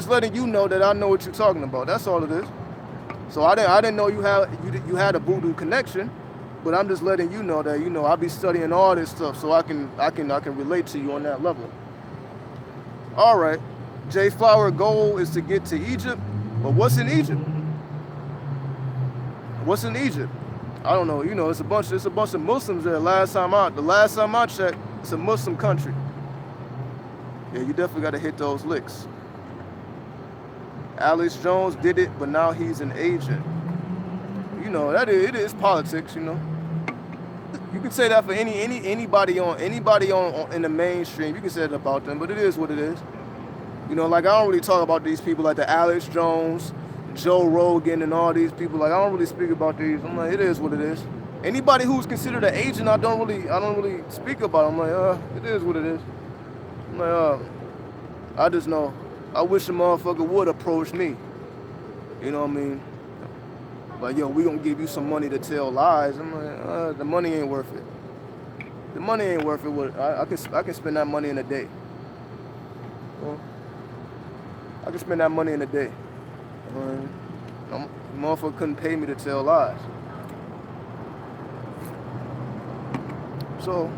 letting you know that I know what you're talking about. That's all it is. So I didn't know you had a voodoo connection, but I'm just letting you know that, you know, I'll be studying all this stuff so I can relate to you on that level. All right. Jay Flower goal is to get to Egypt, but what's in Egypt? What's in Egypt? I don't know. You know, it's a bunch of Muslims there. The last time I checked, it's a Muslim country. Yeah, you definitely got to hit those licks. Alex Jones did it, but now he's an agent. You know, it is politics. You know, you can say that for anybody on in the mainstream. You can say that about them, but it is what it is. You know, like I don't really talk about these people like the Alex Jones, Joe Rogan, and all these people. Like I don't really speak about these. I'm like, it is what it is. Anybody who's considered an agent, I don't really speak about. I'm like, it is what it is. I'm like, I just know. I wish a motherfucker would approach me. You know what I mean? Like, yo, we gonna give you some money to tell lies. I'm like, the money ain't worth it. The money ain't worth it. I can spend that money in a day. Well, I can spend that money in a day. Motherfucker couldn't pay me to tell lies. So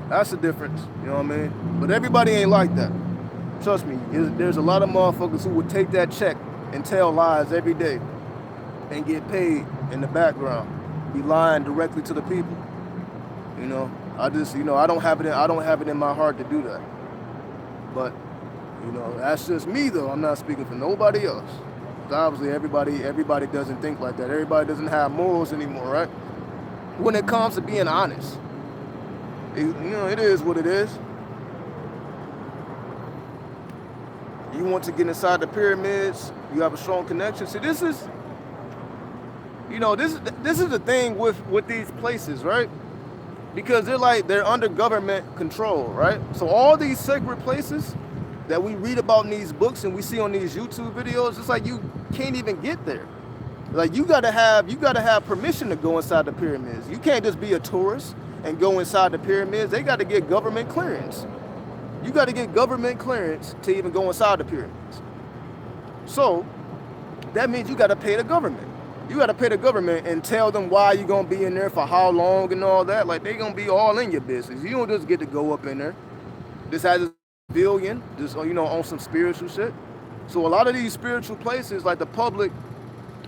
that's the difference. You know what I mean? But everybody ain't like that. Trust me, there's a lot of motherfuckers who would take that check and tell lies every day and get paid in the background, be lying directly to the people. You know, I don't have it in my heart to do that. But you know, that's just me though. I'm not speaking for nobody else. Obviously, everybody doesn't think like that. Everybody doesn't have morals anymore, right? When it comes to being honest, you know, it is what it is. You want to get inside the pyramids, you have a strong connection. See, this is the thing with these places, right? Because they're under government control, right? So all these sacred places that we read about in these books and we see on these YouTube videos, it's like you can't even get there. Like you gotta have permission to go inside the pyramids. You can't just be a tourist and go inside the pyramids. They got to get government clearance. You got to get government clearance to even go inside the pyramids. So that means you got to pay the government. You got to pay the government and tell them why you're going to be in there, for how long and all that. Like, they going to be all in your business. You don't just get to go up in there. This has a billion, just, you know, on some spiritual shit. So a lot of these spiritual places, like the public,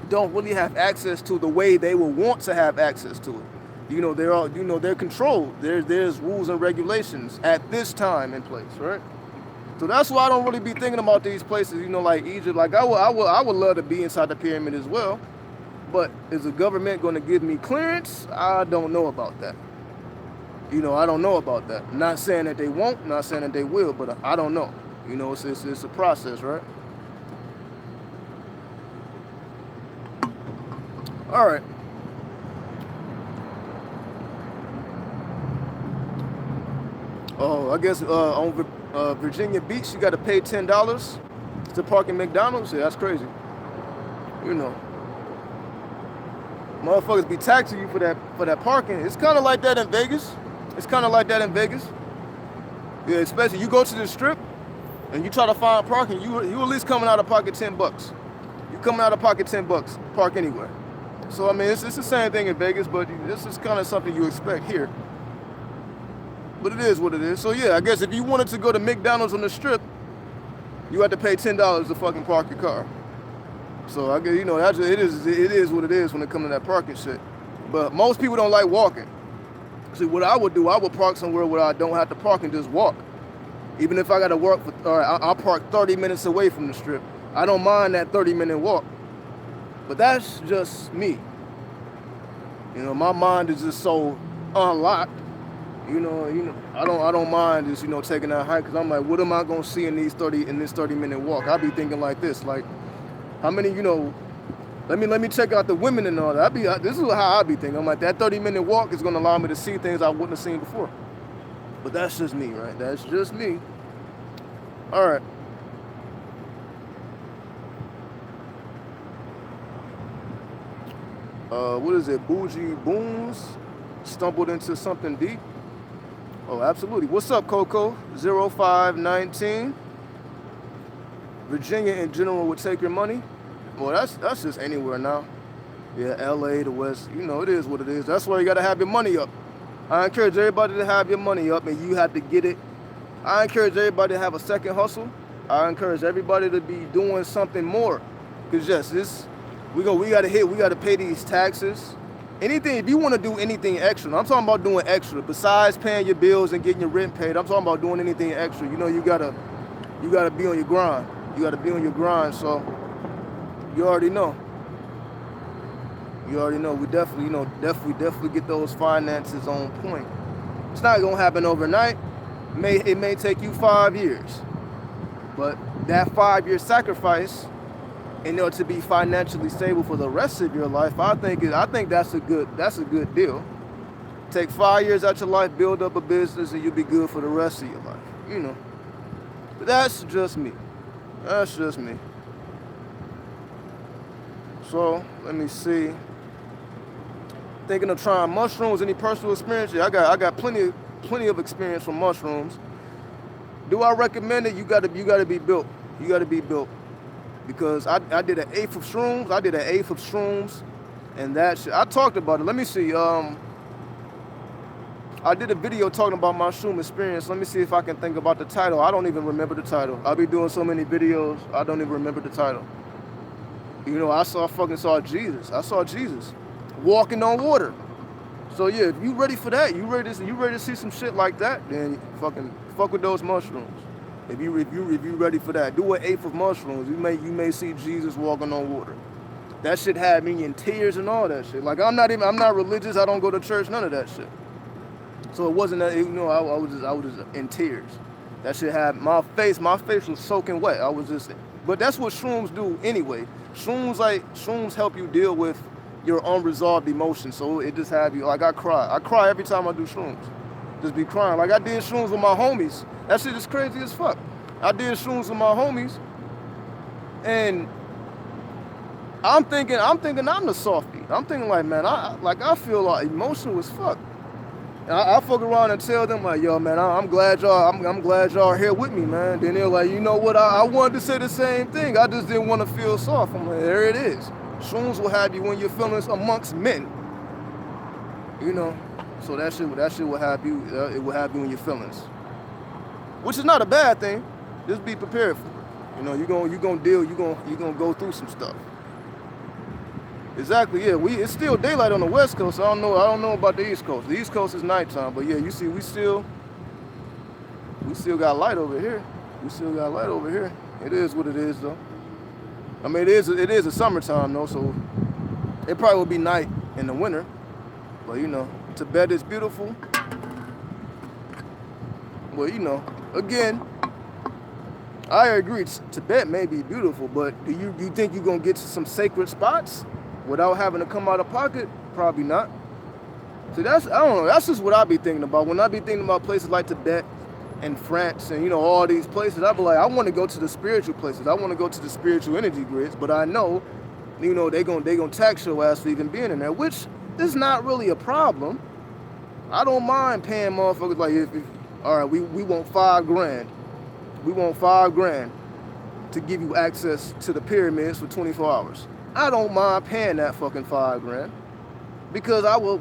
don't really have access to the way they will want to have access to it. You know, they're controlled. There's rules and regulations at this time in place, right? So that's why I don't really be thinking about these places, you know, like Egypt. Like I would love to be inside the pyramid as well. But is the government going to give me clearance? I don't know about that. You know, I don't know about that. I'm not saying that they won't, not saying that they will, but I don't know. You know, it's a process, right? All right. Oh, I guess on Virginia Beach, you got to pay $10 to park in McDonald's. Yeah, that's crazy. You know, motherfuckers be taxing you for that parking. It's kind of like that in Vegas. Yeah, especially you go to the strip and you try to find parking. You at least coming out of pocket $10. You coming out of pocket $10, park anywhere. So I mean, it's the same thing in Vegas, but this is kind of something you expect here. But it is what it is. So yeah, I guess if you wanted to go to McDonald's on the strip, you had to pay $10 to fucking park your car. So I guess, you know, it is what it is when it comes to that parking shit. But most people don't like walking. See, what I would do, I would park somewhere where I don't have to park and just walk. Even if I got to work I'll park 30 minutes away from the strip. I don't mind that 30-minute walk. But that's just me. You know, my mind is just so unlocked. You know, I don't mind just, you know, taking that hike, because I'm like, what am I gonna see in this 30-minute walk? I'll be thinking like this, like, how many, you know, let me check out the women and all that. This is how I be thinking. I'm like, that 30-minute walk is gonna allow me to see things I wouldn't have seen before. But that's just me, right? That's just me. All right. What is it? Bougie Booms stumbled into something deep. Oh, absolutely. What's up, Coco? 0519. Virginia in general would take your money. Well, that's just anywhere now. Yeah, LA, the West. You know, it is what it is. That's why you gotta have your money up. I encourage everybody to have your money up, and you have to get it. I encourage everybody to have a second hustle. I encourage everybody to be doing something more. Because yes, We gotta pay these taxes. Anything, if you want to do anything extra, I'm talking about doing extra besides paying your bills and getting your rent paid. I'm talking about doing anything extra. You gotta be on your grind. You gotta be on your grind. So you already know. We definitely get those finances on point. It's not gonna happen overnight. It may take you 5 years, but that 5-year sacrifice, in order to be financially stable for the rest of your life, I think that's a good deal. Take 5 years out your life, build up a business, and you'll be good for the rest of your life. But that's just me. So let me see. Thinking of trying mushrooms. Any personal experience? Yeah, I got plenty of experience from mushrooms. Do I recommend it? You gotta be built. You gotta be built. Because I did an eighth of shrooms. And that shit, I talked about it. Let me see. I did a video talking about my shroom experience. Let me see if I can think about the title. I don't even remember the title. I'll be doing so many videos, I don't even remember the title. I saw Jesus. I saw Jesus walking on water. So yeah, if you ready for that, you ready to see some shit like that, then fuck with those mushrooms. If you ready for that, do an eighth of mushrooms. You may see Jesus walking on water. That shit had me in tears and all that shit. Like I'm not religious. I don't go to church. None of that shit. So it wasn't that. I was just in tears. That shit had my face. My face was soaking wet. I was just. But that's what shrooms do anyway. Shrooms help you deal with your unresolved emotions. So it just have you. Like I cry every time I do shrooms. Just be crying. Like I did shrooms with my homies. That shit is crazy as fuck. I did shrooms with my homies, and I'm thinking I'm the softie. I'm thinking like, man, I feel like emotional as fuck. And I fuck around and tell them like, yo, man, I'm glad y'all here with me, man. Then they're like, you know what? I wanted to say the same thing. I just didn't want to feel soft. I'm like, there it is. Shrooms will have you when you're feeling amongst men. So that shit will have you. It will have you in your feelings, which is not a bad thing. Just be prepared for it. You're gonna go through some stuff. Exactly. Yeah. It's still daylight on the West Coast. So I don't know about the East Coast. The East Coast is nighttime, but yeah, you see, we still got light over here. It is what it is, though. I mean, it is a summertime though, so it probably will be night in the winter. But Tibet is beautiful. Well, again, I agree. Tibet may be beautiful, but do you think you're gonna get to some sacred spots without having to come out of pocket? Probably not. See, I don't know. That's just what I be thinking about when I be thinking about places like Tibet and France and all these places. I be like, I want to go to the spiritual places. I want to go to the spiritual energy grids, but I know, they gonna tax your ass for even being in there, which is not really a problem. I don't mind paying motherfuckers like if all right, we want $5,000. We want $5,000 to give you access to the pyramids for 24 hours. I don't mind paying that fucking $5,000 because I would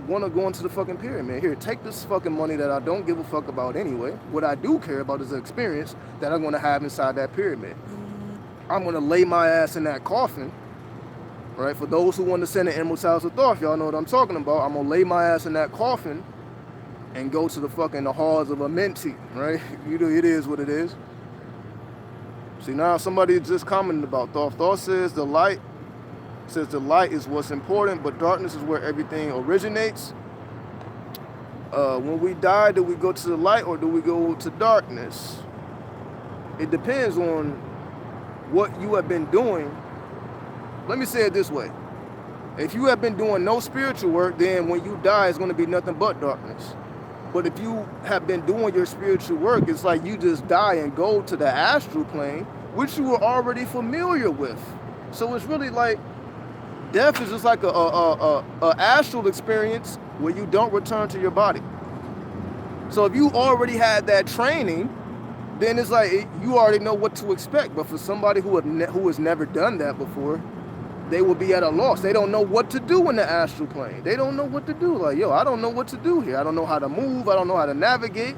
want to go into the fucking pyramid. Here, take this fucking money that I don't give a fuck about anyway. What I do care about is the experience that I'm going to have inside that pyramid. I'm going to lay my ass in that coffin. Right? For those who want to send an Emerald House of Thoth, y'all know what I'm talking about. I'm going to lay my ass in that coffin and go to the halls of Amenti, right? It is what it is. See, now somebody just commented about Thoth. Thoth says the light is what's important, but darkness is where everything originates. When we die, do we go to the light or do we go to darkness? It depends on what you have been doing. Let me say it this way. If you have been doing no spiritual work, then when you die, it's going to be nothing but darkness. But if you have been doing your spiritual work, it's like you just die and go to the astral plane, which you were already familiar with. So it's really like death is just like a astral experience where you don't return to your body. So if you already had that training, then it's like you already know what to expect. But for somebody who has never done that before, they will be at a loss. They don't know what to do in the astral plane. They don't know what to do. Like, yo, I don't know what to do here. I don't know how to move. I don't know how to navigate.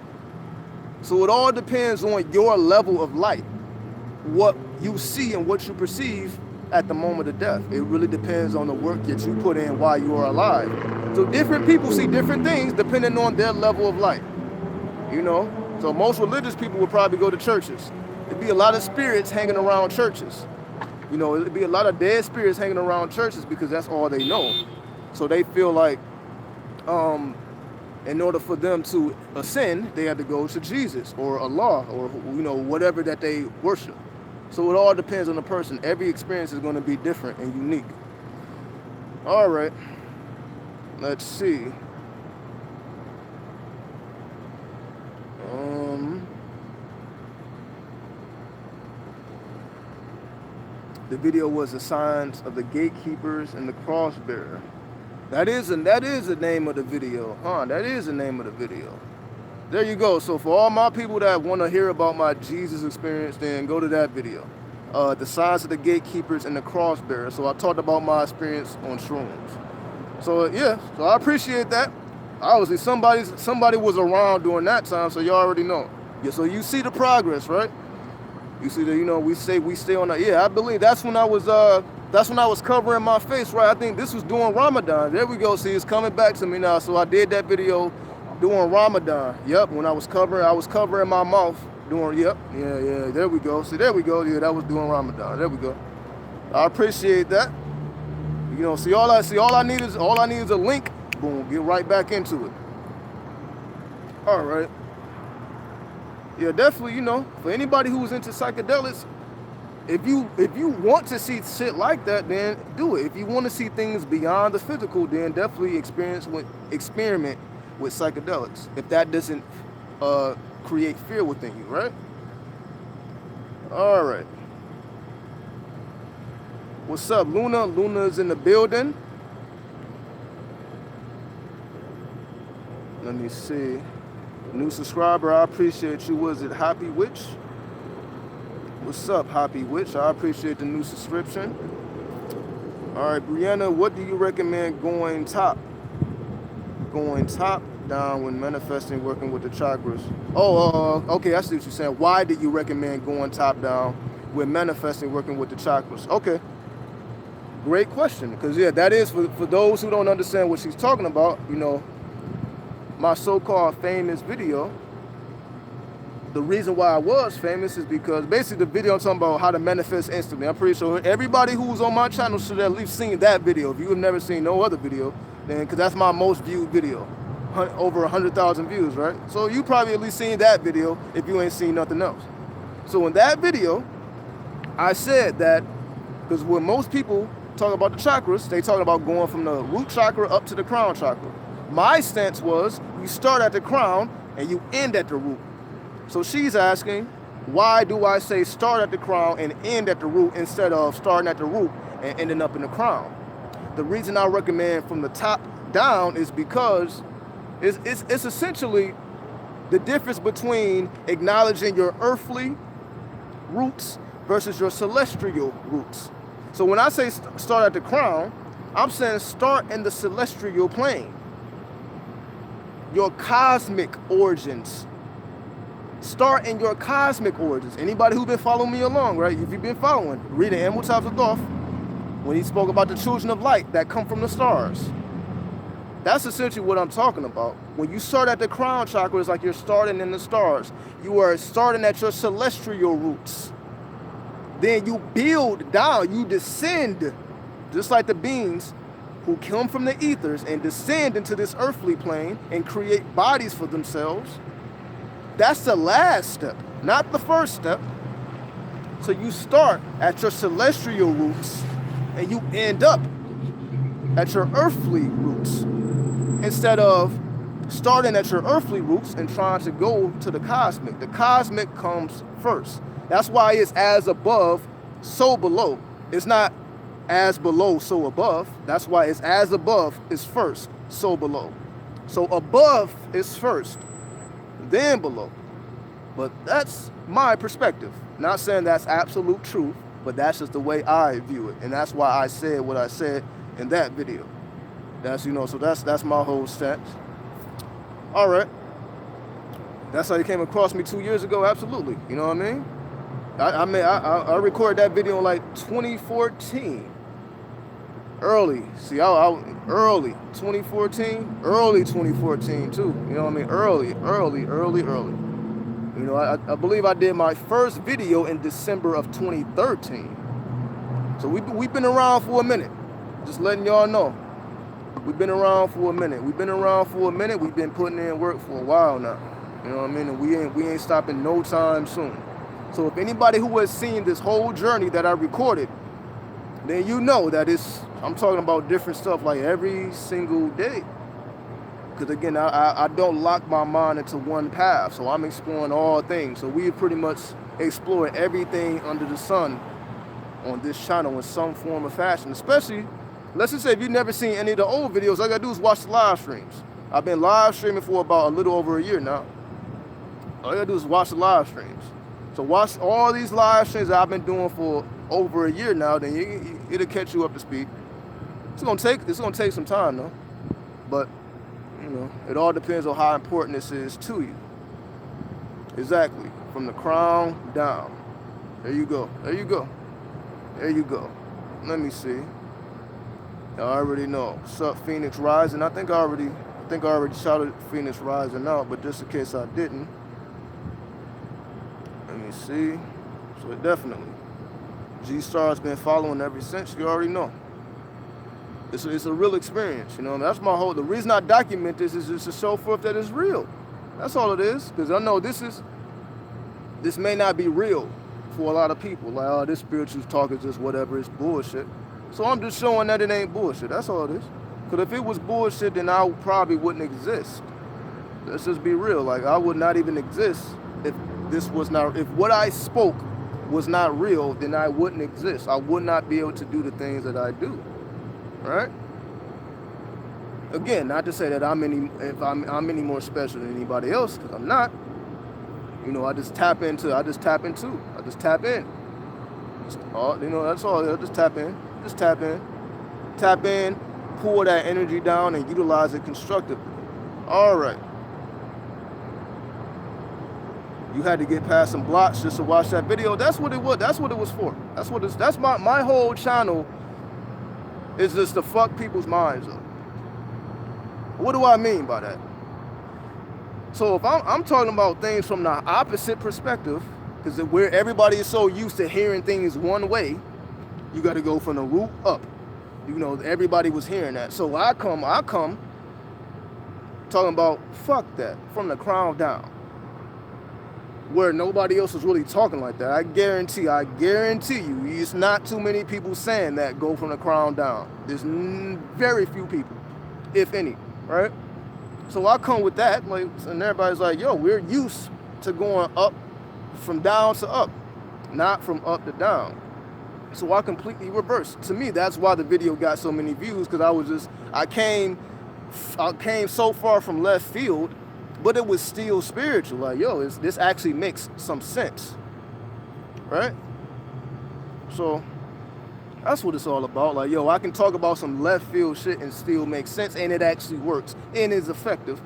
So it all depends on your level of light, what you see and what you perceive at the moment of death. It really depends on the work that you put in while you are alive. So different people see different things depending on their level of life. You know? So most religious people would probably go to churches. There'd be a lot of spirits hanging around churches. You know, it'd be a lot of dead spirits hanging around churches because that's all they know. So they feel like in order for them to ascend, they had to go to Jesus or Allah or, you know, whatever that they worship. So it all depends on the person. Every experience is going to be different and unique. All right. Let's see. The video was the signs of the gatekeepers and the cross bearer. That is the name of the video, huh? That is the name of the video. There you go. So for all my people that want to hear about my Jesus experience, then go to that video. The signs of the gatekeepers and the cross bearer. So I talked about my experience on shrooms. So yeah, so I appreciate that. Obviously somebody was around during that time, so you already know. Yeah, so you see the progress, right? You see that, you know, we stay on that. Yeah, I believe that's when I was covering my face, right? I think this was during Ramadan. There we go. See, it's coming back to me now. So I did that video during Ramadan. Yep, when I was covering my mouth during, yep, yeah, there we go. See, there we go. Yeah, that was during Ramadan. There we go. I appreciate that. You know, see, all I need is a link. Boom, get right back into it. All right. Yeah, definitely, you know, for anybody who's into psychedelics, if you want to see shit like that, then do it. If you want to see things beyond the physical, then definitely experiment with psychedelics. If that doesn't create fear within you, right? All right. What's up, Luna? Luna's in the building. Let me see. New subscriber, I appreciate you. Was it Happy Witch? What's up, Happy Witch? I appreciate the new subscription. All right, Brianna, what do you recommend going top? Going top down when manifesting, working with the chakras. Okay, I see what you're saying. Why did you recommend going top down when manifesting, working with the chakras? Okay, great question. Because yeah, that is for those who don't understand what she's talking about. You know, my so-called famous video, the reason why I was famous is because basically the video I'm talking about how to manifest instantly. I'm pretty sure everybody who's on my channel should have at least seen that video. If you have never seen no other video, then because that's my most viewed video, over 100,000 views, right? So you probably at least seen that video if you ain't seen nothing else. So in that video, I said that because when most people talk about the chakras, they talk about going from the root chakra up to the crown chakra. My stance was you start at the crown and you end at the root. So she's asking, why do I say start at the crown and end at the root instead of starting at the root and ending up in the crown? The reason I recommend from the top down is because it's essentially the difference between acknowledging your earthly roots versus your celestial roots. So when I say start at the crown, I'm saying start in the celestial plane. Your cosmic origins. Start in your cosmic origins. Anybody who's been following me along, right? If you've been following, reading Amun when he spoke about the children of light that come from the stars. That's essentially what I'm talking about. When you start at the crown chakra, it's like you're starting in the stars. You are starting at your celestial roots. Then you build down, you descend, just like the beings who come from the ethers and descend into this earthly plane and create bodies for themselves. That's the last step, not the first step. So you start at your celestial roots and you end up at your earthly roots instead of starting at your earthly roots and trying to go to the cosmic. The cosmic comes first. That's why it's as above, so below. It's not as below, so above. That's why it's as above is first, so below. So above is first, then below. But that's my perspective. Not saying that's absolute truth, but that's just the way I view it. And that's why I said what I said in that video. That's, you know, so that's my whole stance. All right. That's how you came across me 2 years ago, absolutely. You know what I mean? I recorded that video in like 2014. Early. See, I early 2014, early 2014 too. You know what I mean? Early. You know, I believe I did my first video in December of 2013. So we've been around for a minute. Just letting y'all know. We've been around for a minute. We've been putting in work for a while now. You know what I mean? And we ain't stopping no time soon. So if anybody who has seen this whole journey that I recorded, then you know that I'm talking about different stuff like every single day. Because again, I don't lock my mind into one path. So I'm exploring all things. So we pretty much explore everything under the sun on this channel in some form or fashion. Especially, let's just say if you've never seen any of the old videos, all I gotta do is watch the live streams. I've been live streaming for about a little over a year now. All you gotta do is watch the live streams. So watch all these live streams that I've been doing for over a year now, then it'll catch you up to speed. It's gonna take some time though. But you know, it all depends on how important this is to you. Exactly. From the crown down. There you go. Let me see. I already know. What's up, Phoenix Rising? I think I already shouted Phoenix Rising out, but just in case I didn't. Let me see. So it definitely. G-Star's been following ever since. You already know. It's a real experience, you know. That's the reason I document this is just to show forth that it's real. That's all it is. Because I know this may not be real for a lot of people. Like, oh, this spiritual talk is just whatever, it's bullshit. So I'm just showing that it ain't bullshit. That's all it is. Because if it was bullshit, then I probably wouldn't exist. Let's just be real. Like, I would not even exist if what I spoke was not real, then I wouldn't exist. I would not be able to do the things that I do. Right? Again, not to say that I'm any more special than anybody else, because I'm not. You know, I just tap in. You know, that's all. I just tap in, pull that energy down, and utilize it constructively. All right. You had to get past some blocks just to watch that video. That's what it was. That's what it was for. That's my whole channel. Is just to fuck people's minds up. What do I mean by that? So if I'm talking about things from the opposite perspective, because where everybody is so used to hearing things one way, you got to go from the root up. You know, everybody was hearing that. So I come talking about fuck that, from the crown down, where nobody else is really talking like that. I guarantee you, it's not too many people saying that go from the crown down. There's very few people, if any, right? So I come with that, like, and everybody's like, yo, we're used to going up from down to up, not from up to down. So I completely reversed. To me, that's why the video got so many views, because I came so far from left field, but it was still spiritual. Like, yo, this actually makes some sense, right? So that's what it's all about. Like, yo, I can talk about some left field shit and still make sense, and it actually works and is effective.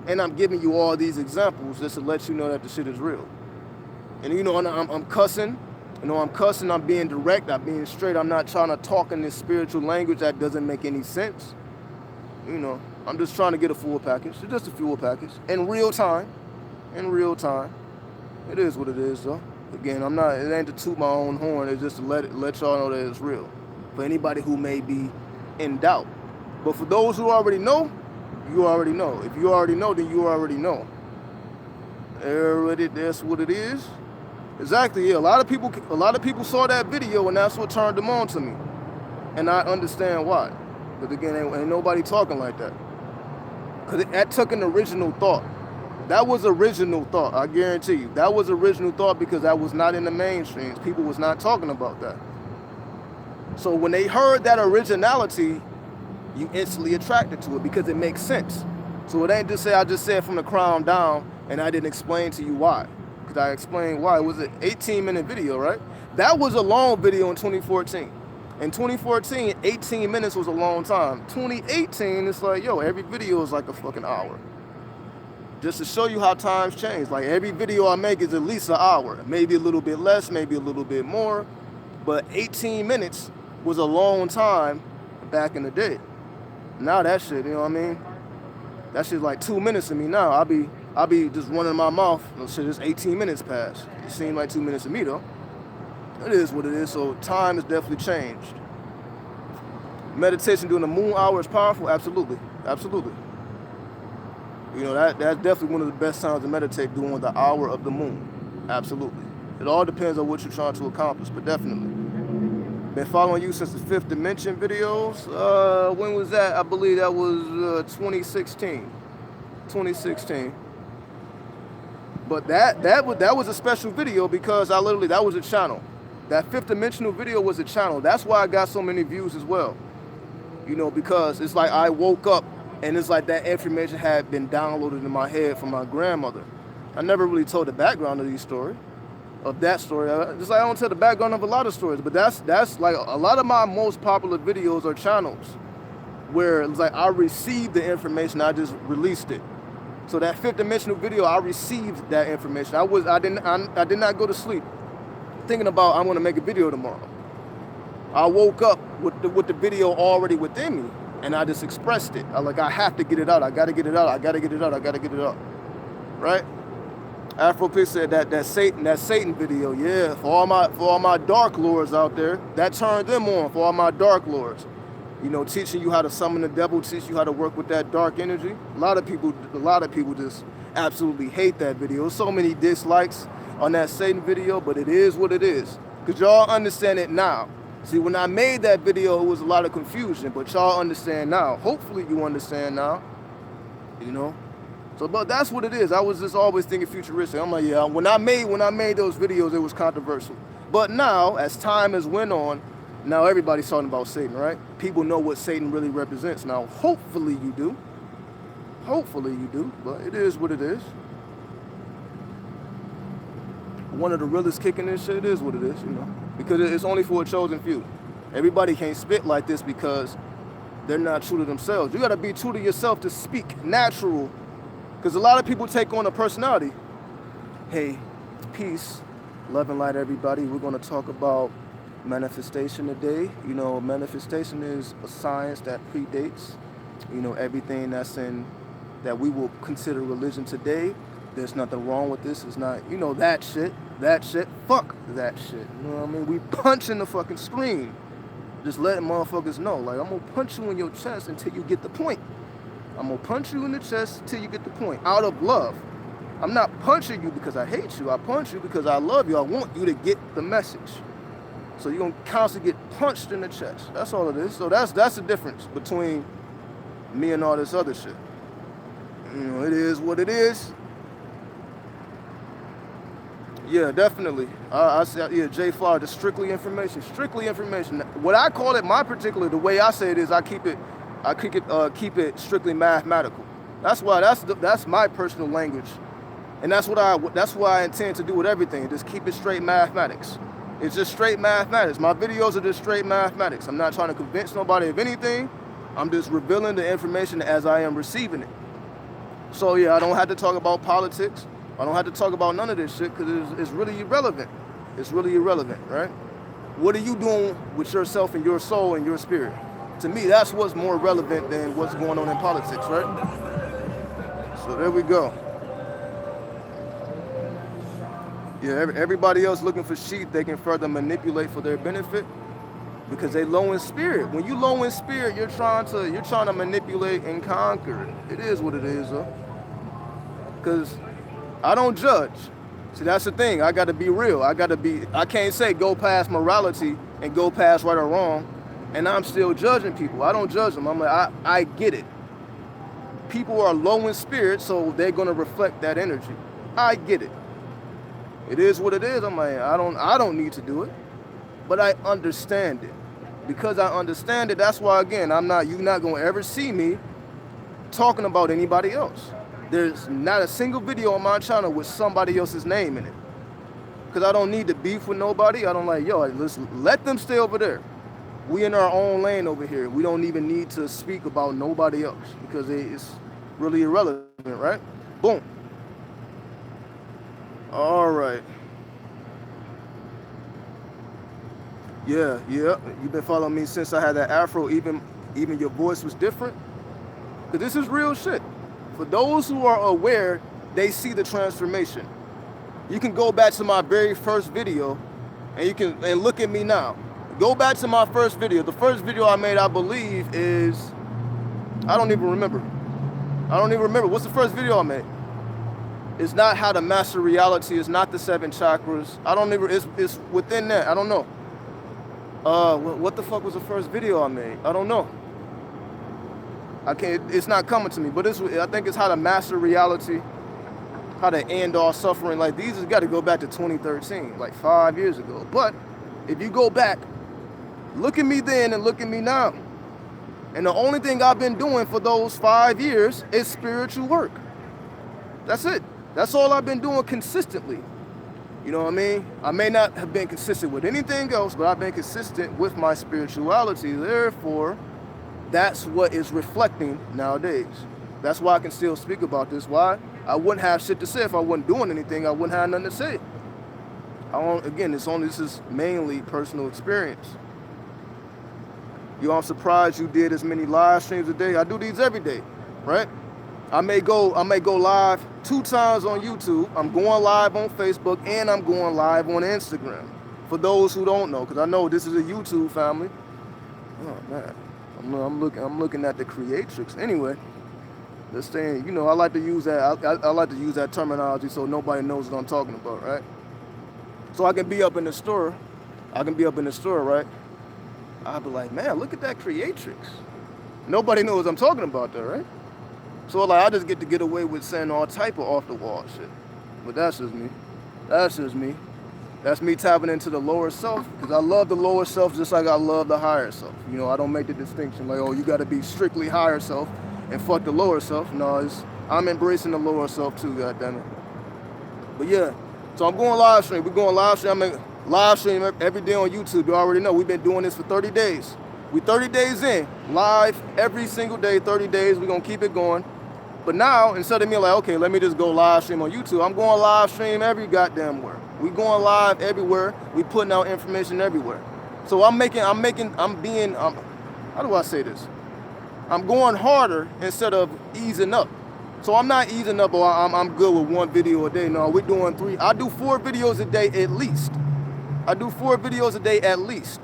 And I'm giving you all these examples just to let you know that the shit is real. And you know, I'm cussing. You know, I'm being direct. I'm being straight. I'm not trying to talk in this spiritual language that doesn't make any sense. You know, I'm just trying to get a full package. It's just a full package. In real time. It is what it is, though. Again, it ain't to toot my own horn. It's just to let y'all know that it's real. For anybody who may be in doubt. But for those who already know, you already know. If you already know, then you already know. That's what it is. Exactly, yeah. A lot of people saw that video, and that's what turned them on to me. And I understand why. But again, ain't nobody talking like that. Because that took an original thought. That was original thought, I guarantee you. That was original thought because that was not in the mainstreams. People was not talking about that. So when they heard that originality, you instantly attracted to it because it makes sense. So it ain't just say I just said from the crown down and I didn't explain to you why. Because I explained why. It was an 18-minute video, right? That was a long video in 2014. In 2014, 18 minutes was a long time. 2018, it's like, yo, every video is like a fucking hour. just to show you how times change. Like every video I make is at least an hour, maybe a little bit less, maybe a little bit more, but 18 minutes was a long time back in the day. Now that shit, you know what I mean? That shit's like 2 minutes to me now. I'll be just running my mouth. Shit, it's 18 minutes past. It seemed like 2 minutes to me though. It is what it is. So time has definitely changed. Meditation during the moon hour is powerful. Absolutely, absolutely. You know that's definitely one of the best times to meditate during the hour of the moon. Absolutely. It all depends on what you're trying to accomplish, but definitely. Been following you since the Fifth Dimension videos. When was that? I believe that was 2016. 2016. But that was a special video because that was a channel. That fifth dimensional video was a channel. That's why I got so many views as well. You know, because it's like I woke up and it's like that information had been downloaded in my head from my grandmother. I never really told the background of that story. Just like I don't tell the background of a lot of stories, but that's like a lot of my most popular videos are channels where it's like I received the information, I just released it. So that fifth dimensional video, I received that information. I did not go to sleep thinking about I'm gonna make a video tomorrow. I woke up with the video already within me, and I just expressed it. I have to get it out. I gotta get it out. I gotta get it out. I gotta get it out. Right? Afropix said that Satan video, yeah, for all my dark lords out there, that turned them on. For all my dark lords, you know, teaching you how to summon the devil, teach you how to work with that dark energy. A lot of people just absolutely hate that video. There's so many dislikes on that Satan video, but it is what it is. Cause y'all understand it now. See, when I made that video, it was a lot of confusion, but y'all understand now. Hopefully you understand now, you know. So, but that's what it is. I was just always thinking futuristic. I'm like, yeah, when I made those videos, it was controversial. But now, as time has went on, now everybody's talking about Satan, right? People know what Satan really represents. Now, hopefully you do. Hopefully you do, but it is what it is. One of the realest kicking this shit is what it is, you know. Because it's only for a chosen few. Everybody can't spit like this because they're not true to themselves. You gotta be true to yourself to speak natural. Because a lot of people take on a personality. Hey, peace, love and light, everybody. We're going to talk about manifestation today. You know, manifestation is a science that predates, you know, everything that we will consider religion today. There's nothing wrong with this. It's not, you know, that shit, fuck that shit. You know what I mean? We punch in the fucking screen. Just letting motherfuckers know, like, I'm going to punch you in your chest until you get the point. I'm going to punch you in the chest till you get the point, out of love. I'm not punching you because I hate you. I punch you because I love you. I want you to get the message. So you're going to constantly get punched in the chest. That's all it is. So that's the difference between me and all this other shit. You know, it is what it is. Yeah, definitely. I said, yeah, J Flower, just strictly information. Strictly information. What I call it, the way I say it is I keep it strictly mathematical. That's why that's my personal language, and that's why I intend to do with everything. Just keep it straight mathematics. It's just straight mathematics. My videos are just straight mathematics. I'm not trying to convince nobody of anything. I'm just revealing the information as I am receiving it. So yeah, I don't have to talk about politics. I don't have to talk about none of this shit because it's really irrelevant. It's really irrelevant, right? What are you doing with yourself and your soul and your spirit? To me, that's what's more relevant than what's going on in politics, right? So there we go. Yeah, everybody else looking for sheep they can further manipulate for their benefit because they low in spirit. When you low in spirit, you're trying to manipulate and conquer. It is what it is, though. Because I don't judge. See, that's the thing. I got to be real. I can't say go past morality and go past right or wrong. And I'm still judging people. I don't judge them. I'm like, I get it. People are low in spirit, so they're gonna reflect that energy. I get it. It is what it is. I'm like, I don't need to do it, but I understand it. Because I understand it, that's why again, you're not gonna ever see me talking about anybody else. There's not a single video on my channel with somebody else's name in it. Because I don't need to beef with nobody. I don't like, yo, listen, let them stay over there. We in our own lane over here. We don't even need to speak about nobody else because it's really irrelevant, right? Boom. All right. Yeah. You've been following me since I had that afro. Even your voice was different. Cause this is real shit. For those who are aware, they see the transformation. You can go back to my very first video, and you can look at me now. Go back to my first video. The first video I made, I believe, is I don't even remember. What's the first video I made? It's not how to master reality. It's not the 7 chakras. I don't even. It's within that. I don't know. What the fuck was the first video I made? I don't know. I can't. It's not coming to me. But I think it's how to master reality, how to end all suffering. Like these has got to go back to 2013, like 5 years ago. But if you go back, look at me then and look at me now. And the only thing I've been doing for those 5 years is spiritual work. That's it. That's all I've been doing consistently. You know what I mean? I may not have been consistent with anything else, but I've been consistent with my spirituality. Therefore, that's what is reflecting nowadays. That's why I can still speak about this. Why? I wouldn't have shit to say if I wasn't doing anything. I wouldn't have nothing to say. This is mainly personal experience. I'm surprised you did as many live streams a day. I do these every day, right? I may go live 2 times on YouTube. I'm going live on Facebook, and I'm going live on Instagram. For those who don't know, because I know this is a YouTube family. Oh man, I'm looking at the creatrix. Anyway, this thing, I like to use that. I like to use that terminology so nobody knows what I'm talking about, right? So I can be up in the store. Right? I'll be like, man, look at that creatrix. Nobody knows I'm talking about that, right? So like I just get away with saying all type of off the wall shit. But that's just me. That's me tapping into the lower self, because I love the lower self just like I love the higher self. I don't make the distinction like, oh, you gotta be strictly higher self and fuck the lower self. No, I'm embracing the lower self too, goddammit. But yeah, so I'm going live stream. We're going live stream. I'm live stream every day on YouTube. You already know we've been doing this for 30 days. We 30 days in, live every single day, 30 days. We're gonna keep it going. But now, instead of me like, okay, let me just go live stream on YouTube, I'm going live stream every goddamn where. We going live everywhere. We putting out information everywhere. So how do I say this? I'm going harder instead of easing up. So I'm not easing up, or I'm good with 1 video a day. No, we're doing 3. I do 4 videos a day at least.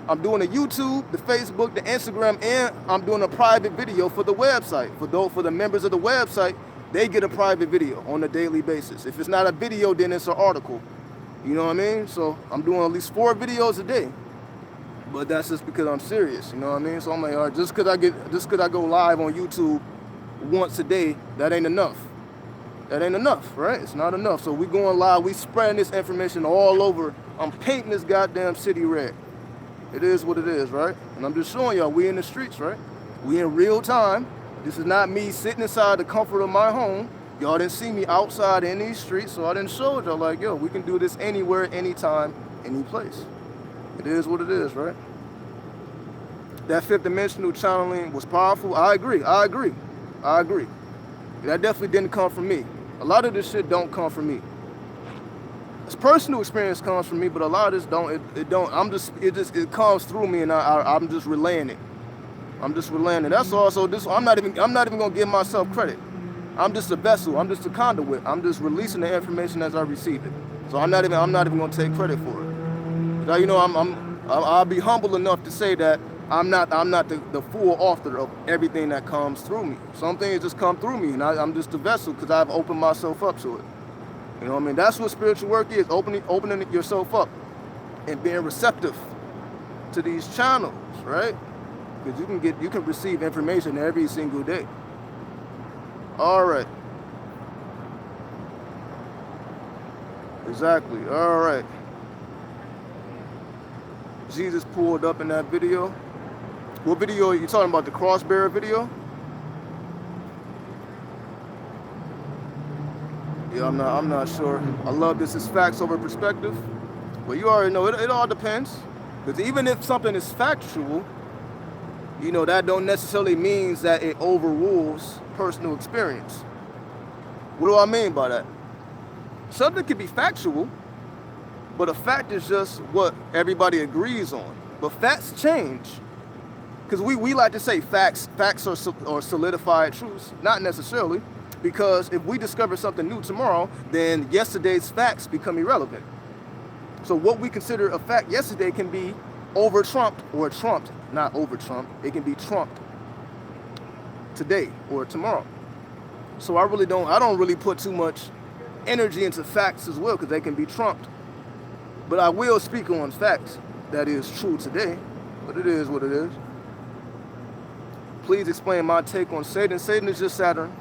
I'm doing the YouTube, the Facebook, the Instagram, and I'm doing a private video for the website. For the members of the website, they get a private video on a daily basis. If it's not a video, then it's an article. You know what I mean? So I'm doing at least 4 videos a day. But that's just because I'm serious. You know what I mean? So I'm like, all right, just because I go live on YouTube once a day, that ain't enough. Right? It's not enough. So we going live. We spreading this information all over. I'm painting this goddamn city red. It is what it is, right? And I'm just showing y'all, we in the streets, right? We in real time. This is not me sitting inside the comfort of my home. Y'all didn't see me outside in these streets, so I didn't show y'all like, yo, we can do this anywhere, anytime, any place. It is what it is, right? That 5th dimensional channeling was powerful. I agree. That definitely didn't come from me. A lot of this shit don't come from me. This personal experience comes from me, but a lot of this don't. It don't. It comes through me, and I'm just relaying it. That's all. So I'm not even gonna give myself credit. I'm just a vessel. I'm just a conduit. I'm just releasing the information as I receive it. So I'm not even gonna take credit for it. Now, I'll be humble enough to say that I'm not the full author of everything that comes through me. Some things just come through me, and I'm just a vessel because I've opened myself up to it. You know what I mean? That's what spiritual work is, opening yourself up and being receptive to these channels, right? Because you can receive information every single day. All right. Exactly. All right. Jesus pulled up in that video. What video are you talking about? The cross-bearer video? Yeah, I'm not sure. I love this is facts over perspective. But you already know it all depends. Because even if something is factual, that don't necessarily means that it overrules personal experience. What do I mean by that? Something can be factual, but a fact is just what everybody agrees on. But facts change. Because we like to say facts are solidified truths. Not necessarily. Because if we discover something new tomorrow, then yesterday's facts become irrelevant. So what we consider a fact yesterday can be over-trumped or trumped. Not over-trumped. It can be trumped today or tomorrow. So I don't really put too much energy into facts as well, because they can be trumped. But I will speak on facts that is true today. But it is what it is. Please explain my take on Satan. Satan is just Saturn.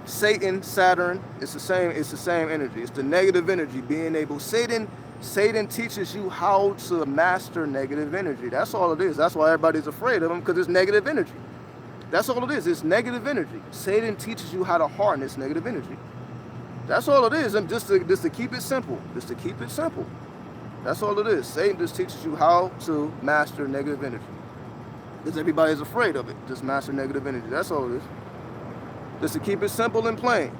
Satan, Saturn, it's the same energy. It's the negative energy. Being able, Satan teaches you how to master negative energy. That's all it is. That's why everybody's afraid of him, because it's negative energy. That's all it is. It's negative energy. Satan teaches you how to harness negative energy. That's all it is. And just to keep it simple. Just to keep it simple. That's all it is. Satan just teaches you how to master negative energy. Because everybody's afraid of it. Just master negative energy. That's all it is. Just to keep it simple and plain.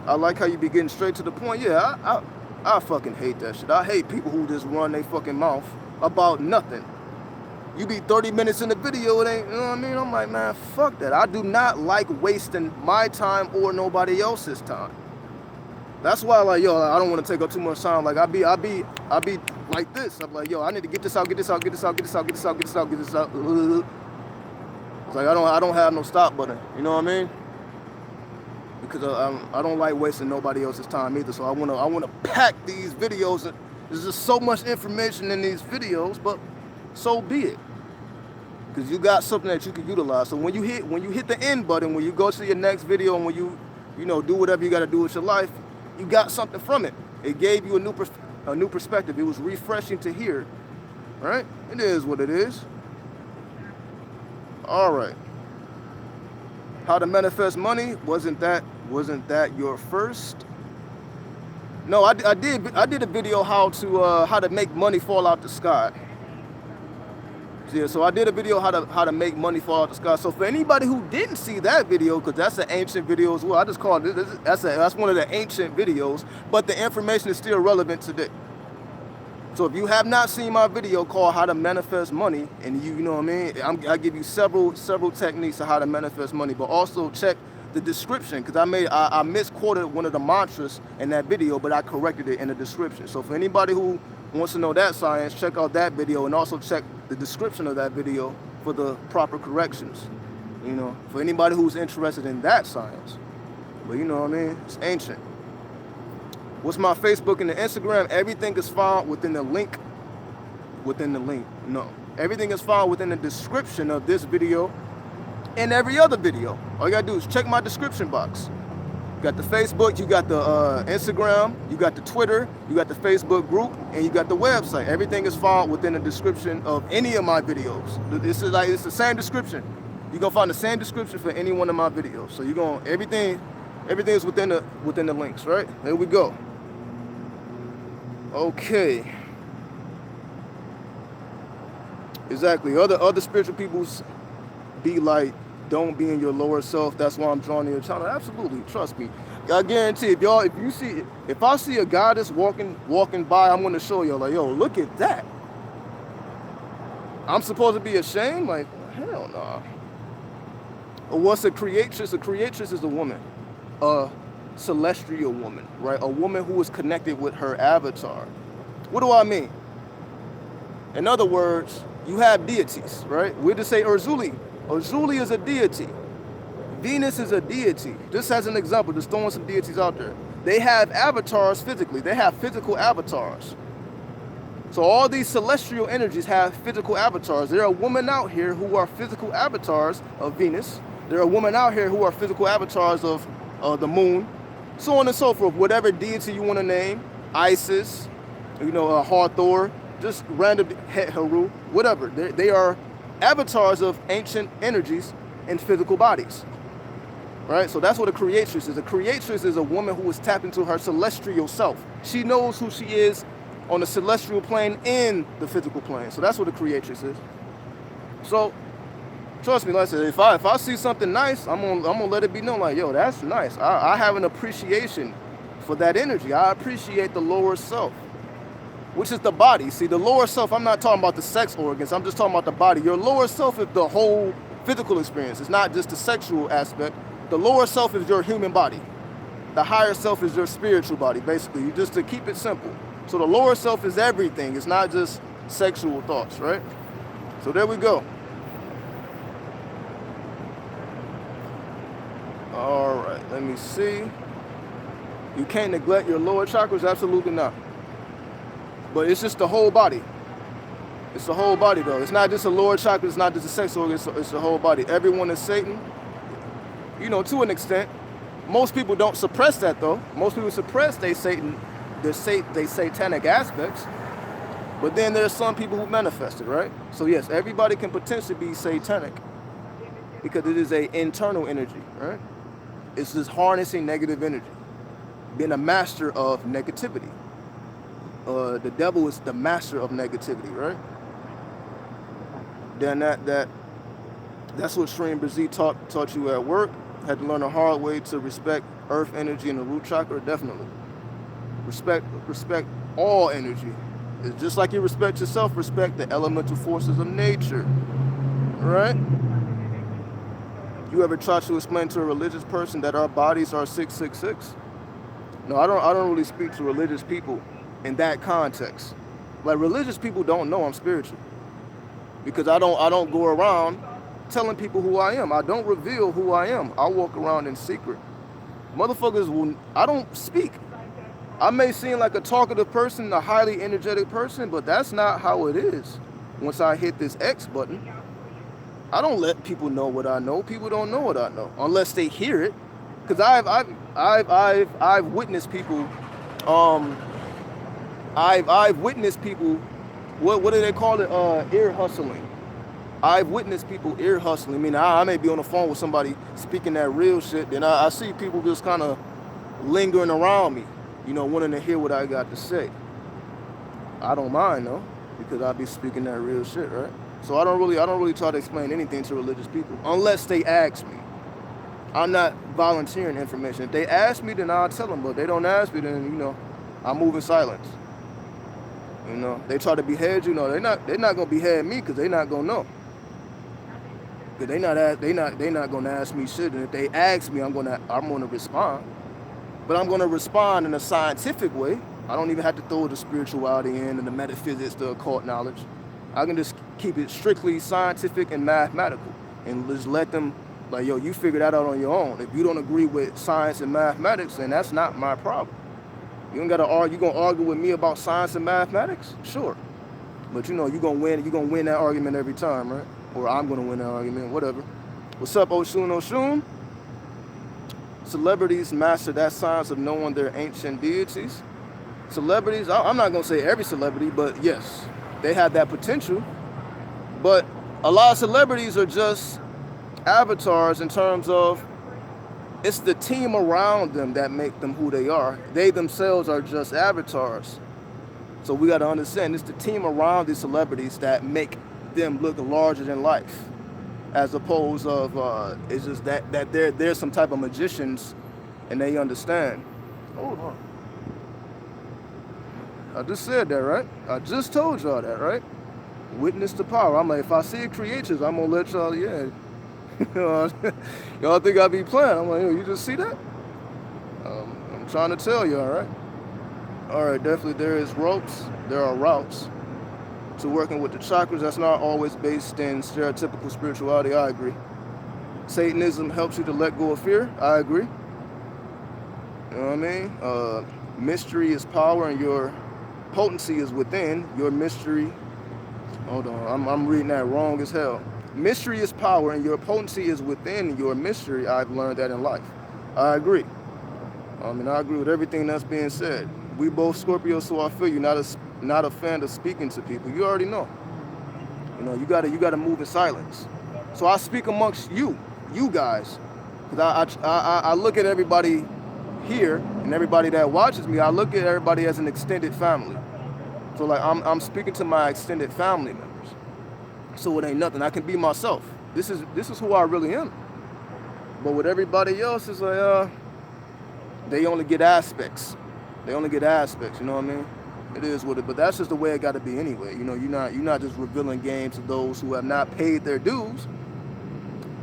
I like how you be getting straight to the point. Yeah, I fucking hate that shit. I hate people who just run their fucking mouth about nothing. You be 30 minutes in the video, it ain't, you know what I mean? I'm like, man, fuck that. I do not like wasting my time or nobody else's time. That's why, like, yo, I don't want to take up too much time. Like, I be like this. I'm like, yo, I need to get this out. It's like I don't have no stop button. You know what I mean? Because I don't like wasting nobody else's time either. So I wanna pack these videos. There's just so much information in these videos, but so be it. Because you got something that you can utilize. So when you hit the end button, when you go to your next video, and when you do whatever you got to do with your life, you got something from it. It gave you a new perspective. It was refreshing to hear. Right? It is what it is. All right. How to manifest money? Wasn't that your first? No, I did a video how to make money fall out the sky. Yeah, so I did a video how to make money fall out the sky. So for anybody who didn't see that video, because that's an ancient video as well, I just call it, that's one of the ancient videos, but the information is still relevant today. So if you have not seen my video called How to Manifest Money, and you know what I mean, I give you several techniques of how to manifest money, but also check the description, because I misquoted one of the mantras in that video, but I corrected it in the description. So for anybody who wants to know that science, check out that video, and also check the description of that video for the proper corrections. You know, for anybody who's interested in that science. But you know what I mean? It's ancient. What's my Facebook and the Instagram? Everything is found within the link. No. Everything is found within the description of this video and every other video. All you gotta do is check my description box. You got the Facebook, you got the Instagram, you got the Twitter, you got the Facebook group, and you got the website. Everything is found within the description of any of my videos. It's the same description. You're gonna find the same description for any one of my videos. So everything is within the links, right? There we go. Okay. Exactly. Other spiritual peoples be like, don't be in your lower self. That's why I'm drawing to your channel. Absolutely, trust me. I guarantee if I see a goddess walking by, I'm gonna show you like, yo, look at that. I'm supposed to be ashamed? Like, hell no. Or what's a creatrix? A creatrix is a woman, a celestial woman, right? A woman who is connected with her avatar. What do I mean? In other words, you have deities, right? We just say Urzuli. Urzuli is a deity. Venus is a deity. Just as an example, just throwing some deities out there. They have avatars physically. They have physical avatars. So all these celestial energies have physical avatars. There are women out here who are physical avatars of Venus. There are women out here who are physical avatars of the moon. So on and so forth. Whatever deity you want to name. Isis, Hathor, just random Heru, whatever. They are avatars of ancient energies in physical bodies, right? So that's what a creatrix is. A creatrix is a woman who is tapped into her celestial self. She knows who she is on the celestial plane and the physical plane. So that's what a creatrix is. So Trust me, like I said, if I see something nice, I'm gonna let it be known. Like, yo, that's nice. I have an appreciation for that energy. I appreciate the lower self, which is the body. See, the lower self. I'm not talking about the sex organs. I'm just talking about the body. Your lower self is the whole physical experience. It's not just the sexual aspect. The lower self is your human body. The higher self is your spiritual body. Basically, you just to keep it simple. So the lower self is everything. It's not just sexual thoughts, right? So there we go. All right, let me see. You can't neglect your lower chakras, absolutely not. But it's just the whole body. It's the whole body, though. It's not just a lower chakra. It's not just a sex organ. It's the whole body. Everyone is Satan, to an extent. Most people don't suppress that, though. Most people suppress their satanic aspects. But then there's some people who manifest it, right? So yes, everybody can potentially be satanic because it is an internal energy, right? It's just harnessing negative energy, being a master of negativity. The devil is the master of negativity, right? Then that's what Shreen Brzee taught you at work. Had to learn a hard way to respect earth energy and the root chakra. Definitely respect all energy. It's just like you respect yourself. Respect the elemental forces of nature, right? You ever try to explain to a religious person that our bodies are 666? No, I don't really speak to religious people in that context. Like, religious people don't know I'm spiritual because I don't go around telling people who I am. I don't reveal who I am. I walk around in secret. Motherfuckers I don't speak. I may seem like a talkative person, a highly energetic person, but that's not how it is. Once I hit this X button, I don't let people know what I know. People don't know what I know unless they hear it. Because I've witnessed people. I've witnessed people. What do they call it? Ear hustling. I've witnessed people ear hustling. I mean, I may be on the phone with somebody speaking that real shit, then I see people just kind of lingering around me, wanting to hear what I got to say. I don't mind though, because I be speaking that real shit, right? So I don't really try to explain anything to religious people unless they ask me. I'm not volunteering information. If they ask me, then I'll tell them. But if they don't ask me, then I move in silence. They try to behead you. No, they're not gonna behead me because they're not gonna know. Because they not gonna ask me shit. And if they ask me, I'm gonna respond. But I'm gonna respond in a scientific way. I don't even have to throw the spirituality in and the metaphysics, the occult knowledge. I can just keep it strictly scientific and mathematical, and just let them, like, yo, you figure that out on your own. If you don't agree with science and mathematics, then that's not my problem. You ain't gotta argue. You gonna argue with me about science and mathematics? Sure, but you gonna win. You gonna win that argument every time, right? Or I'm gonna win that argument, whatever. What's up, Oshun? Celebrities master that science of knowing their ancient deities. Celebrities, I'm not gonna say every celebrity, but yes, they have that potential. But a lot of celebrities are just avatars in terms of it's the team around them that make them who they are. They themselves are just avatars. So we got to understand it's the team around these celebrities that make them look larger than life, as opposed of it's just that they're some type of magicians and they understand. Hold on. I just said that, right? I just told y'all that, right? Witness the power. I'm like, if I see creatures, I'm gonna let y'all, yeah. Y'all think I be playing? I'm like, yo, you just see that? I'm trying to tell you, all right? All right, definitely there are routes to working with the chakras. That's not always based in stereotypical spirituality. I agree. Satanism helps you to let go of fear. I agree. You know what I mean? Mystery is power and your potency is within. Your mystery, hold on, I'm reading that wrong as hell. Mystery is power and your potency is within your mystery. I've learned that in life. I agree. I agree with everything that's being said. We both Scorpios, so I feel you. Not a fan of speaking to people. You already know. You gotta move in silence. So I speak amongst you guys, because I look at everybody here and everybody that watches me. I look at everybody as an extended family. So like I'm speaking to my extended family members. So it ain't nothing. I can be myself. This is who I really am. But with everybody else, it's like they only get aspects. They only get aspects. You know what I mean? It is what it. But that's just the way it got to be anyway. You know, you're not just revealing games to those who have not paid their dues.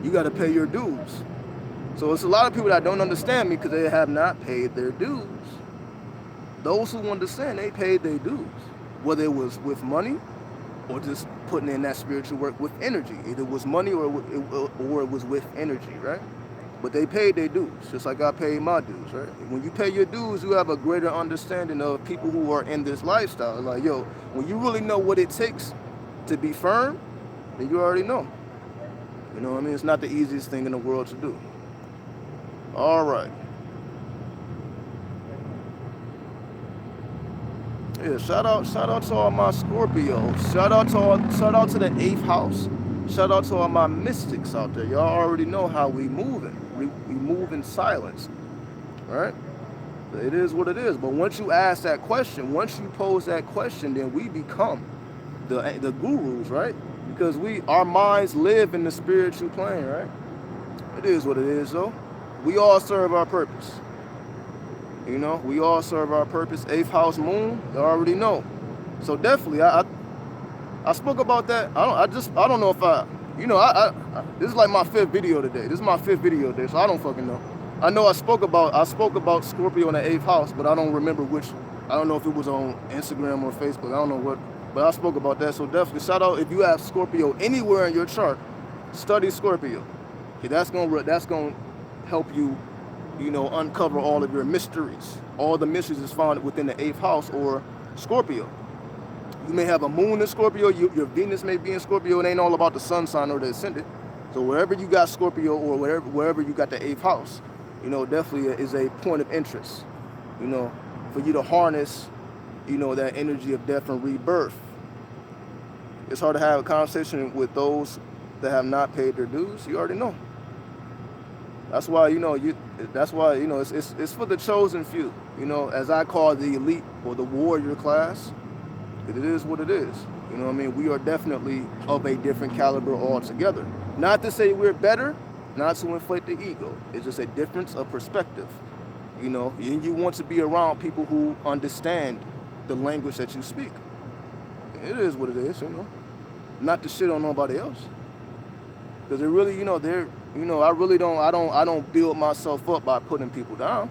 You got to pay your dues. So it's a lot of people that don't understand me because they have not paid their dues. Those who understand, they paid their dues, whether it was with money or just putting in that spiritual work with energy. Either it was money or it was with energy, right? But they paid their dues, just like I paid my dues, right? When you pay your dues, you have a greater understanding of people who are in this lifestyle. Like, yo, when you really know what it takes to be firm, then you already know. You know what I mean? It's not the easiest thing in the world to do. All right. Yeah, shout out to all my Scorpios. Shout out to the 8th house. Shout out to all my mystics out there. Y'all already know how we moving. We move in silence, right? It is what it is. But once you ask that question, once you pose that question, then we become the gurus, right? Because our minds live in the spiritual plane, right? It is what it is, though. We all serve our purpose. You know, we all serve our purpose. 8th house moon, you already know. So definitely, I spoke about that. I don't know if this is like my 5th video today. This is my 5th video today, so I don't fucking know. I know I spoke about Scorpio in the 8th house, but I don't remember which. I don't know if it was on Instagram or Facebook. I don't know what, but I spoke about that. So definitely, shout out if you have Scorpio anywhere in your chart, study Scorpio. Okay, that's gonna help you, uncover all of your mysteries. All the mysteries is found within the 8th house or Scorpio. You may have a moon in Scorpio, your Venus may be in Scorpio. It ain't all about the sun sign or the ascendant. So wherever you got Scorpio or wherever you got the 8th house, definitely is a point of interest, for you to harness, that energy of death and rebirth. It's hard to have a conversation with those that have not paid their dues. You already know. That's why, it's for the chosen few, as I call the elite or the warrior class. It is what it is. You know what I mean? We are definitely of a different caliber altogether. Not to say we're better, not to inflate the ego. It's just a difference of perspective. And you want to be around people who understand the language that you speak. It is what it is, Not to shit on nobody else. Because it really, I don't build myself up by putting people down.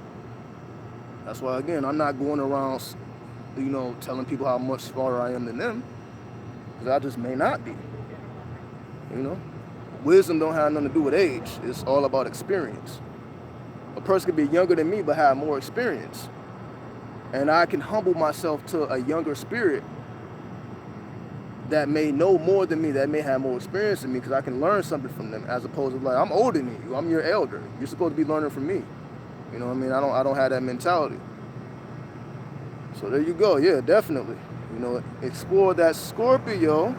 That's why, again, I'm not going around, telling people how much smarter I am than them. Because I just may not be. Wisdom don't have nothing to do with age. It's all about experience. A person could be younger than me but have more experience. And I can humble myself to a younger spirit that may know more than me, that may have more experience than me, because I can learn something from them, as opposed to like, I'm older than you, I'm your elder. You're supposed to be learning from me. You know what I mean? I don't have that mentality. So there you go. Yeah, definitely. Explore that Scorpio.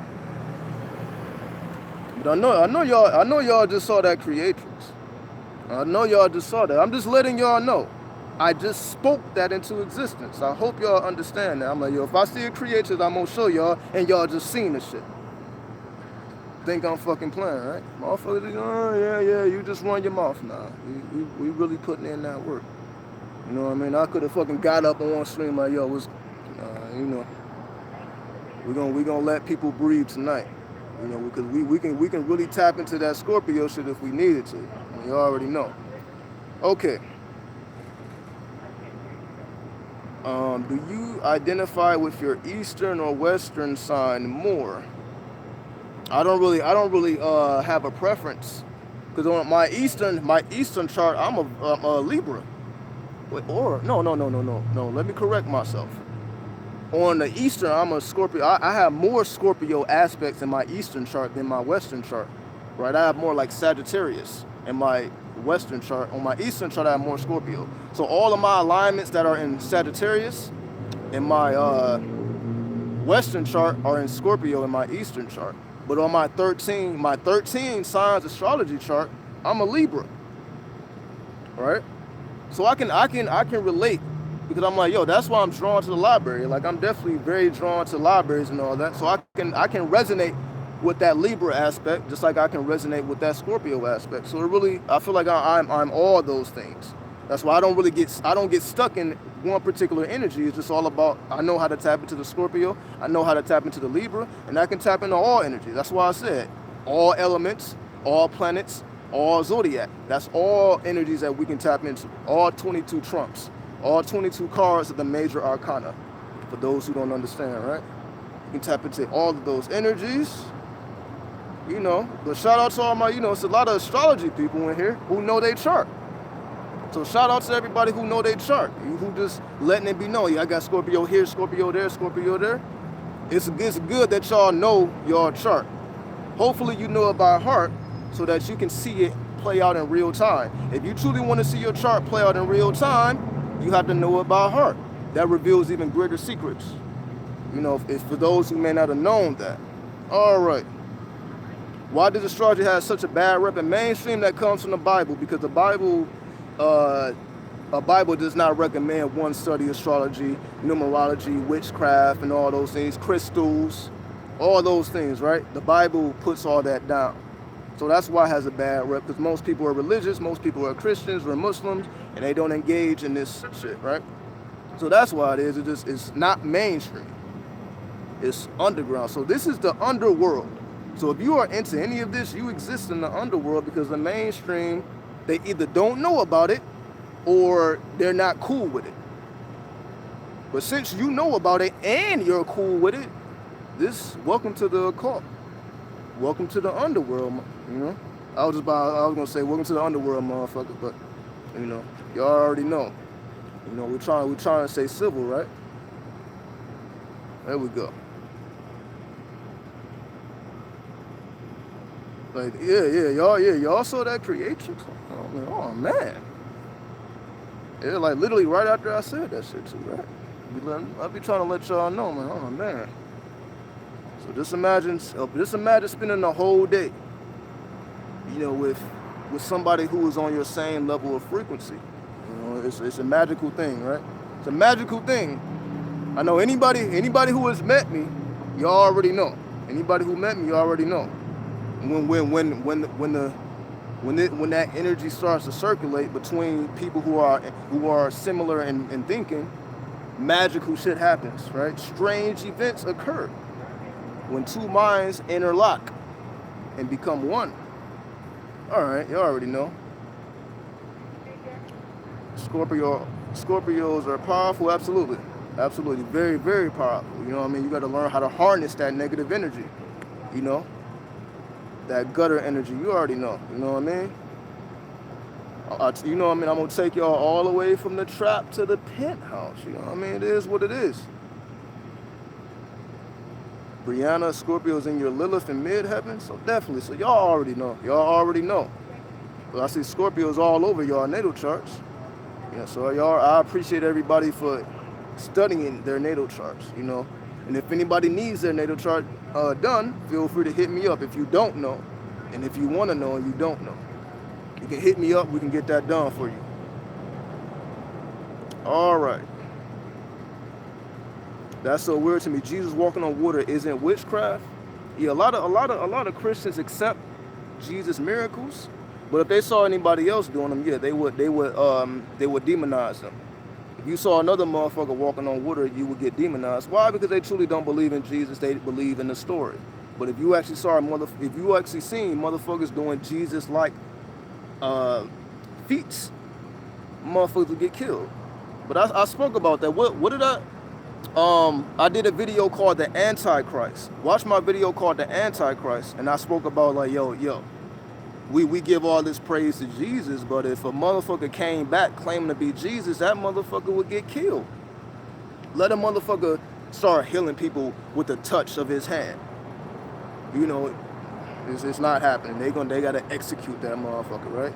But I know y'all just saw that creatrix. I know y'all just saw that. I'm just letting y'all know. I just spoke that into existence. I hope y'all understand that. I'm like, if I see a creatrix, I'm gonna show y'all, and y'all just seen the shit. Think I'm fucking playing, right? Motherfuckers, oh yeah, you just run your mouth now. We really putting in that work. You know what I mean? I could have fucking got up on one stream like, yo, we gonna let people breathe tonight. Because we can really tap into that Scorpio shit if we needed to. You already know. Okay. Do you identify with your Eastern or Western sign more? I don't really have a preference, because on my Eastern chart, I'm a Libra. Wait, no. Let me correct myself. On the Eastern, I'm a Scorpio. I have more Scorpio aspects in my Eastern chart than my Western chart, right? I have more like Sagittarius in my Western chart. On my Eastern chart, I have more Scorpio. So all of my alignments that are in Sagittarius in my Western chart are in Scorpio in my Eastern chart. But on my 13 signs astrology chart, I'm a Libra, right? So I can relate, because I'm like, yo, that's why I'm drawn to the library. Like, I'm definitely very drawn to libraries and all that. So I can resonate with that Libra aspect, just like I can resonate with that Scorpio aspect. So it really, I feel like I'm all those things. That's why I don't get stuck in one particular energy. It's just all about, I know how to tap into the Scorpio, I know how to tap into the Libra, and I can tap into all energy. That's why I said all elements, all planets, all zodiac. That's all energies that we can tap into. All 22 trumps, all 22 cards of the major arcana. For those who don't understand, right? You can tap into all of those energies. You know, but shout out to all my, it's a lot of astrology people in here who know their chart. So shout out to everybody who know their chart, who just letting it be known. Yeah, I got Scorpio here, Scorpio there, Scorpio there. It's good that y'all know your chart. Hopefully you know it by heart so that you can see it play out in real time. If you truly want to see your chart play out in real time, you have to know it by heart. That reveals even greater secrets. If for those who may not have known that. All right. Why does astrology have such a bad rep in mainstream? That comes from the Bible, because the Bible, a Bible does not recommend one study astrology, numerology, witchcraft, and all those things, crystals, all those things, right? The Bible puts all that down. So that's why it has a bad rep, because most people are religious, most people are Christians or Muslims, and they don't engage in this shit, right? So that's why it is. It's not mainstream. It's underground. So this is the underworld. So if you are into any of this, you exist in the underworld, because the mainstream, they either don't know about it or they're not cool with it. But since you know about it and you're cool with it, welcome to the occult. Welcome to the underworld, I was gonna say welcome to the underworld, motherfucker, but y'all already know. We're trying to stay civil, right? There we go. Like, y'all saw that Creatrix? Oh man. Yeah, like literally right after I said that shit too, right? I'll be trying to let y'all know, man. Oh man. So just imagine spending the whole day, with somebody who is on your same level of frequency. It's a magical thing, right? It's a magical thing. I know anybody who has met me, y'all already know. Anybody who met me, you already know. When that energy starts to circulate between people who are similar in thinking, magical shit happens, right? Strange events occur when two minds interlock and become one. All right, you already know. Scorpios are powerful, absolutely, very, very powerful. You got to learn how to harness that negative energy. That gutter energy, you already know. You know what I mean? I'm gonna take y'all all the way from the trap to the penthouse. You know what I mean? It is what it is. Brianna, Scorpio's in your Lilith and mid-heaven, so definitely. So y'all already know. But I see Scorpios all over y'all natal charts. So I appreciate everybody for studying their natal charts, And if anybody needs their natal chart done, feel free to hit me up if you don't know. And if you want to know and you don't know, you can hit me up. We can get that done for you. All right. That's so weird to me. Jesus walking on water isn't witchcraft. Yeah, a lot of Christians accept Jesus' miracles, but if they saw anybody else doing them, yeah, they would demonize them. If you saw another motherfucker walking on water, you would get demonized. Why? Because they truly don't believe in Jesus. They believe in the story. But if you actually seen motherfuckers doing Jesus-like feats, motherfuckers would get killed. But I spoke about that. What did I did a video called The Antichrist. Watch my video called The Antichrist, and I spoke about like, we give all this praise to Jesus, but if a motherfucker came back claiming to be Jesus, that motherfucker would get killed. Let a motherfucker start healing people with the touch of his hand. It's not happening. They gotta execute that motherfucker, right?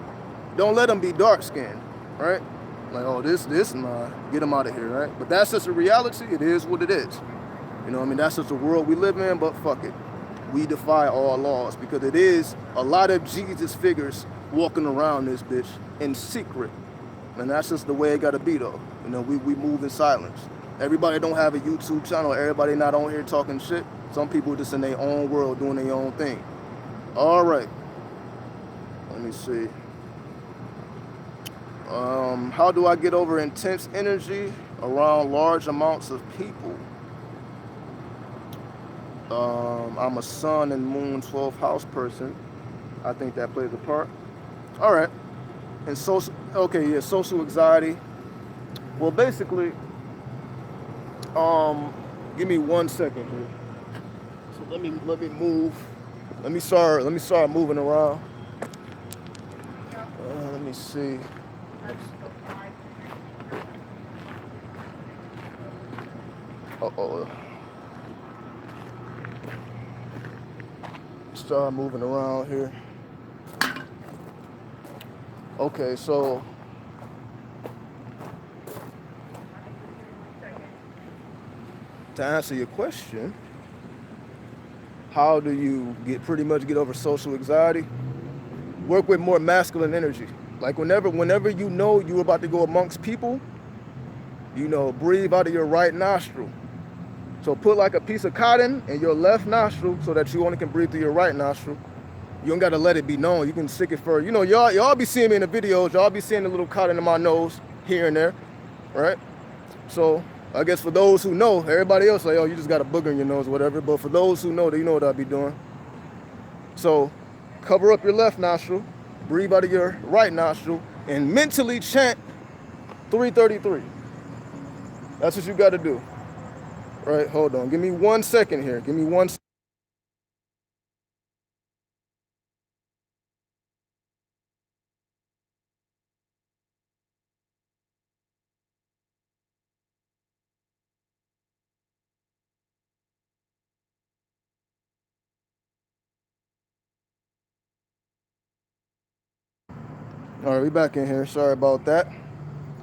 Don't let them be dark skinned, right? Like, oh, this mine, get him out of here, right? But that's just a reality. It is what it is. That's just the world we live in, but fuck it. We defy all laws, because it is a lot of Jesus figures walking around this bitch in secret. And that's just the way it gotta be, though. We move in silence. Everybody don't have a YouTube channel. Everybody not on here talking shit. Some people just in their own world doing their own thing. All right. Let me see. How do I get over intense energy around large amounts of people? I'm a sun and moon 12th house person. I think that plays a part. All right. And social, okay, yeah, social anxiety. Well, basically, um, give me 1 second here. So let me move. Let me start moving around. Let me see. Uh oh. Start moving around here. Okay, so to answer your question, how do you pretty much get over social anxiety? Work with more masculine energy. Like whenever you know you're about to go amongst people, breathe out of your right nostril. So put like a piece of cotton in your left nostril so that you only can breathe through your right nostril. You don't gotta let it be known. You can stick it for, y'all be seeing me in the videos. Y'all be seeing the little cotton in my nose here and there, right? So I guess for those who know, everybody else like, oh, you just got a booger in your nose, whatever. But for those who know, they know what I be doing. So cover up your left nostril, breathe out of your right nostril, and mentally chant 333. That's what you got to do. Right, hold on. Give me 1 second here. Give me 1 second. All right, we back in here. Sorry about that.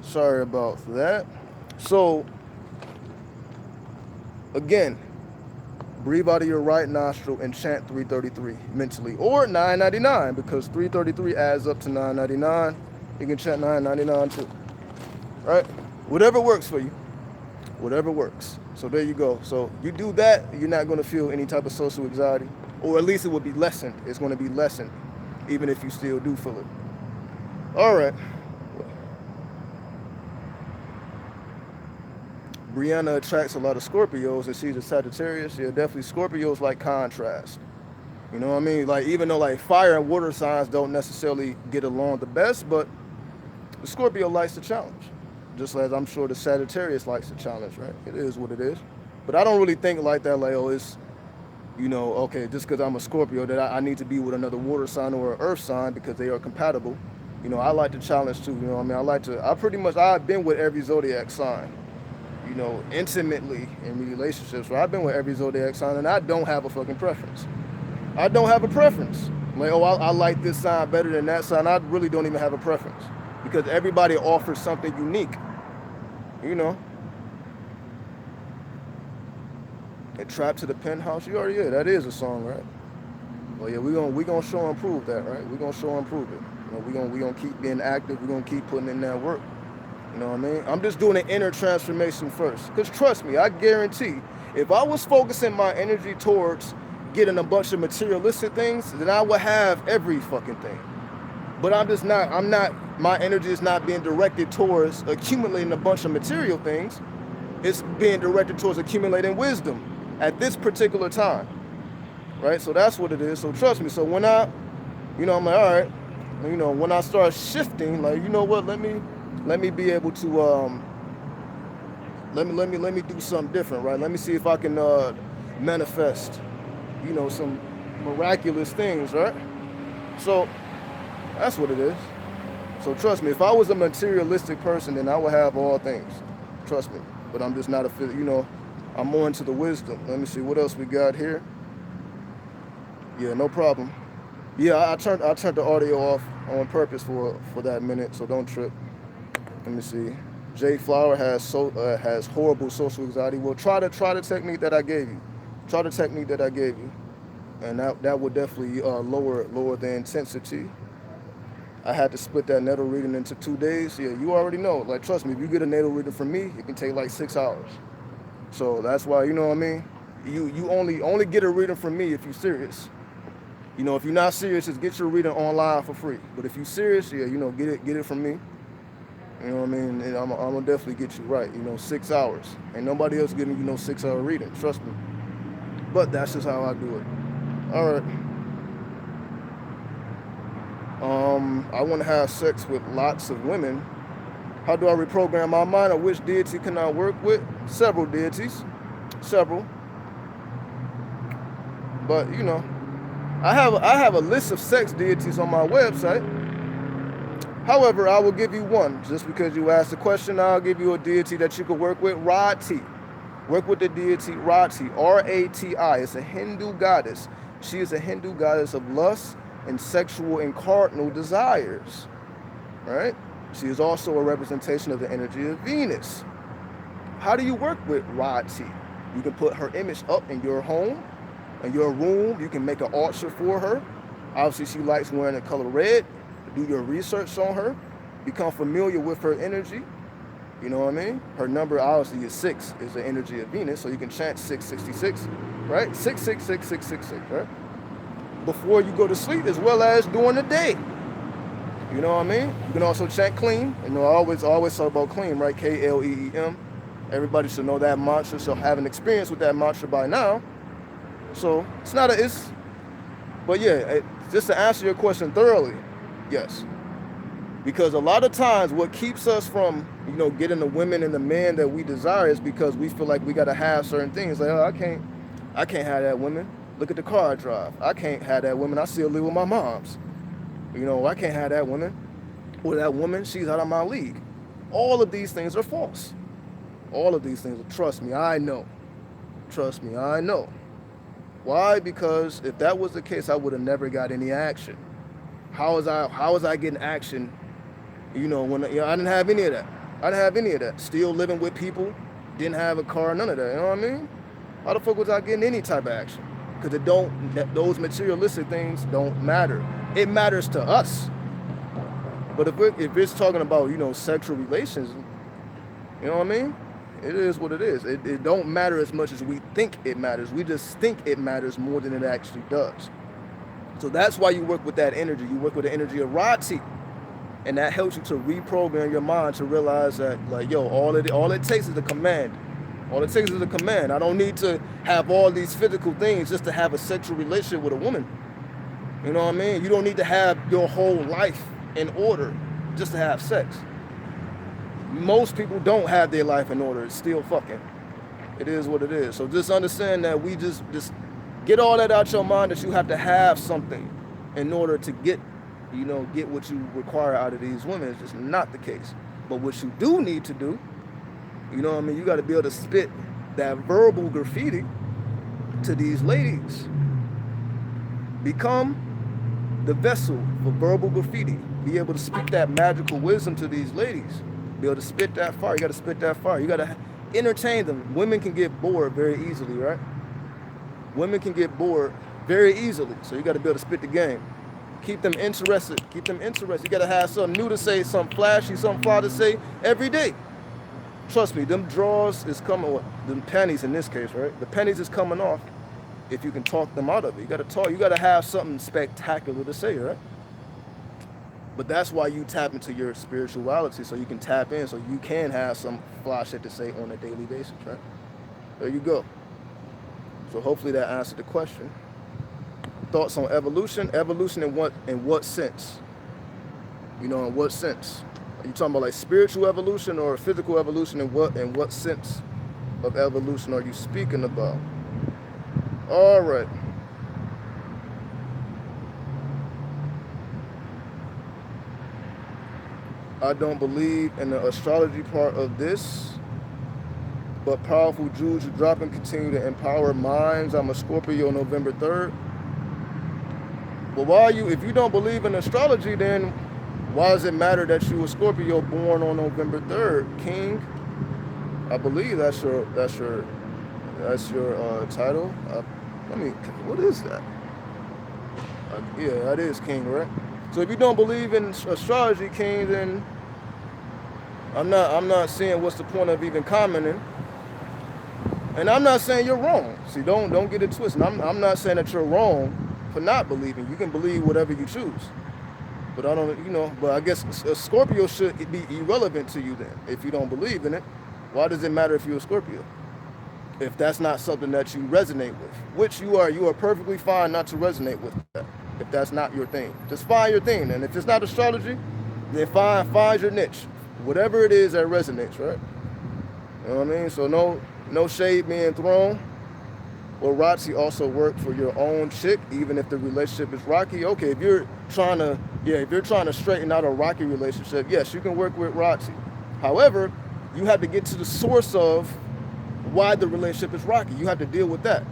Sorry about that. So, again, breathe out of your right nostril and chant 333 mentally, or 999 because 333 adds up to 999. You can chant 999 too, right? Whatever works for you, whatever works. So there you go. So you do that, you're not going to feel any type of social anxiety, or at least it will be lessened. It's going to be lessened, even if you still do feel it. All right. Brianna attracts a lot of Scorpios and she's a Sagittarius. Yeah, definitely Scorpios like contrast. You know what I mean? Like, even though like fire and water signs don't necessarily get along the best, but the Scorpio likes the challenge. Just as I'm sure the Sagittarius likes the challenge, right? It is what it is. But I don't really think like that, like, oh, it's, okay, just because I'm a Scorpio that I need to be with another water sign or an earth sign because they are compatible. I like the challenge too, I mean? I've been with every zodiac sign, intimately in relationships. So I've been with every zodiac sign and I don't have a fucking preference. I don't have a preference. Like, oh, I like this sign better than that sign. I really don't even have a preference because everybody offers something unique, And Trapped to the Penthouse, you already, yeah, that is a song, right? Well, yeah, we gonna show and prove that, right? We gonna show and prove it. We gonna keep being active. We gonna keep putting in that work. You know what I mean? I'm just doing an inner transformation first. Because trust me, I guarantee, if I was focusing my energy towards getting a bunch of materialistic things, then I would have every fucking thing. But my energy is not being directed towards accumulating a bunch of material things. It's being directed towards accumulating wisdom at this particular time. Right? So that's what it is. So trust me. So when I'm like, all right, when I start shifting, like, you know what, let me be able to let me do something different, right? Let me see if I can manifest, some miraculous things, right? So that's what it is. So trust me, if I was a materialistic person, then I would have all things. Trust me. But I'm just not I'm more into the wisdom. Let me see what else we got here. Yeah, no problem. Yeah, I turned the audio off on purpose for that minute, so don't trip. Let me see. Jay Flower has horrible social anxiety. Well, try the technique that I gave you. Try the technique that I gave you, and that would definitely lower the intensity. I had to split that natal reading into 2 days. Yeah, you already know. Like, trust me, if you get a natal reading from me, it can take like 6 hours. So that's why, you know what I mean? You only get a reading from me if you're serious. If you're not serious, just get your reading online for free. But if you're serious, yeah, get it from me. You know what I mean? And I'm gonna definitely get you right. 6 hours. Ain't nobody else giving you no 6 hour reading. Trust me. But that's just how I do it. All right. I want to have sex with lots of women. How do I reprogram my mind? Or which deity can I work with? Several deities. Several. But I have a list of sex deities on my website. However, I will give you one. Just because you asked the question, I'll give you a deity that you could work with. Rati. Work with the deity Rati. Rati. It's a Hindu goddess. She is a Hindu goddess of lust and sexual and cardinal desires. Right? She is also a representation of the energy of Venus. How do you work with Rati? You can put her image up in your home, in your room. You can make an altar for her. Obviously, she likes wearing the color red. Do your research on her. Become familiar with her energy. You know what I mean? Her number obviously is 6, is the energy of Venus. So you can chant 666, right? 666, right? Before you go to sleep as well as during the day. You know what I mean? You can also chant clean. I always talk about clean, right? K-L-E-E-M. Everybody should know that mantra, should have an experience with that mantra by now. So but yeah, just to answer your question thoroughly, yes. Because a lot of times what keeps us from, getting the women and the men that we desire is because we feel like we got to have certain things. Like, I can't have that woman. Look at the car I drive. I can't have that woman. I still live with my moms. I can't have that woman. Or that woman, she's out of my league. All of these things are false. All of these things, trust me, I know. Trust me, I know. Why? Because if that was the case, I would have never got any action. How was I getting action? When I didn't have any of that. I didn't have any of that. Still living with people, didn't have a car, none of that. You know what I mean? How the fuck was I getting any type of action? Because those materialistic things don't matter. It matters to us. But if it's talking about, sexual relations, you know what I mean? It is what it is. It don't matter as much as we think it matters. We just think it matters more than it actually does. So that's why you work with that energy. You work with the energy of Rati. And that helps you to reprogram your mind to realize that, like, all it takes is a command. All it takes is a command. I don't need to have all these physical things just to have a sexual relationship with a woman. You know what I mean? You don't need to have your whole life in order just to have sex. Most people don't have their life in order. It's still fucking. It is what it is. So just understand that we just get all that out your mind, that you have to have something in order to get what you require out of these women. It's just not the case. But what you do need to do, you got to be able to spit that verbal graffiti to these ladies. Become the vessel for verbal graffiti. Be able to speak that magical wisdom to these ladies. Be able to spit that fire. You got to spit that fire. You got to entertain them. Women can get bored very easily, right? Women can get bored very easily. So you got to be able to spit the game. Keep them interested. You got to have something new to say, something flashy, something fly to say every day. Trust me, them drawers is coming, or them pennies in this case, right? The pennies is coming off if you can talk them out of it. You got to talk. You got to have something spectacular to say, right? But that's why you tap into your spirituality, so you can tap in, so you can have some fly shit to say on a daily basis, right? There you go. So hopefully that answered the question. Thoughts on evolution? Evolution in what sense? In what sense? Are you talking about like spiritual evolution or physical evolution? In what sense of evolution are you speaking about? All right. I don't believe in the astrology part of this, but powerful jewels you drop and continue to empower minds. I'm a Scorpio, November 3rd. Well, if you don't believe in astrology, then why does it matter that you a Scorpio born on November 3rd, King? I believe that's your title. What is that? Yeah, that is King, right? So if you don't believe in astrology, King, then I'm not seeing what's the point of even commenting. And I'm not saying you're wrong. See, don't get it twisted. I'm not saying that you're wrong for not believing. You can believe whatever you choose. But I don't, but I guess a Scorpio should be irrelevant to you then. If you don't believe in it, why does it matter if you're a Scorpio? If that's not something that you resonate with, which you are perfectly fine not to resonate with that. If that's not your thing, just find your thing. And if it's not astrology, then find your niche, whatever it is that resonates, right? You know what I mean? So no shade being thrown. Will Rotsy also work for your own chick, even if the relationship is rocky? Okay, if you're trying to straighten out a rocky relationship, yes, you can work with Rotsy. However, you have to get to the source of why the relationship is rocky. You have to deal with that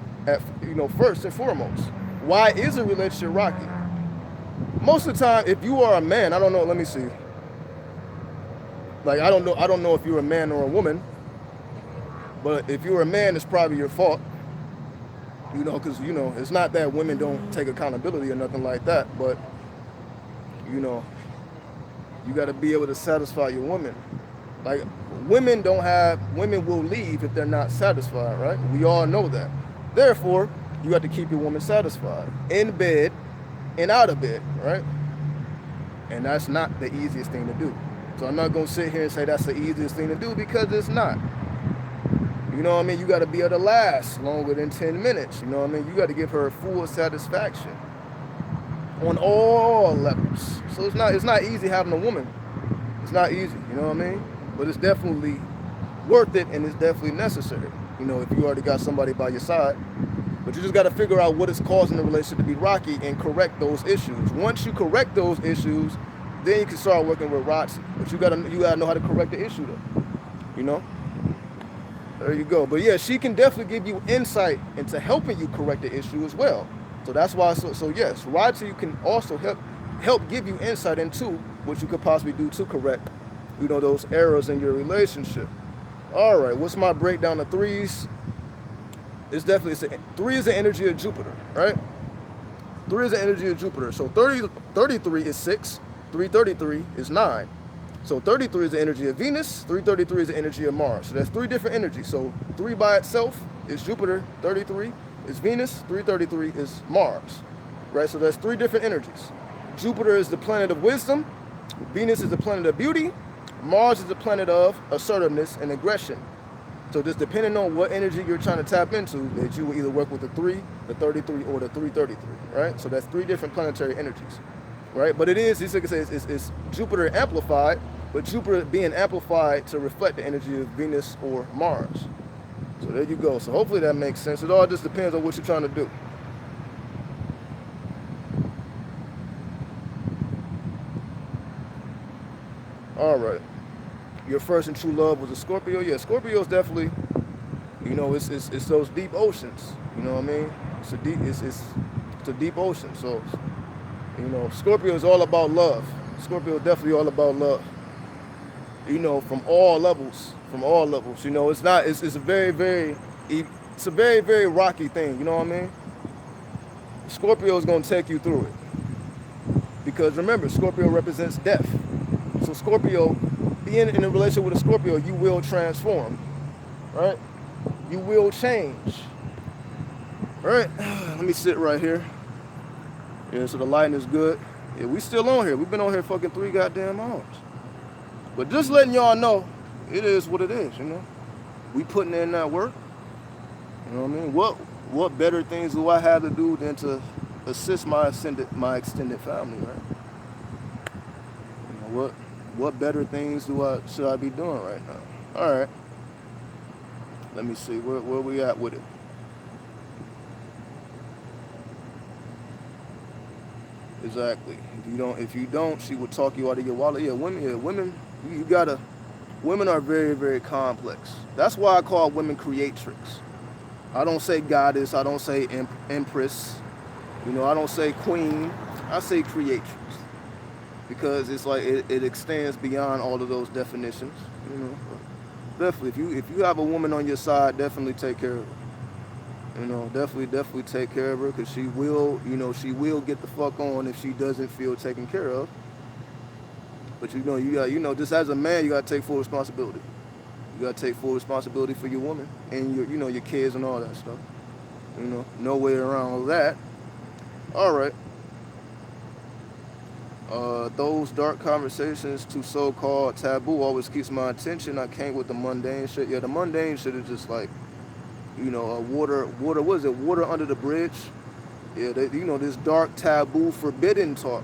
first and foremost. Why is a relationship rocky? Most of the time, if you are a man, I don't know. Let me see. Like I don't know if you're a man or a woman, but if you're a man, it's probably your fault. Because it's not that women don't take accountability or nothing like that, but you got to be able to satisfy your woman. Like women will leave if they're not satisfied, right? We all know that. Therefore, you have to keep your woman satisfied in bed and out of bed, right? And that's not the easiest thing to do. So I'm not gonna sit here and say that's the easiest thing to do because it's not. You know what I mean? You got to be able to last longer than 10 minutes. You know what I mean? You got to give her full satisfaction on all levels. So it's not easy having a woman. It's not easy. You know what I mean? But it's definitely worth it and it's definitely necessary. If you already got somebody by your side. But you just got to figure out what is causing the relationship to be rocky and correct those issues. Once you correct those issues, then you can start working with Rotsy. But you gotta know how to correct the issue though. There you go. But yeah, she can definitely give you insight into helping you correct the issue as well. So that's why. So yes, Rotsy can also help give you insight into what you could possibly do to correct, those errors in your relationship. All right. What's my breakdown of threes? It's definitely three is the energy of Jupiter, right? 3 is the energy of Jupiter. So 33 is 6. 333 is 9. So 33 is the energy of Venus, 333 is the energy of Mars. So that's 3 different energies. So 3 by itself is Jupiter, 33 is Venus, 333 is Mars. Right? So that's 3 different energies. Jupiter is the planet of wisdom, Venus is the planet of beauty, Mars is the planet of assertiveness and aggression. So just depending on what energy you're trying to tap into, that you will either work with the 3, the 33, or the 333, right? So that's 3 different planetary energies. Right, but it's Jupiter amplified, but Jupiter being amplified to reflect the energy of Venus or Mars. So there you go. So hopefully that makes sense. It all just depends on what you're trying to do. All right. Your first and true love was a Scorpio. Yeah, Scorpio's definitely, it's those deep oceans. You know what I mean? It's a deep ocean. So. Scorpio is all about love. Scorpio is definitely all about love. From all levels. It's a very, very rocky thing. You know what I mean? Scorpio is going to take you through it. Because remember, Scorpio represents death. So Scorpio, being in a relationship with a Scorpio, you will transform. Right? You will change. All right? Let me sit right here. Yeah, so the lighting is good. Yeah, we still on here. We've been on here fucking 3 goddamn hours. But just letting y'all know, it is what it is, We putting in that work. You know what I mean? What better things do I have to do than to assist my extended family, right? What better things should I be doing right now? All right. Let me see where we at with it. Exactly. If you don't, she would talk you out of your wallet. Yeah, women. Women are very, very complex. That's why I call women creatrix. I don't say goddess. I don't say empress. I don't say queen. I say creatrix because it's like it extends beyond all of those definitions. Definitely. If you have a woman on your side, definitely take care of her. Definitely take care of her because she will get the fuck on if she doesn't feel taken care of. But just as a man, you gotta take full responsibility. You gotta take full responsibility for your woman and your, your kids and all that stuff. No way around all that. All right. Those dark conversations to so-called taboo always keeps my attention. I can't with the mundane shit. Yeah, the mundane shit is just like, water. What is it? Water under the bridge. Yeah, this dark taboo, forbidden talk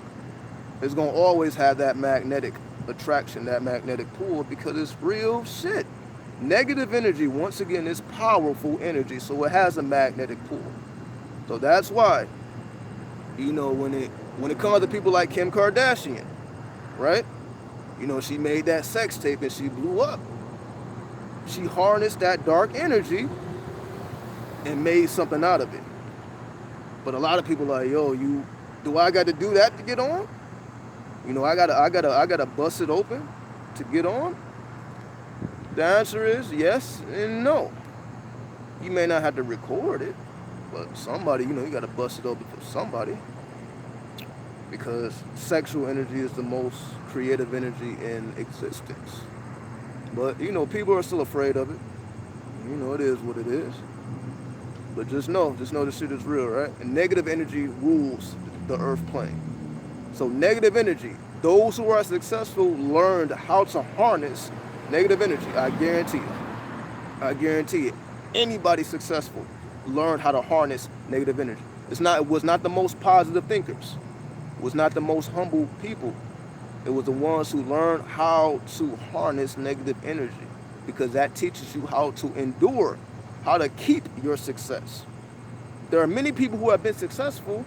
is gonna always have that magnetic attraction, that magnetic pull, because it's real shit. Negative energy, once again, is powerful energy, so it has a magnetic pull. So that's why, when it comes to people like Kim Kardashian, right? She made that sex tape and she blew up. She harnessed that dark energy and made something out of it. But a lot of people are like, yo, do I got to do that to get on? I gotta bust it open to get on. The answer is yes and no. You may not have to record it, but somebody, you gotta bust it open for somebody. Because sexual energy is the most creative energy in existence. But, people are still afraid of it. It is what it is. But just know this shit is real, right? And negative energy rules the earth plane. So negative energy, those who are successful learned how to harness negative energy. I guarantee it. Anybody successful learned how to harness negative energy. It was not the most positive thinkers. It was not the most humble people. It was the ones who learned how to harness negative energy, because that teaches you how to endure, how to keep your success. There are many people who have been successful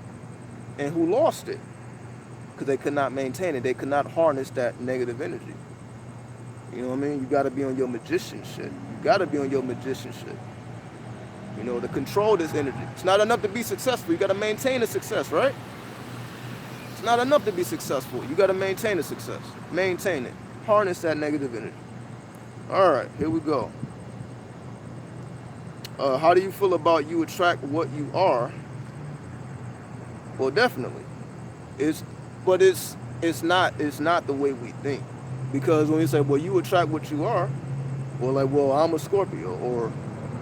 and who lost it because they could not maintain it. They could not harness that negative energy. You know what I mean? You got to be on your magician shit. To control this energy. It's not enough to be successful. You got to maintain the success, right? It's not enough to be successful. You got to maintain the success. Maintain it. Harness that negative energy. All right, here we go. How do you feel about you attract what you are? Well, definitely. It's not the way we think. Because when you say, well, you attract what you are, well, I'm a Scorpio, or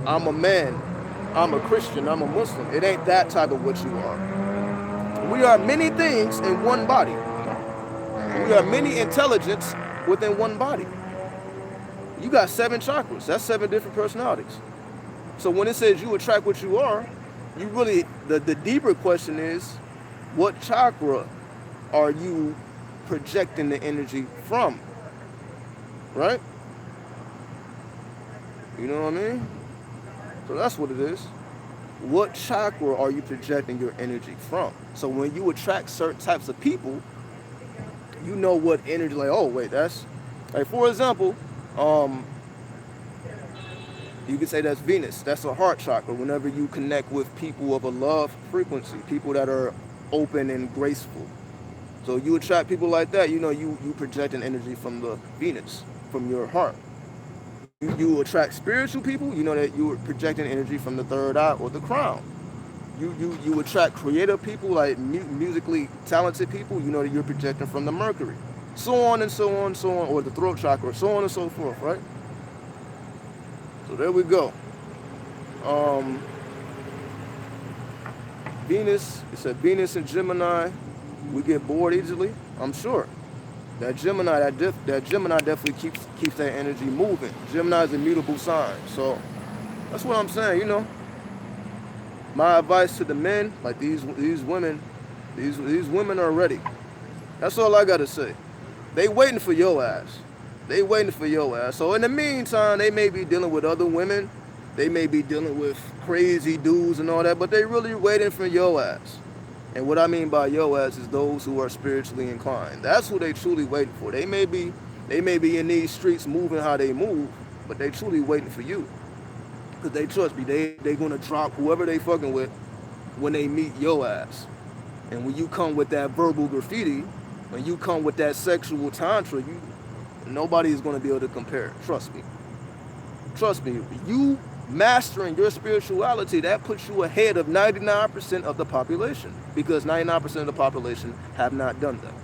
I'm a man, I'm a Christian, I'm a Muslim. It ain't that type of what you are. We are many things in one body. We are many intelligence within one body. You got 7 chakras. That's 7 different personalities. So when it says you attract what you are, you really, the deeper question is, what chakra are you projecting the energy from? Right? You know what I mean? So that's what it is. What chakra are you projecting your energy from? So when you attract certain types of people, you know what energy, like, oh, wait, that's, like, for example, you could say that's Venus. That's a heart chakra. Whenever you connect with people of a love frequency, people that are open and graceful. So you attract people like that, you project an energy from the Venus, from your heart. You attract spiritual people, you know that you're projecting energy from the third eye or the crown. You attract creative people, like musically talented people, you know that you're projecting from the Mercury. So on and so on, or the throat chakra, so on and so forth, right? So there we go. Venus, it said Venus and Gemini, we get bored easily, I'm sure. That Gemini definitely keeps that energy moving. Gemini is a mutable sign, so that's what I'm saying. My advice to the men, like these women, these women are ready. That's all I gotta say. They waiting for your ass. So in the meantime, they may be dealing with other women, they may be dealing with crazy dudes and all that, but they really waiting for your ass. And what I mean by yo ass is those who are spiritually inclined. That's who they truly waiting for. They may be in these streets moving how they move, but they truly waiting for you. Because they trust me, they gonna drop whoever they fucking with when they meet yo ass. And when you come with that verbal graffiti, when you come with that sexual tantra, nobody is gonna be able to compare. Trust me. You mastering your spirituality, that puts you ahead of 99% of the population, because 99% of the population have not done that.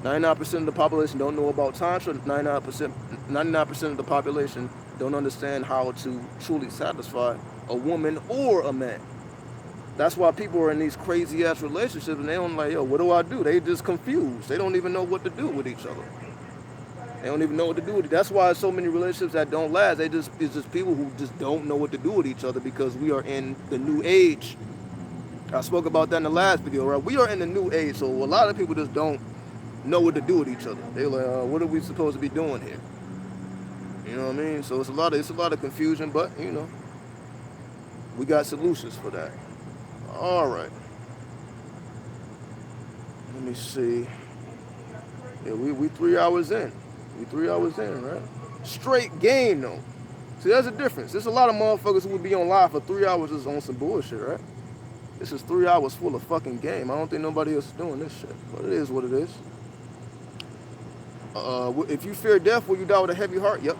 99% of the population don't know about Tantra, 99% 99% of the population don't understand how to truly satisfy a woman or a man. That's why people are in these crazy ass relationships and they don't like, yo, what do I do? They just confused. They don't even know what to do with each other. They don't even know what to do with it. That's why so many relationships that don't last. It's just people who just don't know what to do with each other because we are in the new age. I spoke about that in the last video, right? We are in the new age, so a lot of people just don't know what to do with each other. They're like, what are we supposed to be doing here? You know what I mean? So it's a lot of confusion, but we got solutions for that. All right. Let me see. Yeah, we 3 hours in. We 3 hours in, right? Straight game though. See, there's a difference. There's a lot of motherfuckers who would be on live for 3 hours just on some bullshit, right? This is 3 hours full of fucking game. I don't think nobody else is doing this shit, but it is what it is. If you fear death, will you die with a heavy heart? Yep,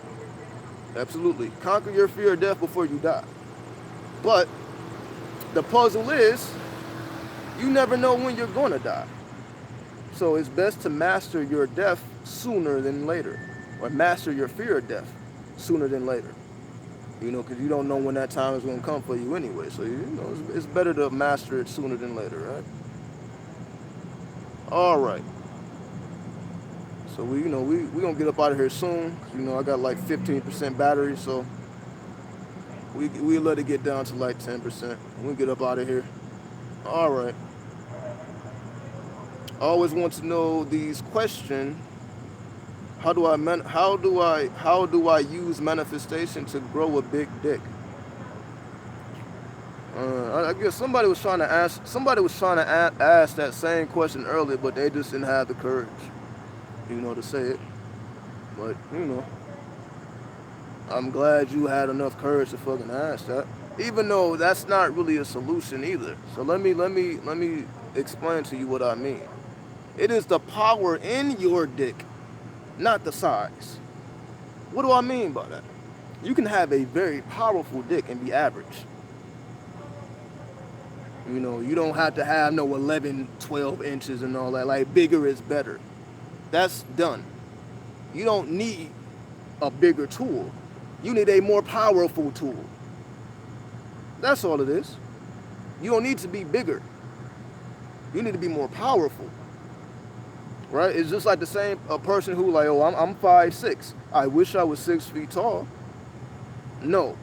absolutely. Conquer your fear of death before you die. But the puzzle is, you never know when you're gonna die. So it's best to master your death sooner than later, or master your fear of death sooner than later. Because you don't know when that time is gonna come for you anyway. So it's better to master it sooner than later, right? All right. So we gonna get up out of here soon. I got like 15% battery, so we let it get down to like 10%. We get up out of here. All right. I always want to know these questions. How do I use manifestation to grow a big dick? I guess somebody was trying to ask that same question earlier, but they just didn't have the courage, to say it. But I'm glad you had enough courage to fucking ask that. Even though that's not really a solution either. So let me explain to you what I mean. It is the power in your dick, not the size. What do I mean by that? You can have a very powerful dick and be average. You don't have to have no 11, 12 inches and all that. Like, bigger is better. That's done. You don't need a bigger tool. You need a more powerful tool. That's all it is. You don't need to be bigger. You need to be more powerful. Right? It's just like a person who like, oh, I'm 5'6". I wish I was 6 feet tall. No.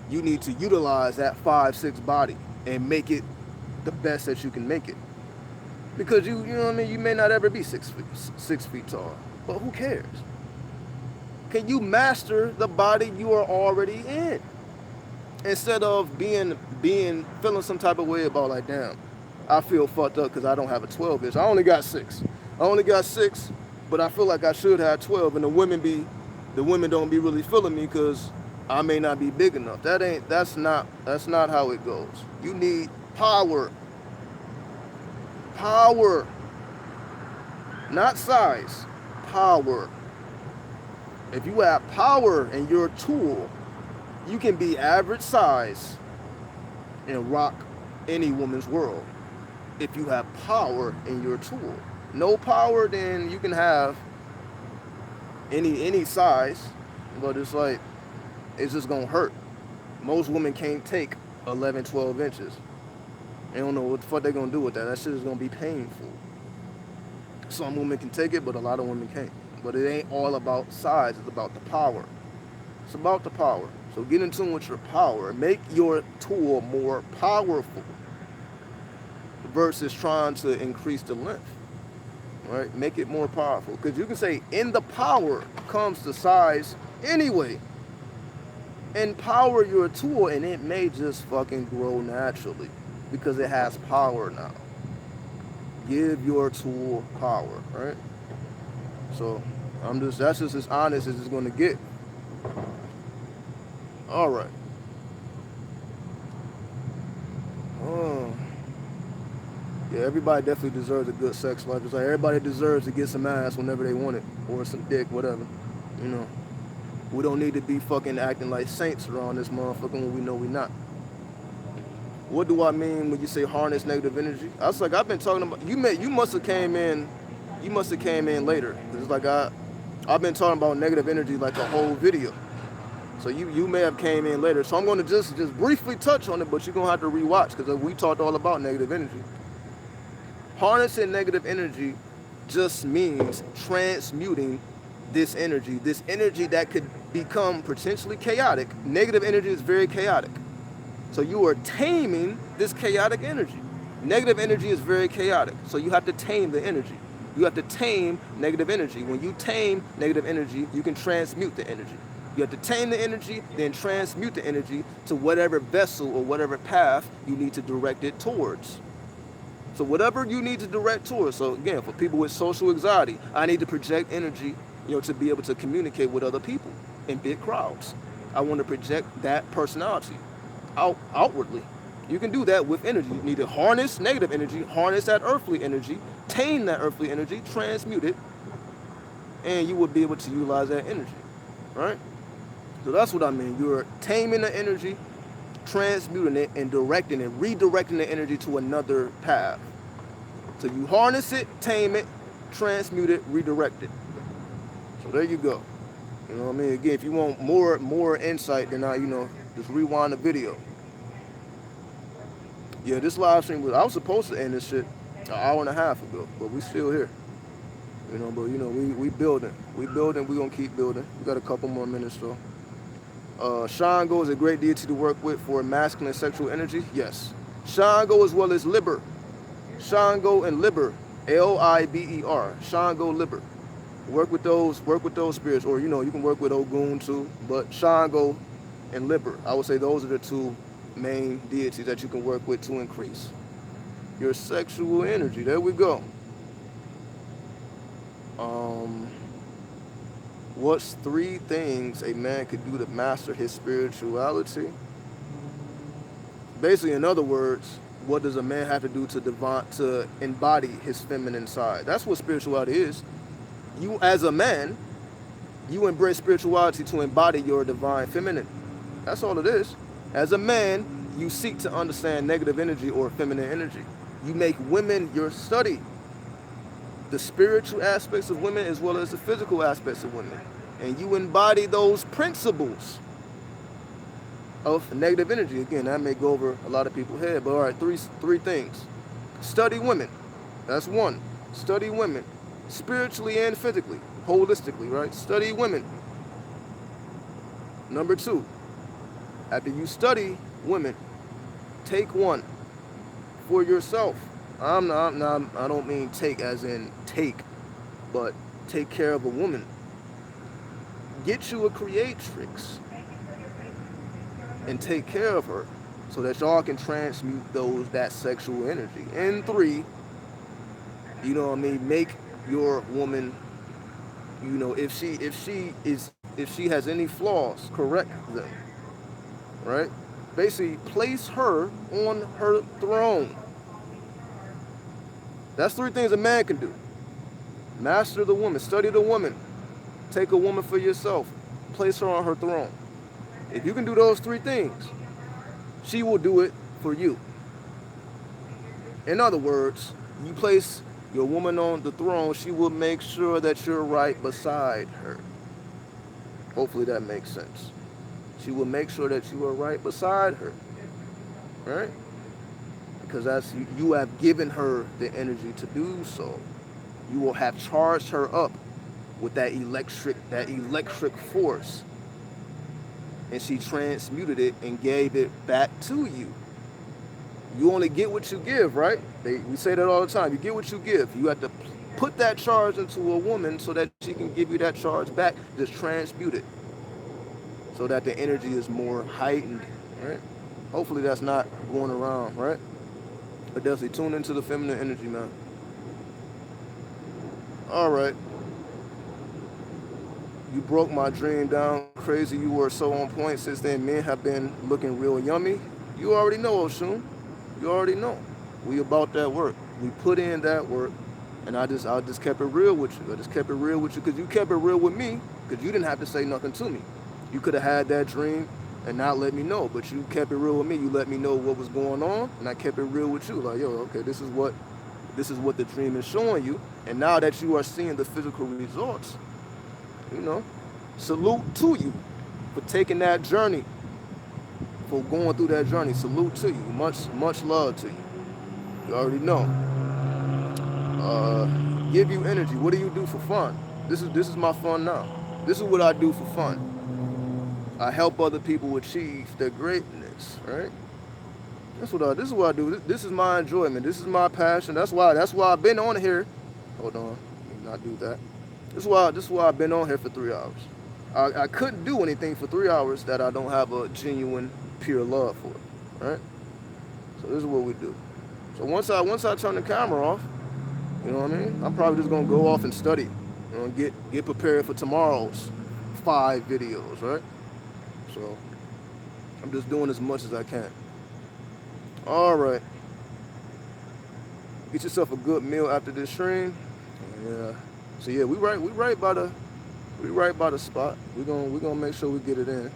You need to utilize that 5'6" body and make it the best that you can make it. Because you know what I mean? You may not ever be 6 feet tall. But who cares? Can you master the body you are already in? Instead of feeling some type of way about like, damn, I feel fucked up because I don't have a 12 inch. I only got 6. But I feel like I should have 12. And the women don't be really feeling me because I may not be big enough. That's not how it goes. You need power. Power. Not size. Power. If you have power in your tool, you can be average size and rock any woman's world. If you have power in your tool. No power, then you can have any size, but it's just gonna hurt. Most women can't take 11, 12 inches. They don't know what the fuck they're gonna do with that. That shit is gonna be painful. Some women can take it, but a lot of women can't. But it ain't all about size, it's about the power. It's about the power. So get in tune with your power. Make your tool more powerful versus trying to increase the length. Right? Make it more powerful. Because you can say in the power comes the size anyway. Empower your tool and it may just fucking grow naturally because it has power now. Give your tool power, right? So that's just as honest as it's gonna get. All right. Yeah, everybody definitely deserves a good sex life. It's like everybody deserves to get some ass whenever they want it, or some dick, whatever. We don't need to be fucking acting like saints around this motherfucker when we know we not. What do I mean when you say harness negative energy? I was like, I've been talking about you must have came in later. It's like I've been talking about negative energy like a whole video. So you may have came in later. So I'm going to just briefly touch on it, but you're going to have to rewatch because we talked all about negative energy. Harnessing negative energy just means transmuting this energy that could become potentially chaotic. Negative energy is very chaotic. So you are taming this chaotic energy. Negative energy is very chaotic. So you have to tame the energy. You have to tame negative energy. When you tame negative energy, you can transmute the energy. You have to tame the energy, then transmute the energy to whatever vessel or whatever path you need to direct it towards. So whatever you need to direct towards. So again, for people with social anxiety, I need to project energy, to be able to communicate with other people in big crowds. I want to project that personality outwardly. You can do that with energy. You need to harness negative energy, harness that earthly energy, tame that earthly energy, transmute it, and you will be able to utilize that energy, right? So that's what I mean. You're taming the energy, transmuting it, and directing it, redirecting the energy to another path. So you harness it, tame it, transmute it, redirect it. So there you go. You know what I mean? Again, if you want more insight, then just rewind the video. Yeah, this live stream I was supposed to end this shit an hour and a half ago, but we still here. But we building. We building, we gonna keep building. We got a couple more minutes though. Shango is a great deity to work with for masculine sexual energy. Yes. Shango as well as Liber. Shango and Liber. Liber. Shango Liber. Work with those spirits, or you can work with Ogun too, but Shango and Liber, I would say those are the two main deities that you can work with to increase your sexual energy. There we go. What's 3 things a man could do to master his spirituality? Basically, in other words, what does a man have to do to embody his feminine side? That's what spirituality is. You, as a man, you embrace spirituality to embody your divine feminine. That's all it is. As a man, you seek to understand negative energy or feminine energy. You make women your study. The spiritual aspects of women as well as the physical aspects of women. And you embody those principles of negative energy. Again, that may go over a lot of people's head, but all right, three things. Study women. That's 1. Study women. Spiritually and physically. Holistically, right? Study women. Number 2. After you study women, take one for yourself. I don't mean take as in take, but take care of a woman. Get you a creatrix and take care of her so that y'all can transmute that sexual energy. And 3, make your woman, if she has any flaws, correct them. Right? Basically, place her on her throne. That's 3 things a man can do. Master the woman, study the woman, take a woman for yourself, place her on her throne. If you can do those 3 things, she will do it for you. In other words, you place your woman on the throne, she will make sure that you're right beside her. Hopefully that makes sense. She will make sure that you are right beside her, right? Because you have given her the energy to do so. You will have charged her up with that electric force, and she transmuted it and gave it back to you. You only get what you give, right? We say that all the time. You get what you give. You have to put that charge into a woman so that she can give you that charge back. Just transmute it so that the energy is more heightened, right? Hopefully that's not going around, right? But definitely tune into the feminine energy, man. All right. You broke my dream down crazy. You were so on point. Since then, men have been looking real yummy. You already know, Oshun. You already know. We about that work. We put in that work, and I just kept it real with you. I just kept it real with you because you kept it real with me because you didn't have to say nothing to me. You could have had that dream and not let me know, but you kept it real with me. You let me know what was going on, and I kept it real with you. Like, yo, okay, this is what the dream is showing you, and now that you are seeing the physical results, you know, salute to you for taking that journey, for going through that journey. Salute to you. Much love to you. You already know. Uh, give you energy. What do you do for fun? This is my fun now. This is what I do for fun. I help other people achieve their greatness, right? This is what I do. This is my enjoyment. This is my passion. That's why I've been on here. Hold on, let me not do that. This is why I've been on here for 3 hours. I couldn't do anything for 3 hours that I don't have a genuine, pure love for, right? So this is what we do. So once I turn the camera off, you know what I mean? I'm probably just gonna go off and study, you know, get prepared for tomorrow's 5 videos, right? So I'm just doing as much as I can. All right, get yourself a good meal after this stream. Yeah. So yeah, we right by the spot. We gonna make sure we get it in.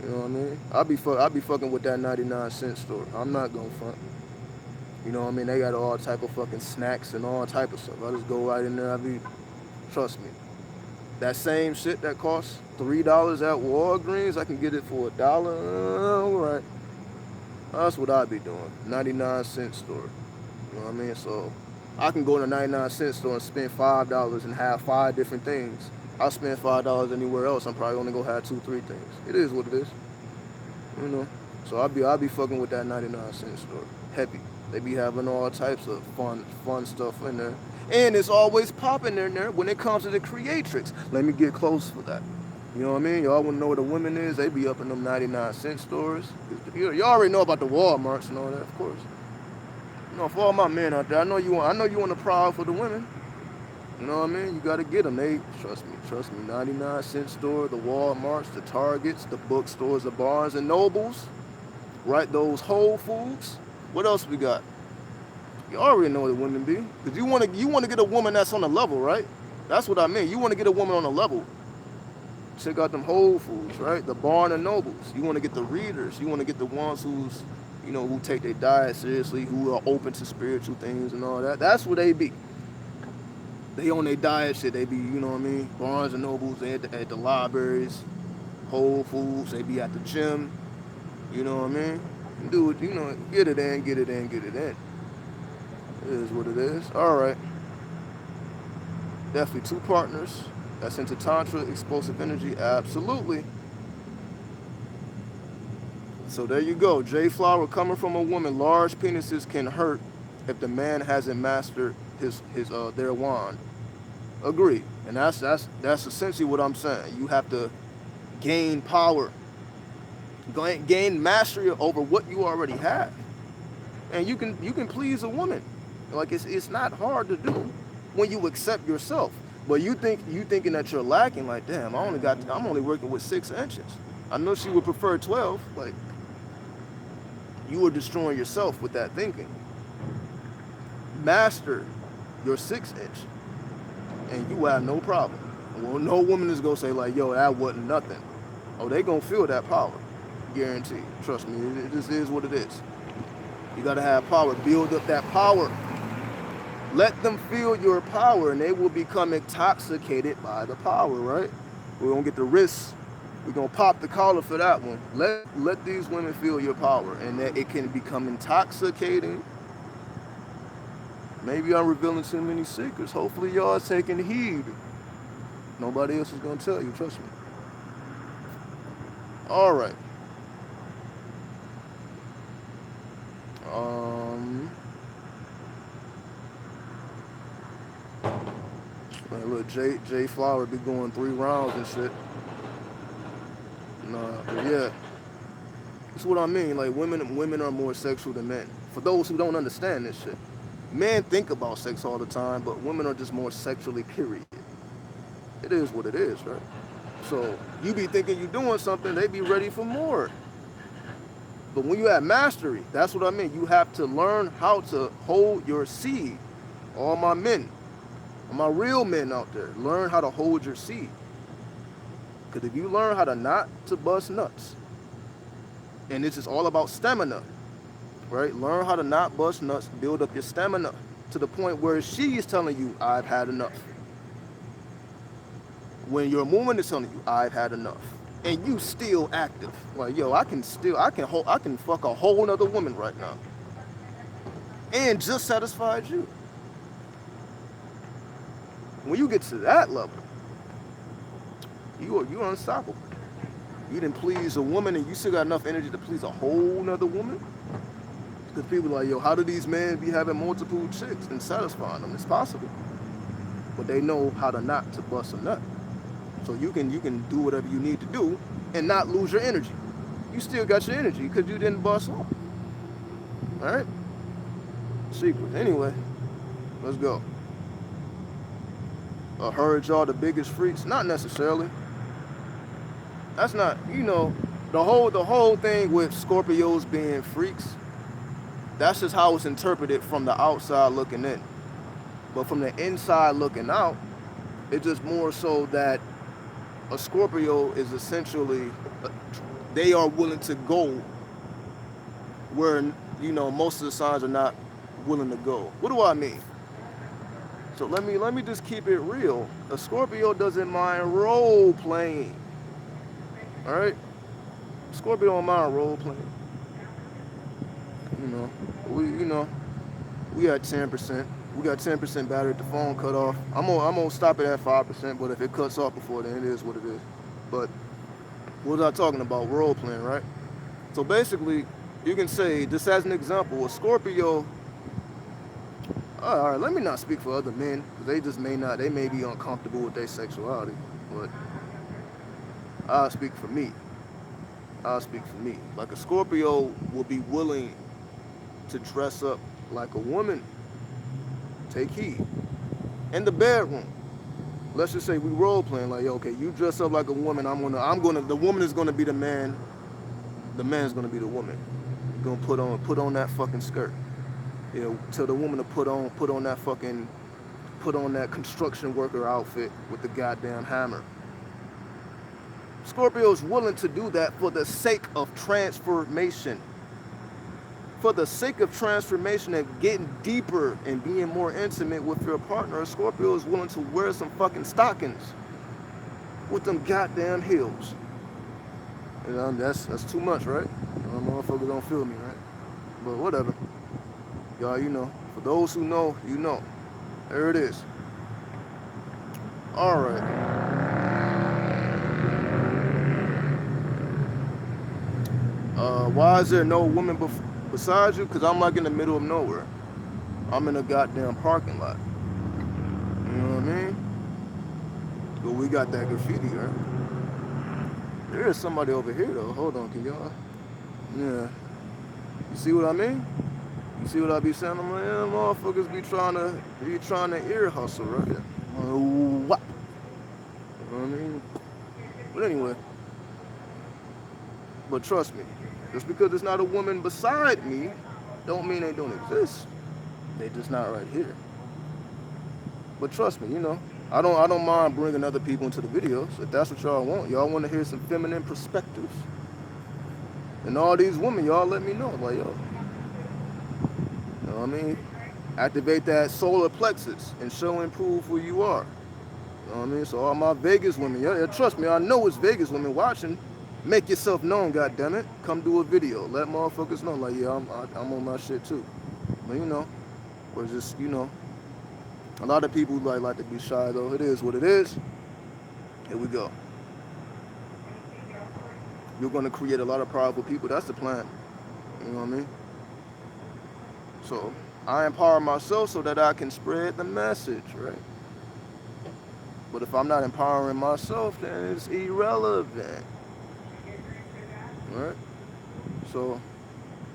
You know what I mean? I'll be fucking with that 99-cent store. I'm not gonna front. You know what I mean? They got all type of fucking snacks and all type of stuff. I just go right in there. Trust me. That same shit that costs $3 at Walgreens, I can get it for $1. All right. That's what I be doing. 99-cent store. You know what I mean? So I can go to a 99-cent store and spend $5 and have 5 different things. I'll spend $5 anywhere else. I'm probably only gonna have 2, 3 things. It is what it is. You know. So I'll be fucking with that 99-cent store. Heavy. They be having all types of fun stuff in there. And it's always popping in there when it comes to the creatrix. Let me get close for that. You know what I mean? Y'all wanna know what the women is? They be up in them 99-cent stores. You already know about the Walmarts and all that, of course. You know, for all my men out there, I know you want to proud for the women. You know what I mean? You gotta get them. They trust me. 99-cent store, the Walmarts, the Targets, the bookstores, the Barnes and Nobles, right? Those Whole Foods. What else we got? You already know what the women be. Cause you wanna get a woman that's on a level, right? That's what I mean. You wanna get a woman on a level. Check out them Whole Foods, right? The Barnes and Nobles. You wanna get the readers. You wanna get the ones who take their diet seriously, who are open to spiritual things and all that. That's what they be. They on their diet shit. They be, you know what I mean? Barnes and Nobles, they at the libraries, Whole Foods, they be at the gym. You know what I mean? Do it, get it in. It is what it is. All right. Definitely 2 partners. That's into Tantra, explosive energy. Absolutely. So there you go. J Flower, coming from a woman, large penises can hurt if the man hasn't mastered their wand. Agree. And that's essentially what I'm saying. You have to gain power, gain mastery over what you already have, and you can please a woman. Like it's not hard to do when you accept yourself. But you thinking that you're lacking. Like, damn, I'm only working with 6 inches. I know she would prefer 12. Like, you are destroying yourself with that thinking. Master your 6-inch, and you have no problem. Well, no woman is gonna say like, yo, that wasn't nothing. Oh, they gonna feel that power, guaranteed. Trust me, it just is what it is. You gotta have power. Build up that power. Let them feel your power, and they will become intoxicated by the power. Right? We're gonna get the wrist. We're gonna pop the collar for that one. Let these women feel your power, and that it can become intoxicating. Maybe I'm revealing too many secrets. Hopefully y'all are taking heed. Nobody else is gonna tell you, trust me. All right. Man, look, J Flower be going 3 rounds and shit. Nah, but yeah. That's what I mean. Like, women are more sexual than men. For those who don't understand this shit. Men think about sex all the time, but women are just more sexually, period. It is what it is, right? So you be thinking you're doing something, they be ready for more. But when you have mastery, that's what I mean. You have to learn how to hold your seed. All my men, all my real men out there, learn how to hold your seed. Because if you learn how to not to bust nuts, and this is all about stamina, right? Learn how to not bust nuts, build up your stamina to the point where she is telling you, I've had enough. When your woman is telling you, I've had enough, and you still active, like, yo, I can fuck a whole nother woman right now, and just satisfied you. When you get to that level, you're unstoppable. You didn't please a woman, and you still got enough energy to please a whole nother woman. Because people are like, yo, how do these men be having multiple chicks and satisfying them? It's possible, but they know how to not to bust a nut. So you can do whatever you need to do and not lose your energy. You still got your energy because you didn't bust off. All right. Secret. Anyway, let's go. I heard y'all the biggest freaks. Not necessarily. That's not. The whole thing with Scorpios being freaks. That's just how it's interpreted from the outside looking in. But from the inside looking out, it's just more so that a Scorpio is essentially, they are willing to go where most of the signs are not willing to go. What do I mean? So let me just keep it real. A Scorpio doesn't mind role playing. All right, Scorpio don't mind role playing. You know, we at 10%. We got 10% battery at the phone cut off. I'm gonna stop it at 5%. But if it cuts off before then, it is what it is. But what was I talking about? Role playing, right? So basically, you can say, just as an example, a Scorpio. All right, let me not speak for other men, because they may be uncomfortable with their sexuality. But I'll speak for me. Like, a Scorpio will be willing to dress up like a woman. Take heed. In the bedroom, let's just say we role playing, like, yo, okay, you dress up like a woman, the woman is gonna be the man, the man's gonna be the woman. You're gonna put on that fucking skirt. Tell the woman to put on that construction worker outfit with the goddamn hammer. Scorpio's willing to do that for the sake of transformation. For the sake of transformation and getting deeper and being more intimate with your partner, a Scorpio is willing to wear some fucking stockings with them goddamn heels. That's too much, right? Motherfuckers don't feel me, right? But whatever. Y'all, for those who know, you know. There it is. All right. Why is there no woman besides you? Because I'm like in the middle of nowhere. I'm in a goddamn parking lot. You know what I mean? But we got that graffiti, right? There is somebody over here, though. Hold on, can y'all? Yeah. You see what I mean? You see what I be saying? I'm like, yeah, motherfuckers be trying to ear hustle, right? What? You know what I mean? But anyway. But trust me, just because there's not a woman beside me, don't mean they don't exist. They just not right here. But trust me, I don't mind bringing other people into the videos if that's what y'all want. Y'all want to hear some feminine perspectives. And all these women, y'all let me know, like, yo. You know what I mean? Activate that solar plexus and show and prove who you are. You know what I mean? So all my Vegas women, yeah, trust me, I know it's Vegas women watching. Make yourself known, goddammit. Come do a video. Let motherfuckers know, like, yeah, I'm on my shit too. But or just, a lot of people like to be shy, though. It is what it is. Here we go. You're gonna create a lot of powerful people. That's the plan. You know what I mean? So I empower myself so that I can spread the message, right? But if I'm not empowering myself, then it's irrelevant. Right? So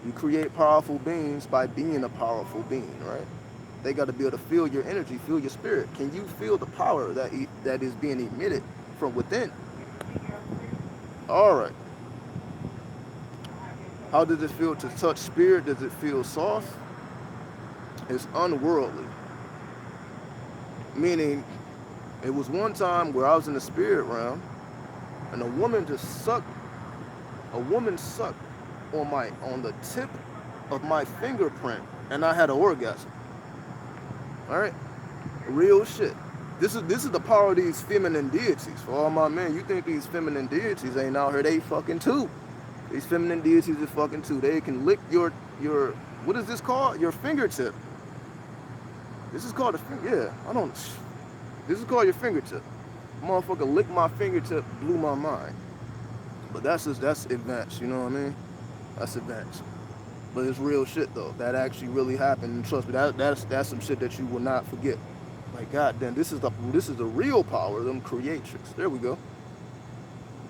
you create powerful beings by being a powerful being, right? They got to be able to feel your energy, feel your spirit. Can you feel the power that is being emitted from within? All right. How does it feel to touch spirit? Does it feel soft? It's unworldly. Meaning, it was one time where I was in the spirit realm, and a woman sucked on the tip of my fingerprint, and I had an orgasm. All right, real shit. This is the power of these feminine deities. For all my men, you think these feminine deities ain't out here? They fucking too. These feminine deities are fucking too. They can lick your what is this called? Your fingertip. This is called a finger. Yeah, I don't. This is called your fingertip. Motherfucker lick my fingertip, blew my mind. But that's advanced. You know what I mean? That's advanced. But it's real shit though. That actually really happened. And trust me, that's some shit that you will not forget. Like goddamn, this is the real power of them creatrix. There we go.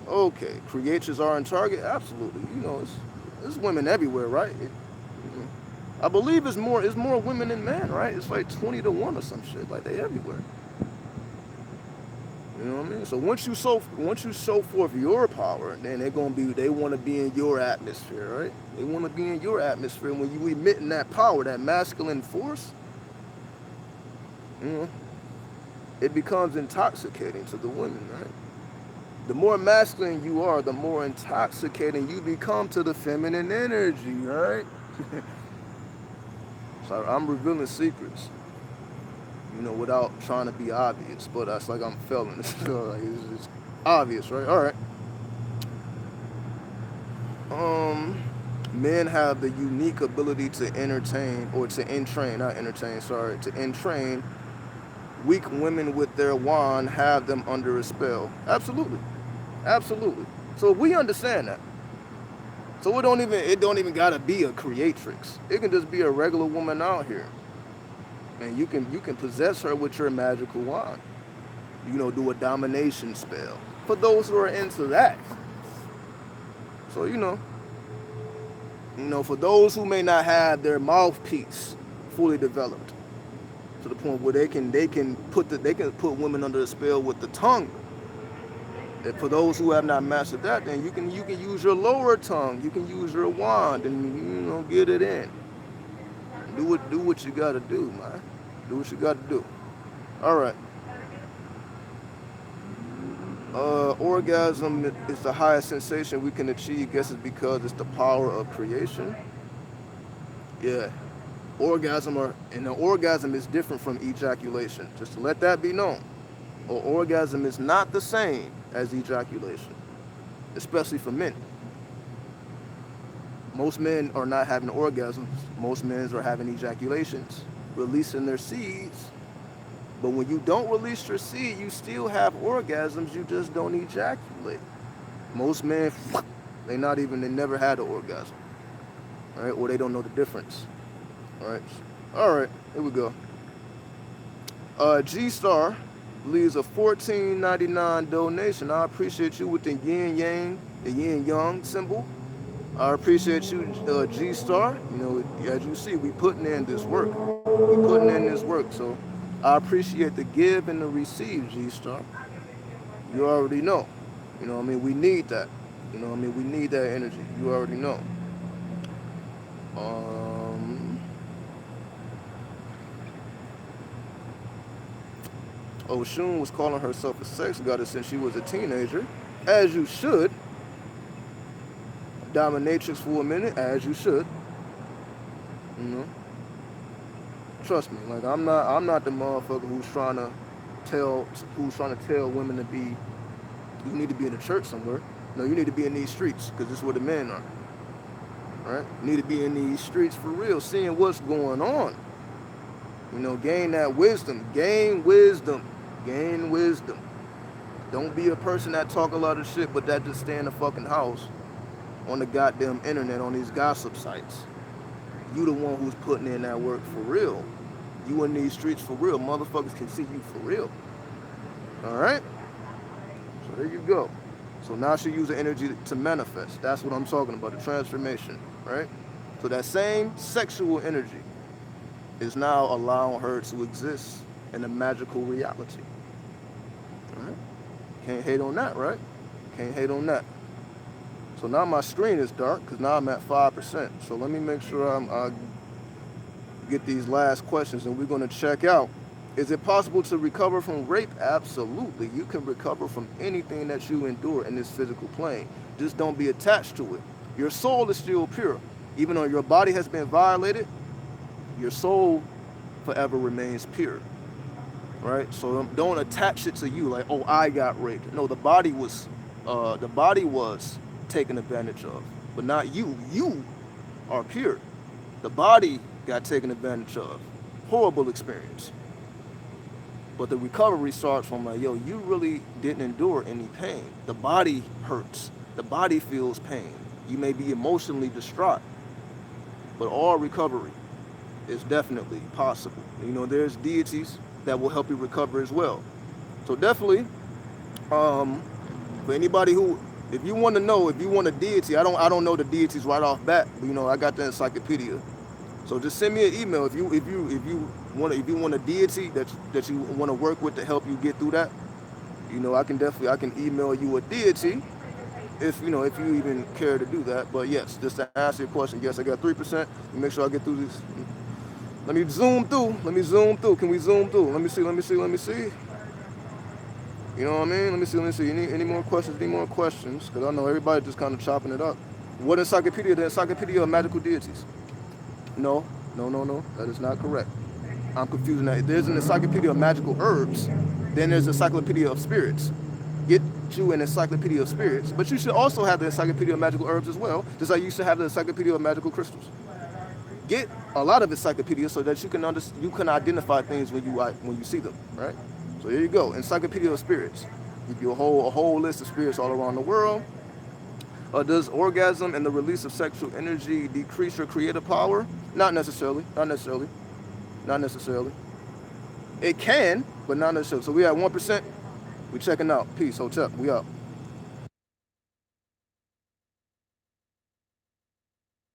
Okay, creators are in Target. Absolutely. You know, it's women everywhere, right? I believe it's more women than men, right? It's like 20-1 or some shit. Like they everywhere. You know what I mean? So once you show forth your power, then they want to be in your atmosphere, right? They want to be in your atmosphere. When you emitting that power, that masculine force, you know, it becomes intoxicating to the women, right? The more masculine you are, the more intoxicating you become to the feminine energy, right? So I'm revealing secrets, you know, without trying to be obvious, but that's like I'm failing. So like it's obvious, right? All right. Men have the unique ability to entertain, or to entrain, not entertain, sorry, to entrain weak women with their wand, have them under a spell. Absolutely. Absolutely. So we understand that. So it don't even gotta be a creatrix. It can just be a regular woman out here. And you can possess her with your magical wand. You know, do a domination spell. For those who are into that. So for those who may not have their mouthpiece fully developed to the point where they can put women under a spell with the tongue. And for those who have not mastered that, then you can use your lower tongue, you can use your wand, and get it in. Do what you gotta do, man. Do what you gotta do. All right. Orgasm is the highest sensation we can achieve. Guess it's because it's the power of creation. Yeah. The orgasm is different from ejaculation. Just to let that be known. Orgasm is not the same as ejaculation, especially for men. Most men are not having orgasms. Most men are having ejaculations, releasing their seeds. But when you don't release your seed, you still have orgasms. You just don't ejaculate. Most men, they never had an orgasm, all right? Or they don't know the difference, all right. Here we go. G Star leaves a $14.99 donation. I appreciate you with the yin yang, the yin yang symbol. I appreciate you, G Star. You know, as you see, we putting in this work. So I appreciate the give and the receive, G Star. You already know. You know what I mean? We need that. You know what I mean? We need that energy. You already know. Oshun was calling herself a sex goddess since she was a teenager. As you should. Dominatrix for a minute, as you should. You know. Trust me, like I'm not the motherfucker who's trying to tell women to be, you need to be in a church somewhere. No, you need to be in these streets, because this is where the men are. Right? You need to be in these streets for real, seeing what's going on. You know, gain that wisdom. Gain wisdom. Don't be a person that talk a lot of shit, but that just stay in the fucking house on the goddamn internet, on these gossip sites. You the one who's putting in that work for real. You in these streets for real. Motherfuckers can see you for real. All right? So there you go. So now she uses energy to manifest. That's what I'm talking about, the transformation, right? So that same sexual energy is now allowing her to exist in a magical reality. All right? Can't hate on that, right? Can't hate on that. So now my screen is dark because now I'm at 5%. So let me make sure I get these last questions and we're going to check out. Is it possible to recover from rape? Absolutely. You can recover from anything that you endure in this physical plane. Just don't be attached to it. Your soul is still pure. Even though your body has been violated, your soul forever remains pure. right? So don't attach it to you like, oh, I got raped. No, the body was taken advantage of, but not you. You are pure. The body got taken advantage of. Horrible experience. But the recovery starts from like, yo, you really didn't endure any pain. The body hurts. The body feels pain. You may be emotionally distraught, but all recovery is definitely possible. There's deities that will help you recover as well. So definitely, um, for anybody who, if you want to know, if you want a deity, I don't know the deities right off bat, but I got the encyclopedia. So just send me an email if you want a deity that you want to work with to help you get through that. I can email you a deity if you even care to do that. But yes, just to answer your question, yes, I got 3%. Make sure I get through this. Let me zoom through. Let me zoom through. Can we zoom through? Let me see. Let me see. Let me see. You know what I mean? Let me see. Let me see. Any more questions? Any more questions? Because I know everybody just kind of chopping it up. What encyclopedia? The Encyclopedia of Magical Deities. No, no, no, no. That is not correct. I'm confusing that. There's an Encyclopedia of Magical Herbs. Then there's an Encyclopedia of Spirits. Get you an Encyclopedia of Spirits, but you should also have the Encyclopedia of Magical Herbs as well, just like you should have the Encyclopedia of Magical Crystals. Get a lot of encyclopedias so that you can identify things when you see them, right? So here you go, Encyclopedia of Spirits. Give you a whole list of spirits all around the world. Does orgasm and the release of sexual energy decrease your creative power? Not necessarily. Not necessarily. Not necessarily. It can, but not necessarily. So we at 1%. We checking out. Peace. Hotep. We out.